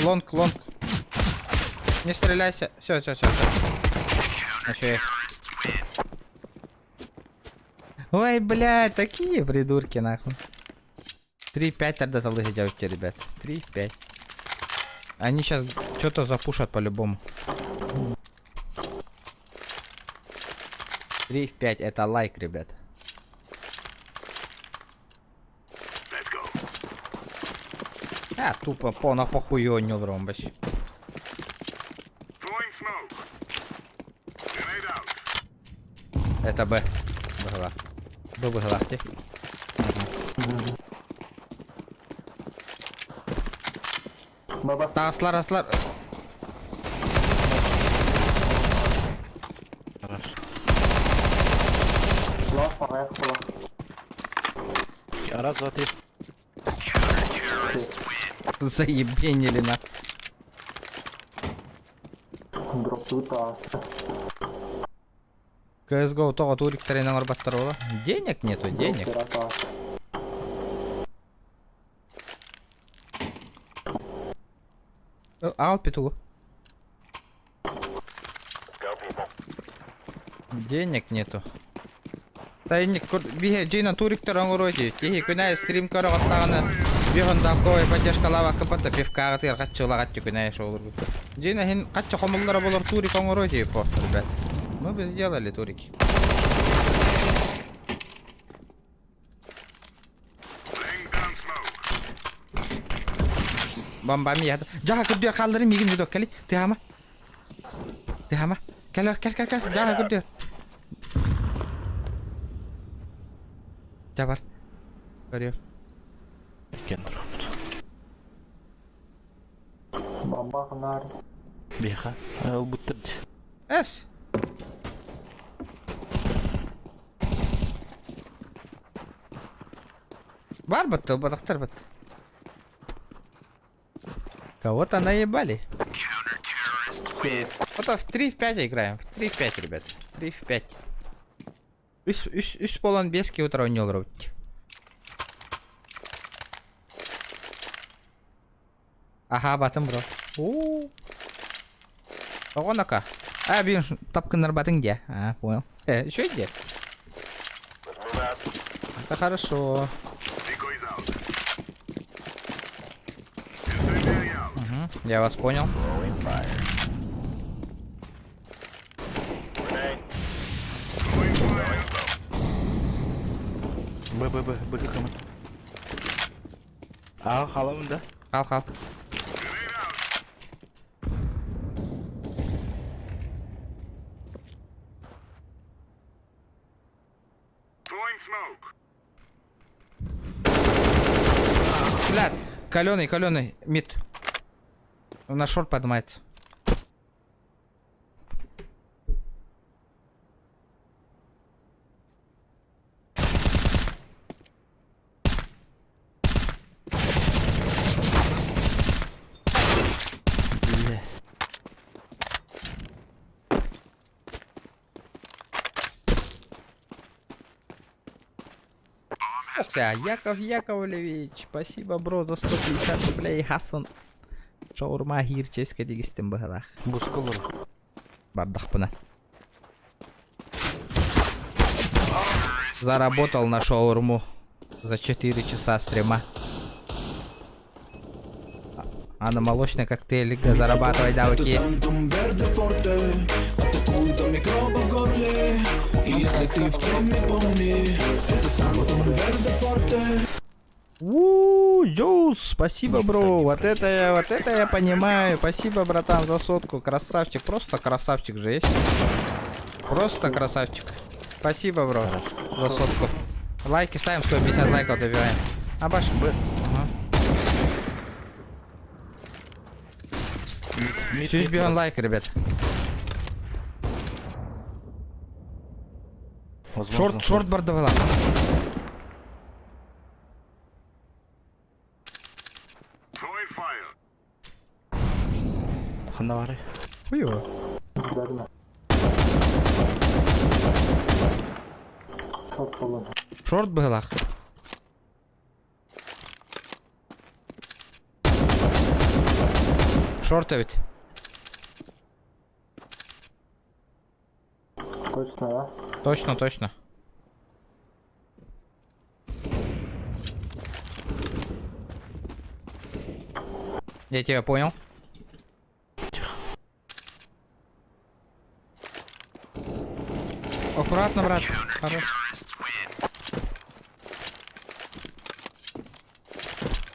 Лонг. Не стреляйся. Все. Еще. Ой, блядь, такие придурки, нахуй. 3-5 тогда залыгите, ребят. 3-5. Они сейчас что-то запушат по-любому. 3 в 5 это лайк, ребят. Тупо на похуйонил ромбач. Это Б. Была. Баба. Аслар. Поехала. Раз, два, три. Заебенили на. Дроп вытас. CSGO тоға туриктарынан арбаттар ола. Денег нету, денег. Ал петугу. Денег нету. Тайник бихе джина туриктар аңгороди. Тихи күнай стрим көрі қаттағаны. Бихонда кой поддержка лава капата пивка гатыр каччыла каччы күнай шоулар. Джина хин каччы хомуллара болар турик аңгороди по, ребят. Мы бы сделали турики. Бомбами яды. Жаға күрдер қалдыры мегін жүдік кәлі. Тихама. Тихама. Кәл. Жаға күрдер. Жабар. Көрер. Бомба ханар. Биха. Эл бутырды. Әс. Бар бытты, бадақтар бытты. Кого-то наебали. Вот в 3 в 5 играем. В 3 в 5, ребят. 3 в 5. Үс болон бески утра ойнолор өтті. Аха, батым, бро. Ооо. Оған ака. А, бейін тапкынар батың де. А, понял. Еще где? Это хорошо. Угу, я вас понял. Б команда. А, халавын да? Хал. Блядь, каленый, мид. На шорт поднимается. Яков Яковлевич, спасибо, бро, за 150 рублей. Хасан. Шаурма гирческа дегистен бахалах. Бускалор. Бардах пына. Заработал на шаурму за 4 часа стрима. А на молочный коктейль зарабатывай давки. Джоус, спасибо, бро. Вот это я понимаю. Спасибо, братан, за сотку. Красавчик, просто красавчик же есть. Просто красавчик. Спасибо, бро, за сотку. Лайки ставим, 150 лайков добиваем. Абаш. Ага. Чуть бьем лайк, ребят. Шорт бардовала. Ханавары. Хуёво. Шорт была. Шорта ведь. Точно, да? Точно. Я тебя понял. Аккуратно, брат. Хорош.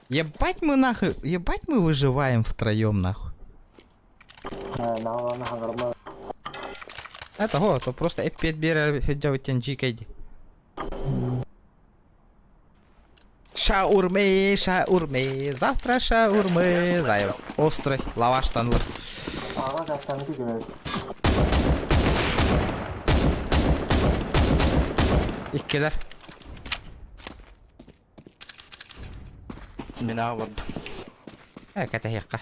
Ебать мы нахуй. Ебать мы выживаем втроем нахуй. Это го, то просто F5 бере делать TNG кейди. Шаурмы. Завтра шаурмы. Заяв. Острый. Лаваш танлы. İkkiler. Mina vurdu. Kata hekka.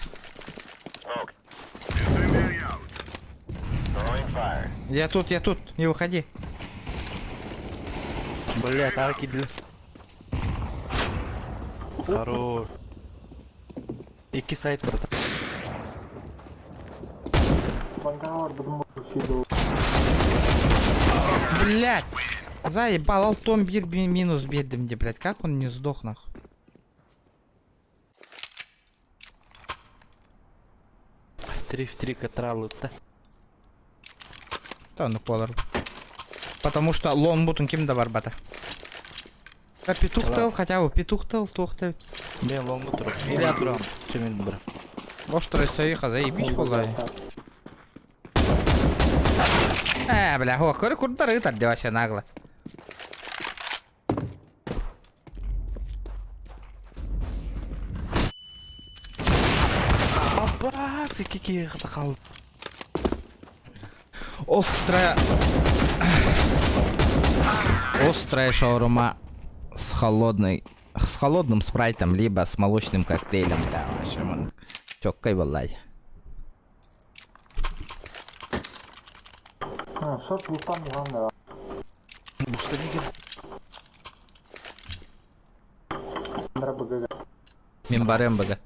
Я тут, не выходи. Бля, так иди. Хорош. İki site burada. Банга var bizim bu şeyde. Блять! Заебал, алтом бир минус бедным мне, блять. Как он не сдох, нахуй? В 3 катралыта. Да, ну полар. Потому что лон бутун кимде бар бата. Да, петух тел, хотя бы петух тел, тухты. Ben longu durup. İlla duram. Çemin duram. Boş тройца заебись, холай. Бля, о, куда рыта делася нагло. Aba, iki kaldı. Острая шаурма с холодным спрайтом, либо с молочным коктейлем, бля, вообще, man. Чоккай, валай. Şort bulsam ya ne ya? Busta ne gibi? Bunlara bıgı. Мимбарем бага.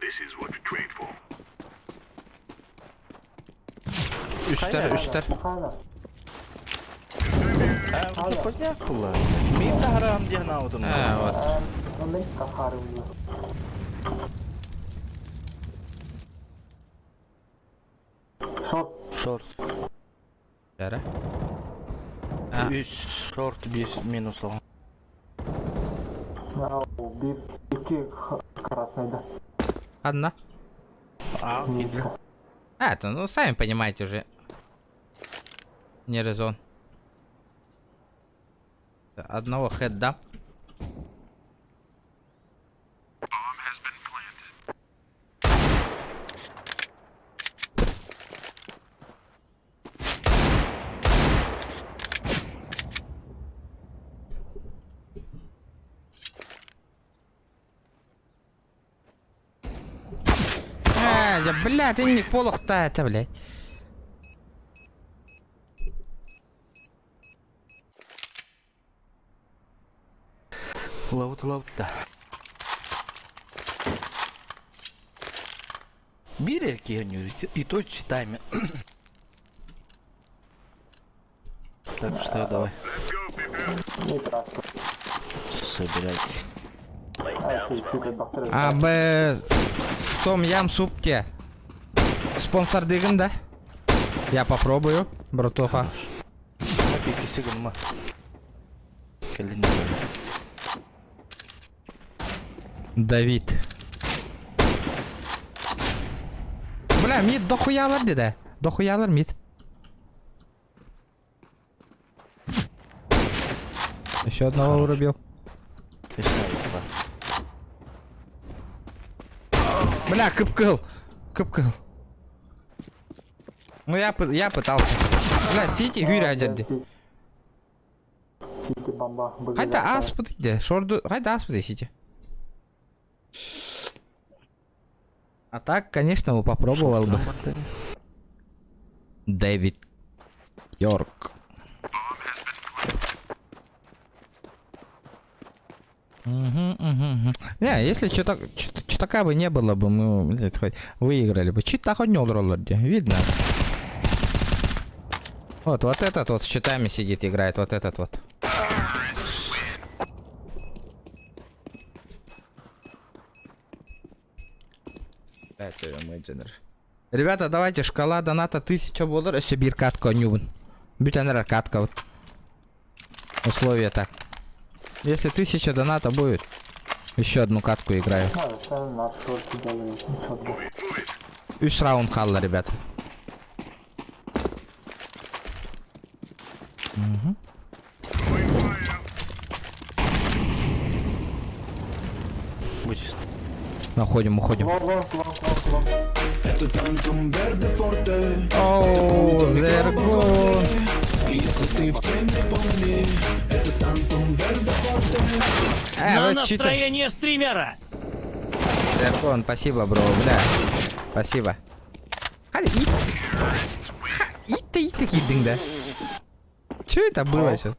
This is what we trained for. Üstler. Hala. Bu koca kullan. Benim de haram diye navdım. Вот. Ben kaharım ya. Şort. Short. Yara. 3 short 1 minus olan. Ya bir iki красный. Одна. А, иди. Это, ну, сами понимаете уже. Не резон. Одного хедда. Да, бля, ты не полох-то это, блядь. Лаут да. Бери какие-нибудь и то читаем. Так что давай. Не красный. Собирайтесь. Том ям супте. Спонсор дыгын, да? Я попробую, братуха. Напики сиганма. Давид. Бля, мид дохуялар деди. Дохуялар мид. Еще одного вырубил. Бля, кыпкыл. Ну я пытался. Бля, сити гюря дяди. Сити бомба. Хайда аспыт иди. Шорду. Хайда аспыт сити. А так, конечно, бы попробовал бы. Дэвид Йорк. Не, если что-то такая бы не было бы, мы, блядь, хоть выиграли бы. Чит так не роллерде, видно. Вот этот вот с щитами сидит, играет, вот этот вот. Ребята, давайте, шкала доната 1000 $, если бир катка нюбн. Бютенер катка вот. Условия так. Если 1000 доната будет, еще одну катку играю. Üç раунд kaldı, ребят. Уходим. Это Тантум Верде Форте. Оу, Зергон. И если ты в теме, помни, это вы читер. стримера! Дракон, спасибо, бро, бля. Спасибо. Hadi it. Ит киддing, да? Чё это было сейчас?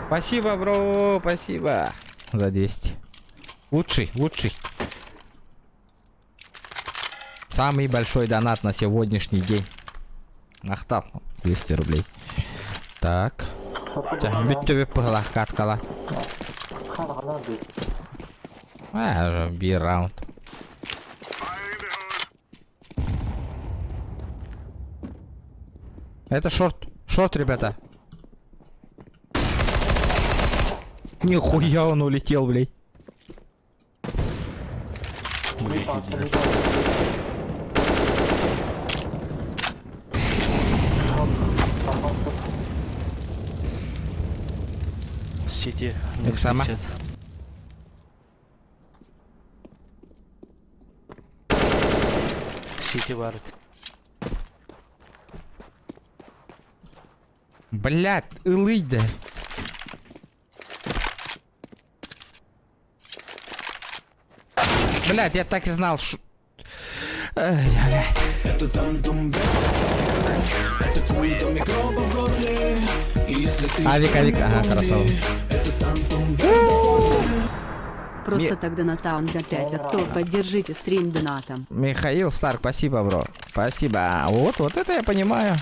Спасибо, бро, спасибо. За 200. Лучший. Самый большой донат на сегодняшний день. Ахтал. 200 рублей. Так. Бүтті пыгла, каткала. Қана бит. Би раунд. Это шорт, ребята. Нихуя он улетел, блядь. Сити. Их сама. Сити варит. Блядь, ылый да. Блядь, я так и знал, что... Блядь. Это тантум это твой дом микроба в горле. И если ты Авик, ага, красава. это тантум Просто тогда на таун для 5, а то поддержите стрим донатом. Михаил Старк, спасибо, бро. Спасибо. Вот это я понимаю.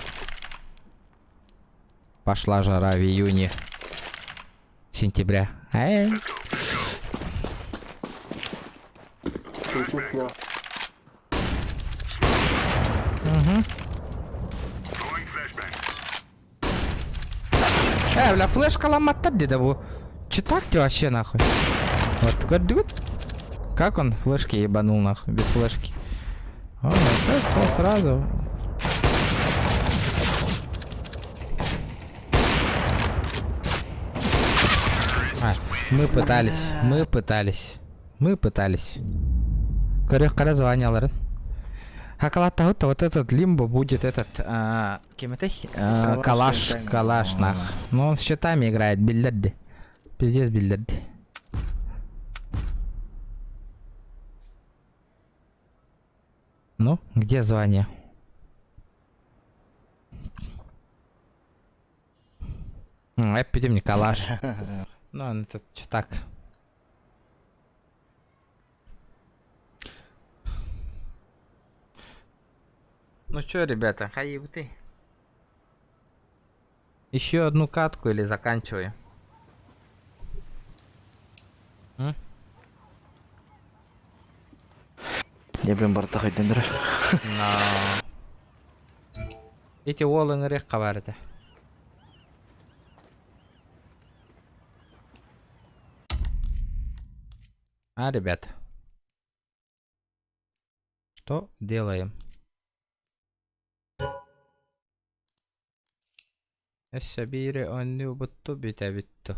Пошла жара в июне. Сентября. Эй. Бля, флешка ломать деда бу. Че так ты вообще нахуй? Вот. Как он флешки ебанул нахуй, без флешки? О, все сразу. Мы пытались. Корректно звонил. Хакалата, вот этот лимбо будет этот калаш нах. Но он с щитами играет, бильдерди. Пиздец бильдерди. Ну, где звание? Эппиди мне калаш. Ну, он этот что так. Ну чё, ребята, хаибты. Еще одну катку или заканчиваем? Я блин барта хайдендер. Эти волны рех каварите. Ребята. Что делаем? السبيري أني وبطو بتابتو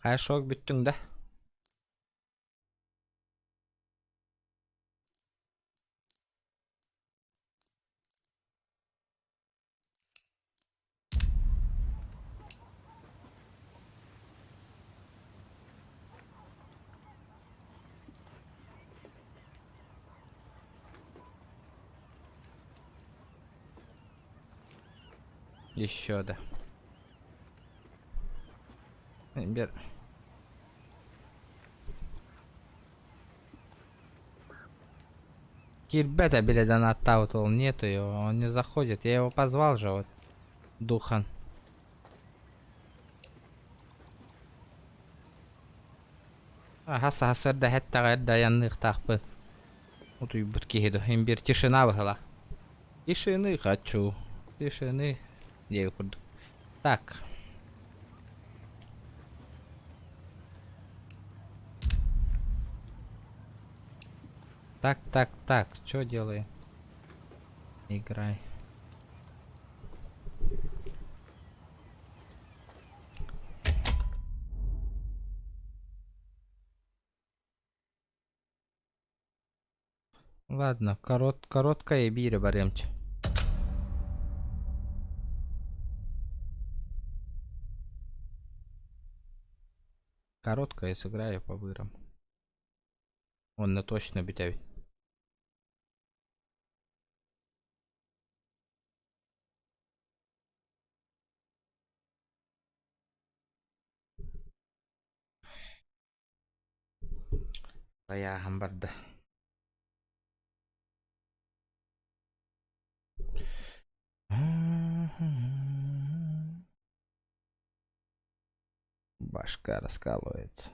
Шок бүттің да. Еще да. Бер. Кирбета били доната вот он нету его, он не заходит. Я его позвал же вот. Духан. Хаса да хетта да янных тахпы. Вот и будки хиду. Имбир тишина выгла. Тишины хочу. Тишины. Так. Так. Что делаем? Играй. Ладно, короткая бире баремче. Короткая сыграю по вырам. Он на точно битявит. Аяғым барды. Башка раскалывается.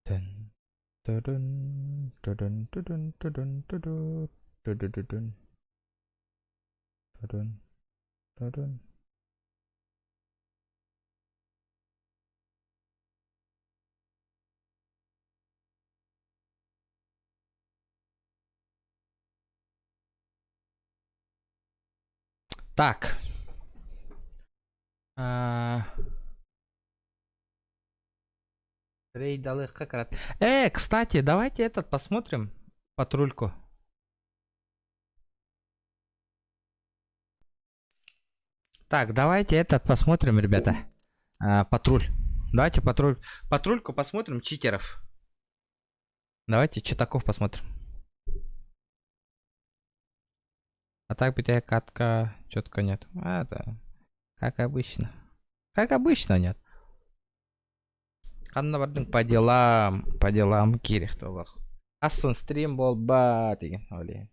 Тудун, тудун, тудун, тудун, тудун, тудун, тудун, тудун. Так. Рейдалых как раз. Кстати, давайте этот посмотрим. Патрульку. Так, давайте этот посмотрим, ребята. Патруль. Давайте патрульку посмотрим читеров. Давайте читаков посмотрим. А так битая катка четко нет. Да. Как обычно. Как обычно нет. Анна бардың по делам керектолық. Асын стрим бол ба деген ойлайын.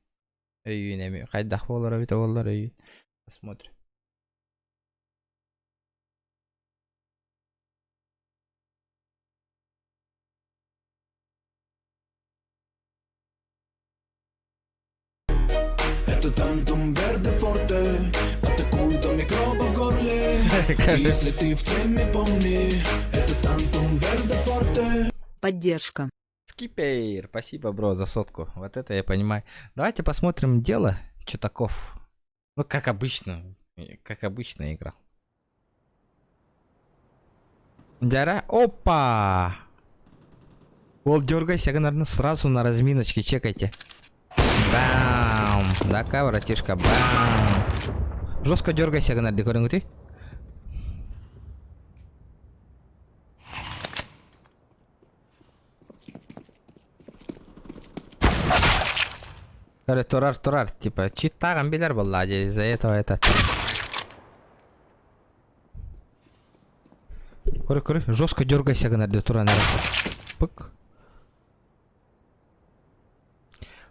Үйіне қайдақ болар абита болар үйін. Посмотрим. Это тантум верде форте, атакует он микробы в горле. И если ты в теме, помни, это тантум верде форте. Поддержка. Скипер, спасибо, бро, за сотку. Вот это я понимаю. Давайте посмотрим дело читаков. Ну, как обычно. Как обычно играл. Дяра, опа! Ол, дергайся, наверное, сразу на разминочке, чекайте. Бам! Да-ка, братишка, бам! Жестко дергайся, наверное, декоринг ты. Турар, типа, читаган билер была, из-за этого этот. Куры, жестко дергайся, наверное, туран. Пык.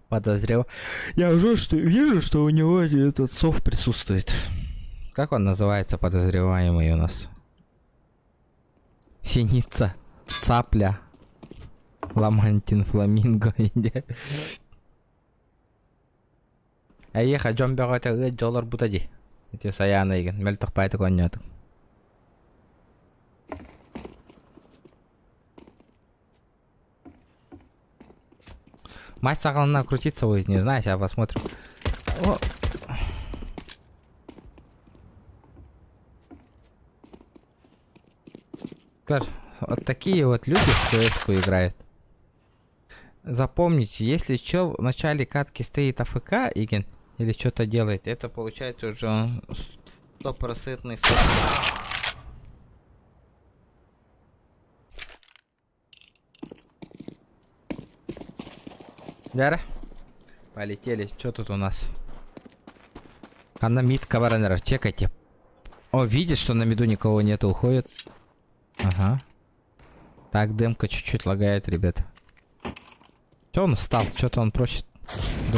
Подозреваю. Я уже вижу, что у него этот сов присутствует. Как он называется, подозреваемый у нас? Синица, цапля, ламантин, фламинго. Еха, джомбега это доллар бутади. Эти саяны igen. Мельтох пайты коннятык. Мать сагална крутиться будет, не знаю, сейчас посмотрим. О. Вот такие вот люди в CS-ку играют. Запомните, если чел в начале катки стоит АФК, igen, или что-то делает, это получается уже 100% Дара. Полетели. Что тут у нас? А на мид каваранера. Чекайте. О, видит, что на миду никого нету. Уходит. Ага. Так, демка чуть-чуть лагает, ребята. Че он встал? Что-то он просит.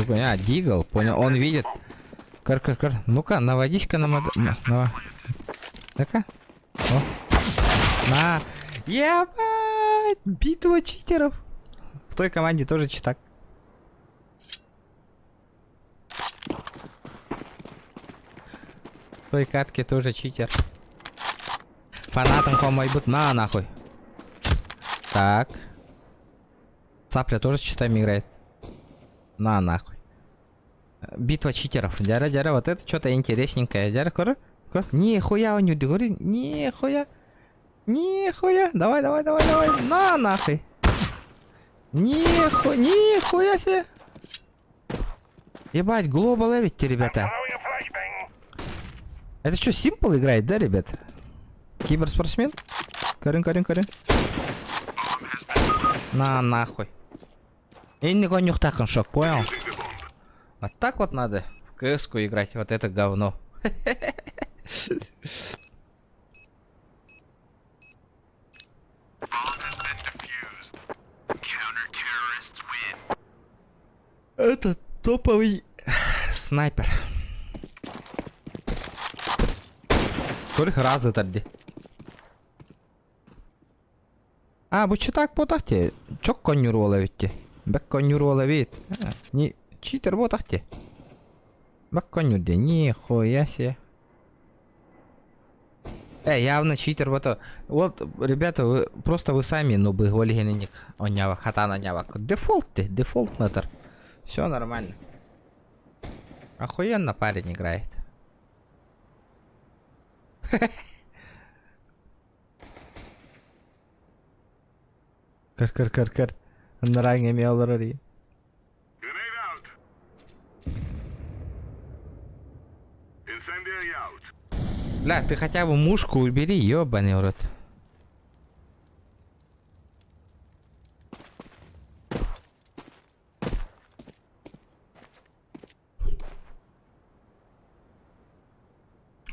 А, дигл. Понял. Он видит. Кар. Ну-ка, наводись-ка на мод... Так-ка. О. На. Ебать. Битва читеров. В той команде тоже читак. В той катке тоже читер. Фанатом хомой будут на нахуй. Так. Цапля тоже с читами играет. На нахуй. битва читеров. Дяра, вот это что-то интересненькое. Дяра, кор. Нихуя у него, говори. Нихуя. Давай. На, нахуй. Нихуя себе. Ебать, глобал эвите, ребята. Это что, Симпл играет, да, ребят? Киберспортсмен? Карин. На, нахуй. И никого не ухтакан шок, понял? Вот так вот надо в КС-ку играть, вот это говно. Это топовый снайпер. Сколько раз это? А, bu так потахте. Çok konjur olabitti. Bak konjur olabit. Не читер потахте. Bak konjur de. Нихуя себе. Явно читер вот. Вот, ребята, вы просто вы сами, ну бы голигенник. Онява, хатана нявак. Дефолт натор. Все нормально. Охуенно парень играет. Кар. Наранге мелорари. Grenade out. Incendiary out. Бля, ты хотя бы мушку убери, ёбаный в рот.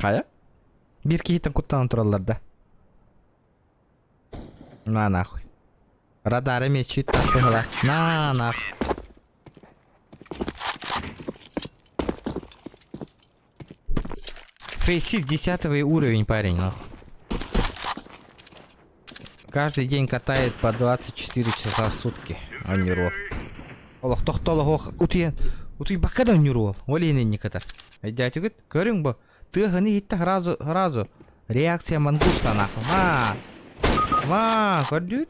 Кая? Бирки там куттан туралларда. На нахуй. Радар имеет чит тапыгала. На нахуй. Фейсит 10 уровень, парень, нахуй. Каждый день катает по 24 часа в сутки. А не рол. Олах, тохтолох, утуй бакадан не рол. Олейный не катар. Дядя говорит, көрің бо. Ты ганы итта разу. Реакция мангуста, нахуй. Көрдүт.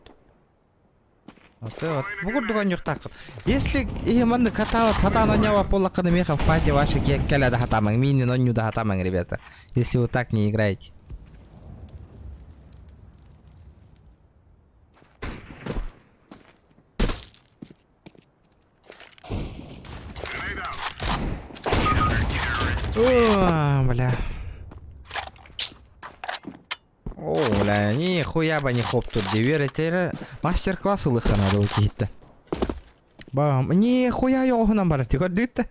Вот. Бугурдуган yok так. Если именно катана нява полаканы меха в пати ваши келя да хатамang, мини но ню да хатамang, ребята. Если вы так не играете. О, бля. О, бля, нихуя бы не хоп тут диверите. Мастер-классы лыха надо уйти-то. Бам. Нихуя йогана барати, ходит-то.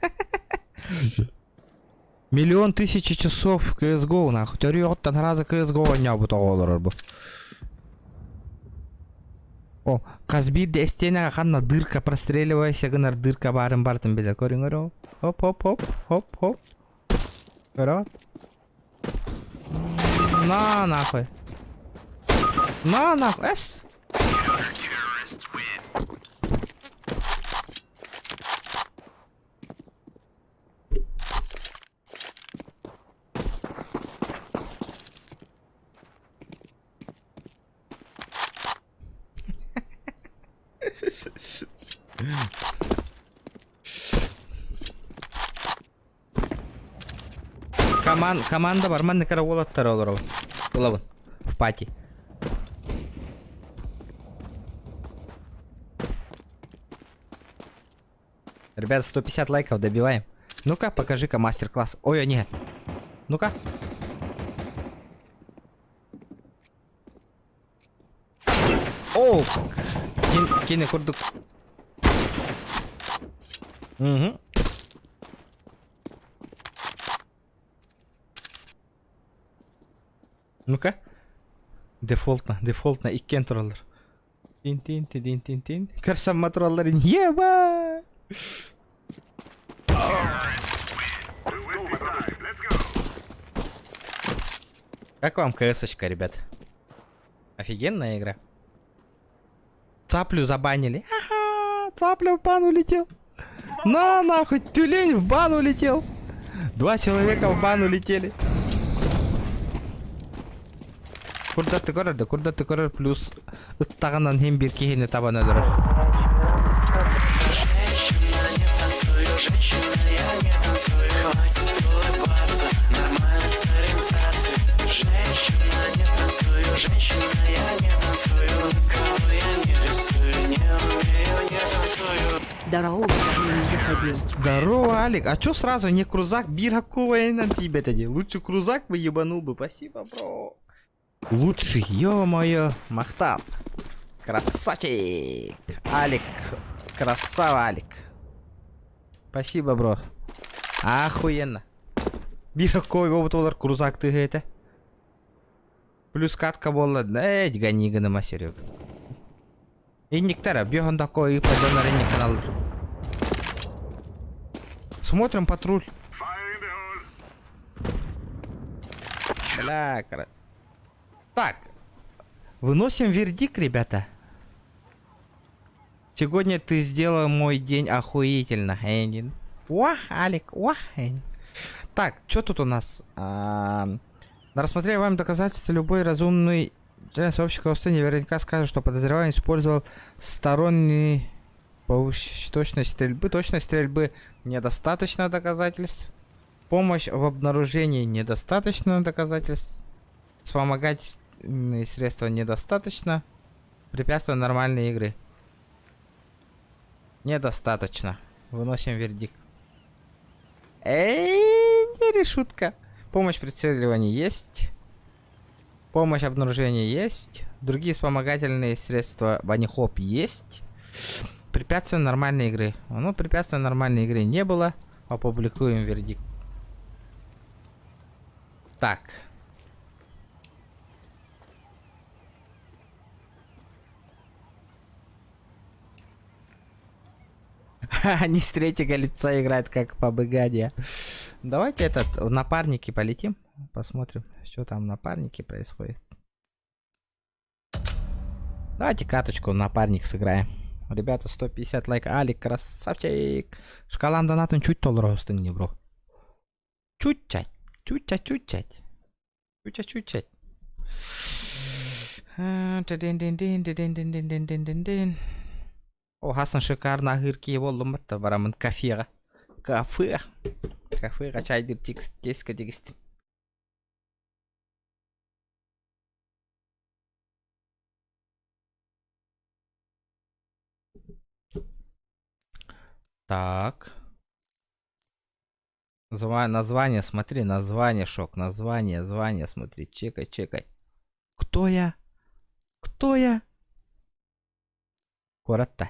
1 000 000 часов в CSGO, нахуй. Тёрёттан раза CSGO не бута олар бу. О, казбидде стенага ханна дырка простреливайся, гынар дырка барын билер. Көрүңөр. Хоп. Вперед. На нахуй. Эс. Команда бар, манны кара олаттар олар. Улабын. В пати. Ребята, 150 лайков добиваем. Ну-ка, покажи-ка мастер-класс. Ой, нет. Ну-ка. О, кине курдук. Угу. Ну-ка. Дефолтно. Иккен туралар. Тин. Кырсамма тураларын. Еба! Как вам КС-очка, ребят? Офигенная игра. Цаплю забанили. Ага, цапля в бан улетел. На нахуй, тюлень в бан улетел. 2 человека в бан улетели. Курда ты корор плюс тағанан hem bir kehine табан öldürür. Здорово, Алик. А чё сразу не крузак? Биракова на тебе тоді. Лучше крузак бы ебанул бы. Спасибо, бро. Лучший, ё-моё. Махтаб. Красавчик. Алик. Красава, Алик. Спасибо, бро. Охуенно. Биракова бобут олар крузак ты это. Плюс катка болды. Гани-ганы масерёк. Инниктара, бёган такой и пойдём на ренник канал. Смотрим патруль. Бля, так. Выносим вердикт, ребята. Сегодня ты сделал мой день охуительно, Эндин. Уах, Алик, уах, Эндин. Так, что тут у нас? На рассмотрение вам доказательства любой разумный член сообщества Austin наверняка скажет, что подозреваемый использовал сторонний точность стрельбы. Точность стрельбы недостаточно доказательств. Помощь в обнаружении недостаточно доказательств. Вспомогательные средства недостаточно. Препятствия нормальной игры недостаточно. Выносим вердикт. Не шутка. Помощь при преследовании есть. Помощь обнаружения есть. Другие вспомогательные средства банихоп есть. Препятствия нормальной игры. Ну, препятствия нормальной игры не было. Опубликуем вердикт. Так. Они с третьего лица играют как побыгание. Давайте этот в напарники полетим. Посмотрим, что там в напарнике происходит. Давайте каточку в напарник сыграем. Ребята, 150 лайк. Алик, красавчик. Шкалам донатын чуть толроо не бро. Чуть-чуть. Чуть-чуть. О, Хасан шикарно агырки болдум бата барамын кафега. Кафега чайдыр теске дегистим. Так. Название, смотри, название, шок, название, звание, смотри, чекай. Кто я? Коратта.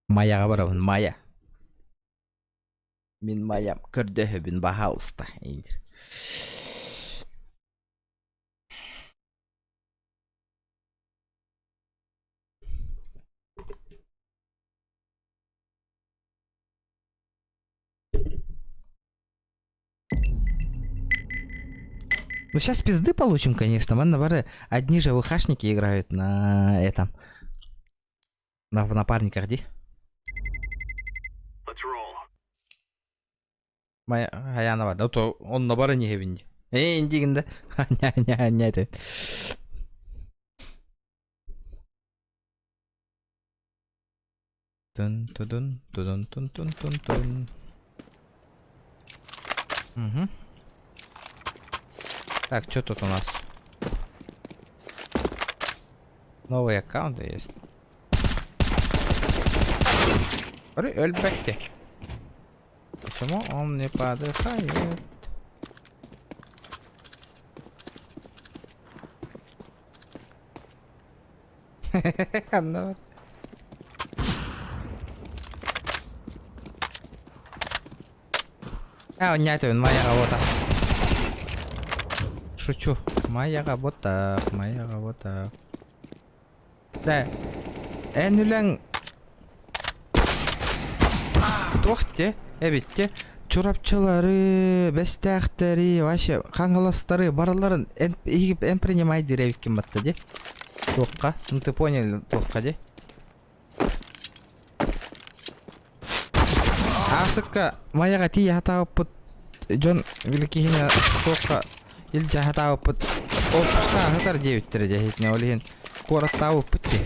Мая барабын, мая. Мин маям көрдөһөбүн бахалыста. Ну сейчас пизды получим, конечно. Манна одни же ВХшники играют на этом. В напарниках, ди? Моя аяна бар. То он на бары не хевинди. Индигинде. Не это. Тун. Угу. Так, что тут у нас? Новые аккаунты есть. Эльбекте. Почему он не подыхает? Нет, моя работа. Шучу. Моя работа. Да. Энюлен. Тохте, эбитте. Чурапчылары, бестяхтары, вообще хангаластары, барларын эн принимай деревиккин батта, де? Тохка. Ну ты понял, тохка, де? Асыкка, маяга тия хатааппыт. Жон великихине тохка илжа хатааппыт. Опуска хатар 9 тереже хитне олихин. Кораттааппыт, де?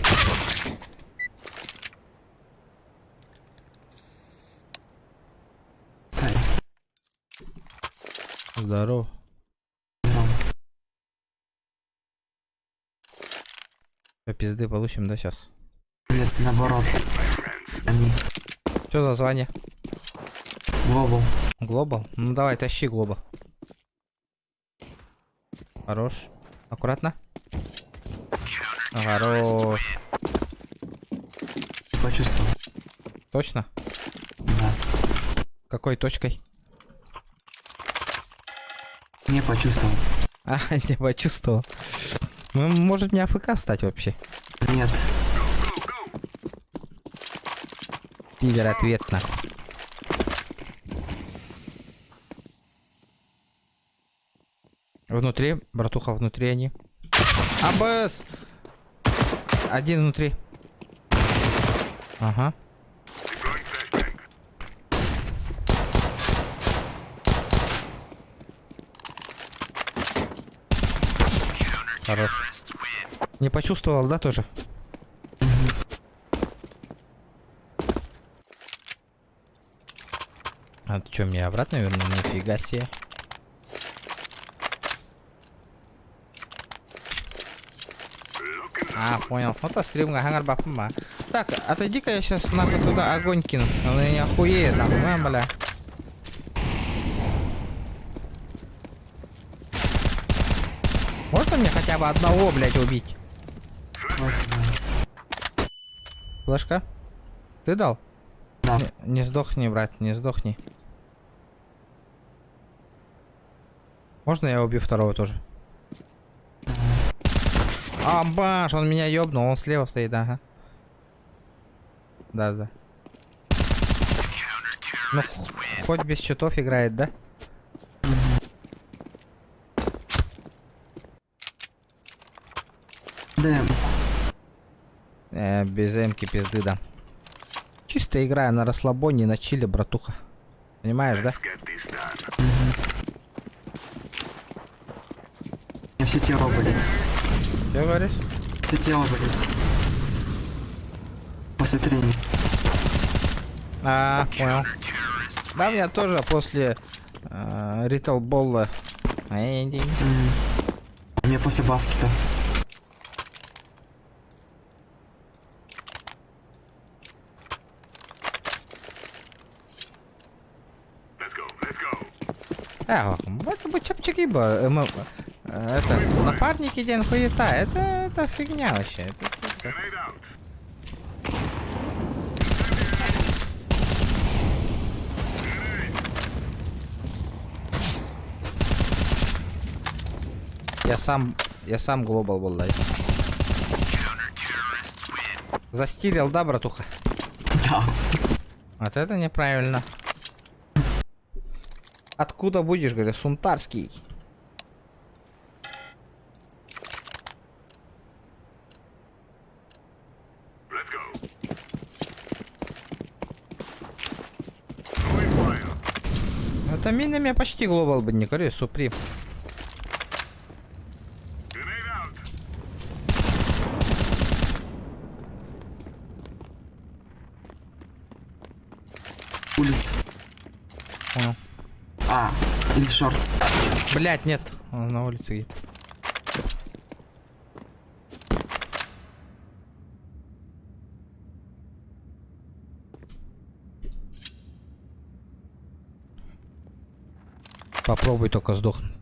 Здорово. По пизды получим, да, сейчас? Нет, наоборот. Они. Что за звание? Глобал. Глобал? Ну давай, тащи глобал. Хорош. Аккуратно. Хорош. Почувствовал. Точно? Да. Какой точкой? Не почувствовал. А, не почувствовал. Ну, может мне АФК встать вообще? Нет. Пидор ответно. Внутри, братуха, внутри они. АБС! Один внутри. Ага. Хорош. Не почувствовал, да, тоже? А ты что, мне обратно вернул? Нифига себе. А, понял. Вот а стрим гангар бапма. Так, отойди-ка я сейчас нахуй туда огонь кину. Он не охуеет, нахуй, бля. Можно мне хотя бы одного, блядь, убить? Флешка? Ты дал? Да. Не сдохни, брат, не сдохни. Можно я убью второго тоже? Амбаш, он меня ёбнул, он слева стоит, ага. Да. Ну, хоть без щитов играет, да? Да. Без эмки пизды, да. Чисто играю на расслабоне, на чиле, братуха. Понимаешь, да? У меня все тело болит. Что говоришь? Все тело болит. После тренинга. А, понял. Да, у меня тоже после ритейл-болла. У меня после баскета. Это бы чапчики бы. Это напарники день хуета. Это фигня вообще. Это... Я сам глобал был, дай. Застилил, да, братуха? Да. Вот это неправильно. Откуда будешь, говорю, Сунтарский? Это минами почти глобал бы, не говорю, Суприм. Улица. Понял. А, или шорт. Блять, нет, он на улице где-то. Попробуй только сдохнуть.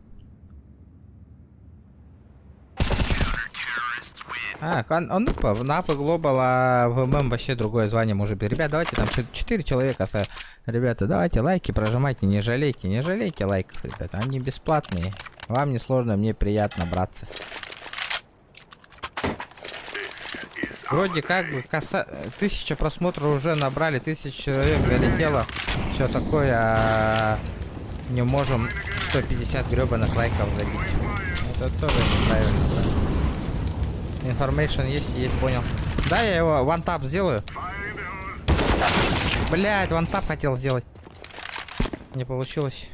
А, он на АП Глобал, а в ММ вообще другое звание может быть. Ребят, давайте там 4 человека оставим. Ребята, давайте лайки прожимайте, не жалейте лайков, ребята. Они бесплатные. Вам не сложно, мне приятно, братцы. Вроде как бы 1000 просмотров уже набрали, 1000 человек залетело. Все такое, а не можем 150 гребаных лайков забить. Это тоже неправильно, да? Информейшн есть, понял. Да, я его вантап сделаю. Блять, вантап хотел сделать. Не получилось.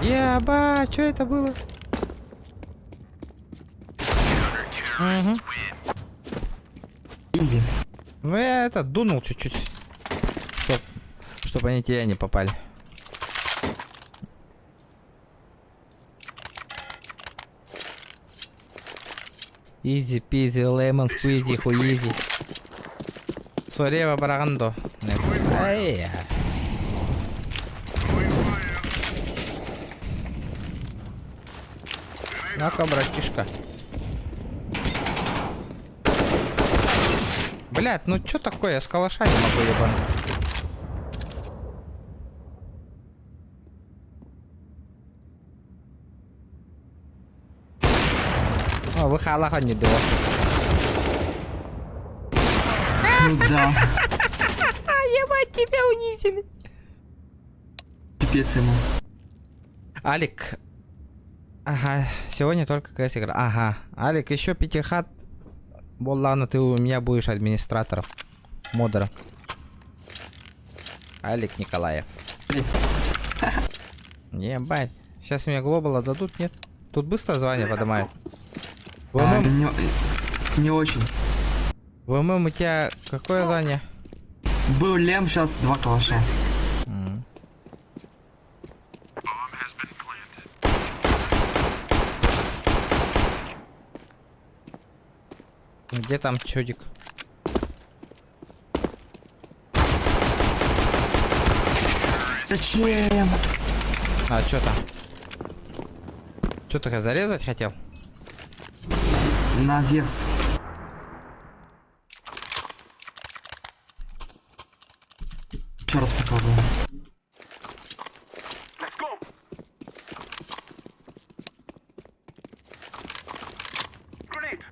Еба, что это было? Угу. Изи. Ну я это дунул чуть-чуть. Чтобы они тебя не попали. Изи пизи, лемон сквизи, хуизи. Сорева барагандо. Ай. Ну-ка, братишка. Блядь, ну чё такое? Я с калаша не могу ебануть. О, вы халаха не дал. Ну да. Ебать, тебя унизили. Пипец ему. Алик. Ага, сегодня только КС игра. Ага. Алик, еще пятихат. Ладно, ты у меня будешь администратором. Модером. Алик Николаев. Ебать. Сейчас мне глобала дадут, нет? Тут быстро звание поднимают. Не очень. В ММ у тебя какое звание? Был лем, сейчас 2 калаша. Где там чудик? Зачем? А, что там? Что ты зарезать хотел? На Зевс. Еще раз попробуем. Let's go. Grenade.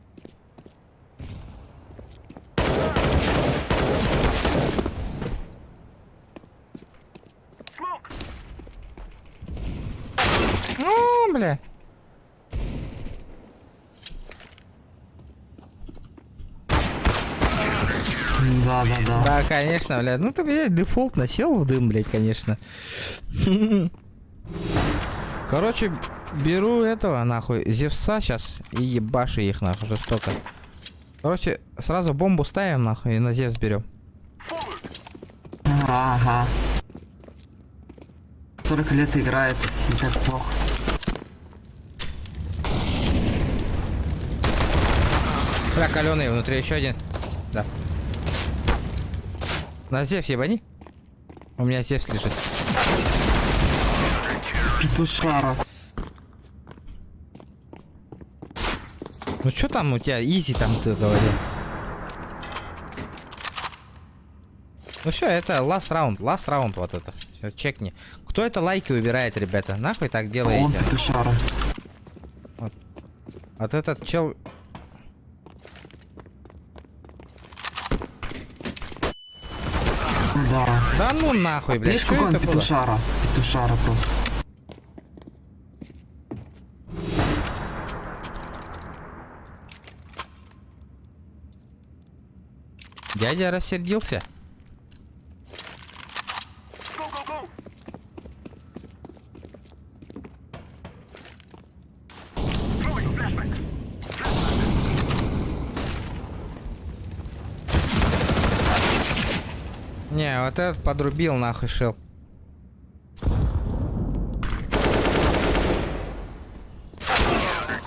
Smoke. Ну, бля. Да. Да, конечно, блядь. Ну ты, блядь, дефолт насел в дым, блядь, конечно. Короче, беру этого, нахуй, Зевса сейчас и ебашу их, нахуй, жестоко. Короче, сразу бомбу ставим, нахуй, и на Зевс берем. Ага. 40 лет играет, не так плохо. Бля, каленый, внутри еще один. Да. На Зевс ебани. У меня Зевс лежит. Петушара. Ну что там у тебя? Изи там ты говорил. Ну все, это last раунд вот это. Все, чекни. Кто это лайки убирает, ребята? Нахуй так Он делаете? петушара. Вот этот чел... Да. Да ну нахуй, блядь. Видишь, Что какой он это было? петушара? Петушара просто. Дядя рассердился. Go, go, go. Throwing flashback. Не, вот этот подрубил нахуй шел.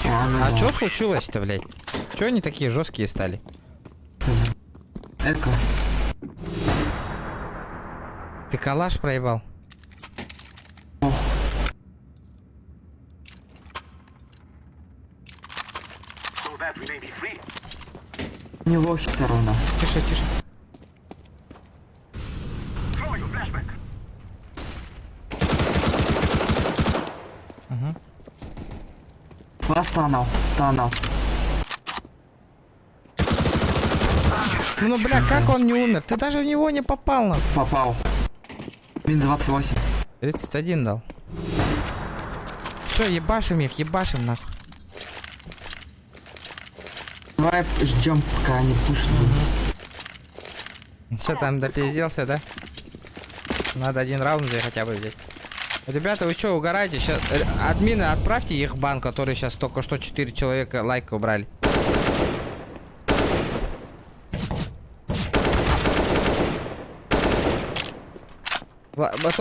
А что случилось-то, блядь? Чё они такие жесткие стали? Эко. Ты калаш проебал? So that we may be free. Не лохи все равно. Тише, тише. Throwing a flashback. Вас танал. Ну, бля, как он не умер? Ты даже в него не попал, нахуй. Попал. Мин 28. 31 дал. Все, ебашим их, ебашим нахуй. Давай ждем, пока они пушнут. Все там допизделся, да? Надо один раунд здесь хотя бы взять. Ребята, вы что, угораете? Сейчас админы, отправьте их в бан, который сейчас только что 4 человека лайка убрали.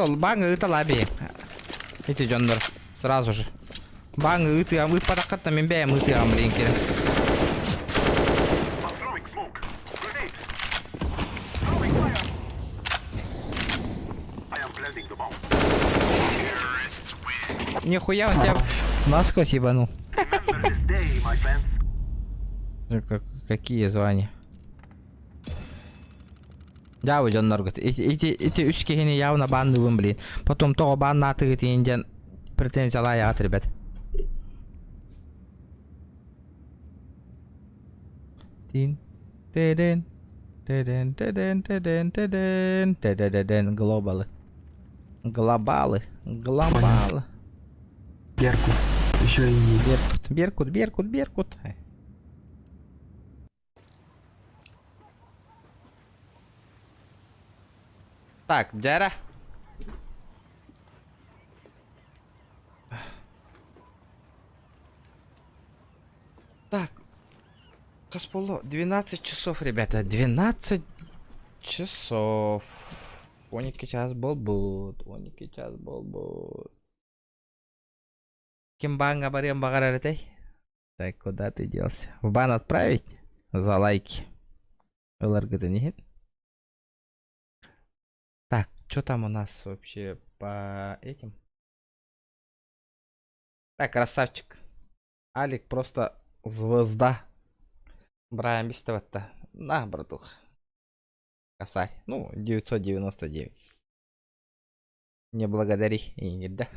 Банга это лаби. Эти джондор. Сразу же. Банга это, а вы паракатно мембяем это амлинки. Throwing smoke. Grenade. Throwing fire. I am planting the bomb. Нихуя он тебя насквозь ебанул. Remember, Remember this day, my friends. Какие звания? Жабы жоннор гыт. Эти үч кехини явно банды блин. Потом того банна атыгы тиенден претензиялар ягат, ребят. Тин. Теден. Теден, теден, теден, теден. Теден, глобалы. Глобалы. Глобалы. Беркут. Еще и Беркут. Так, Джера. Так. Касполо, 12 часов, ребята. 12 часов. Оники час болбут. Кимбанга барем багараретай. Так, куда ты делся? В бан отправить? За лайки. ЛРГ-то нет? Так, что там у нас вообще по этим? Так, красавчик. Алик просто звезда. Брайан Бестовата. На, братух. Косарь. Ну, 999. Не благодари. И не да.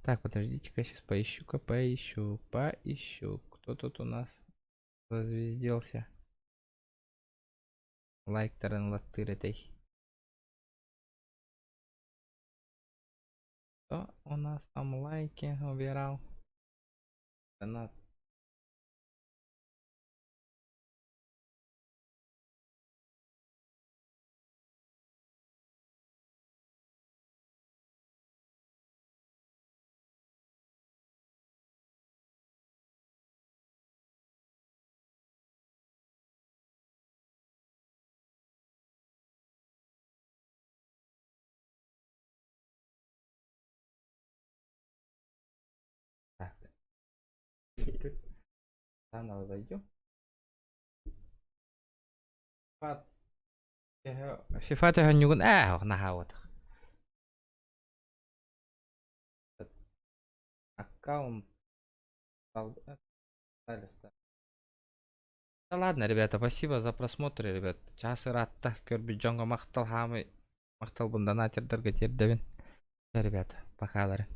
Так, подождите-ка, сейчас поищу. Кто тут у нас зазвезделся? Лайк таран латтыретай. Кто у нас там лайки убирал? Донат. Так. Заново зайдем. FIFA thì hình như cũng nào аккаунт. Да ладно, ребята, спасибо за просмотр, ребят. Часы ратта көрбі жоңға мақтал хамы мақтал бұн донатердерге тердевін. Ребята, пока.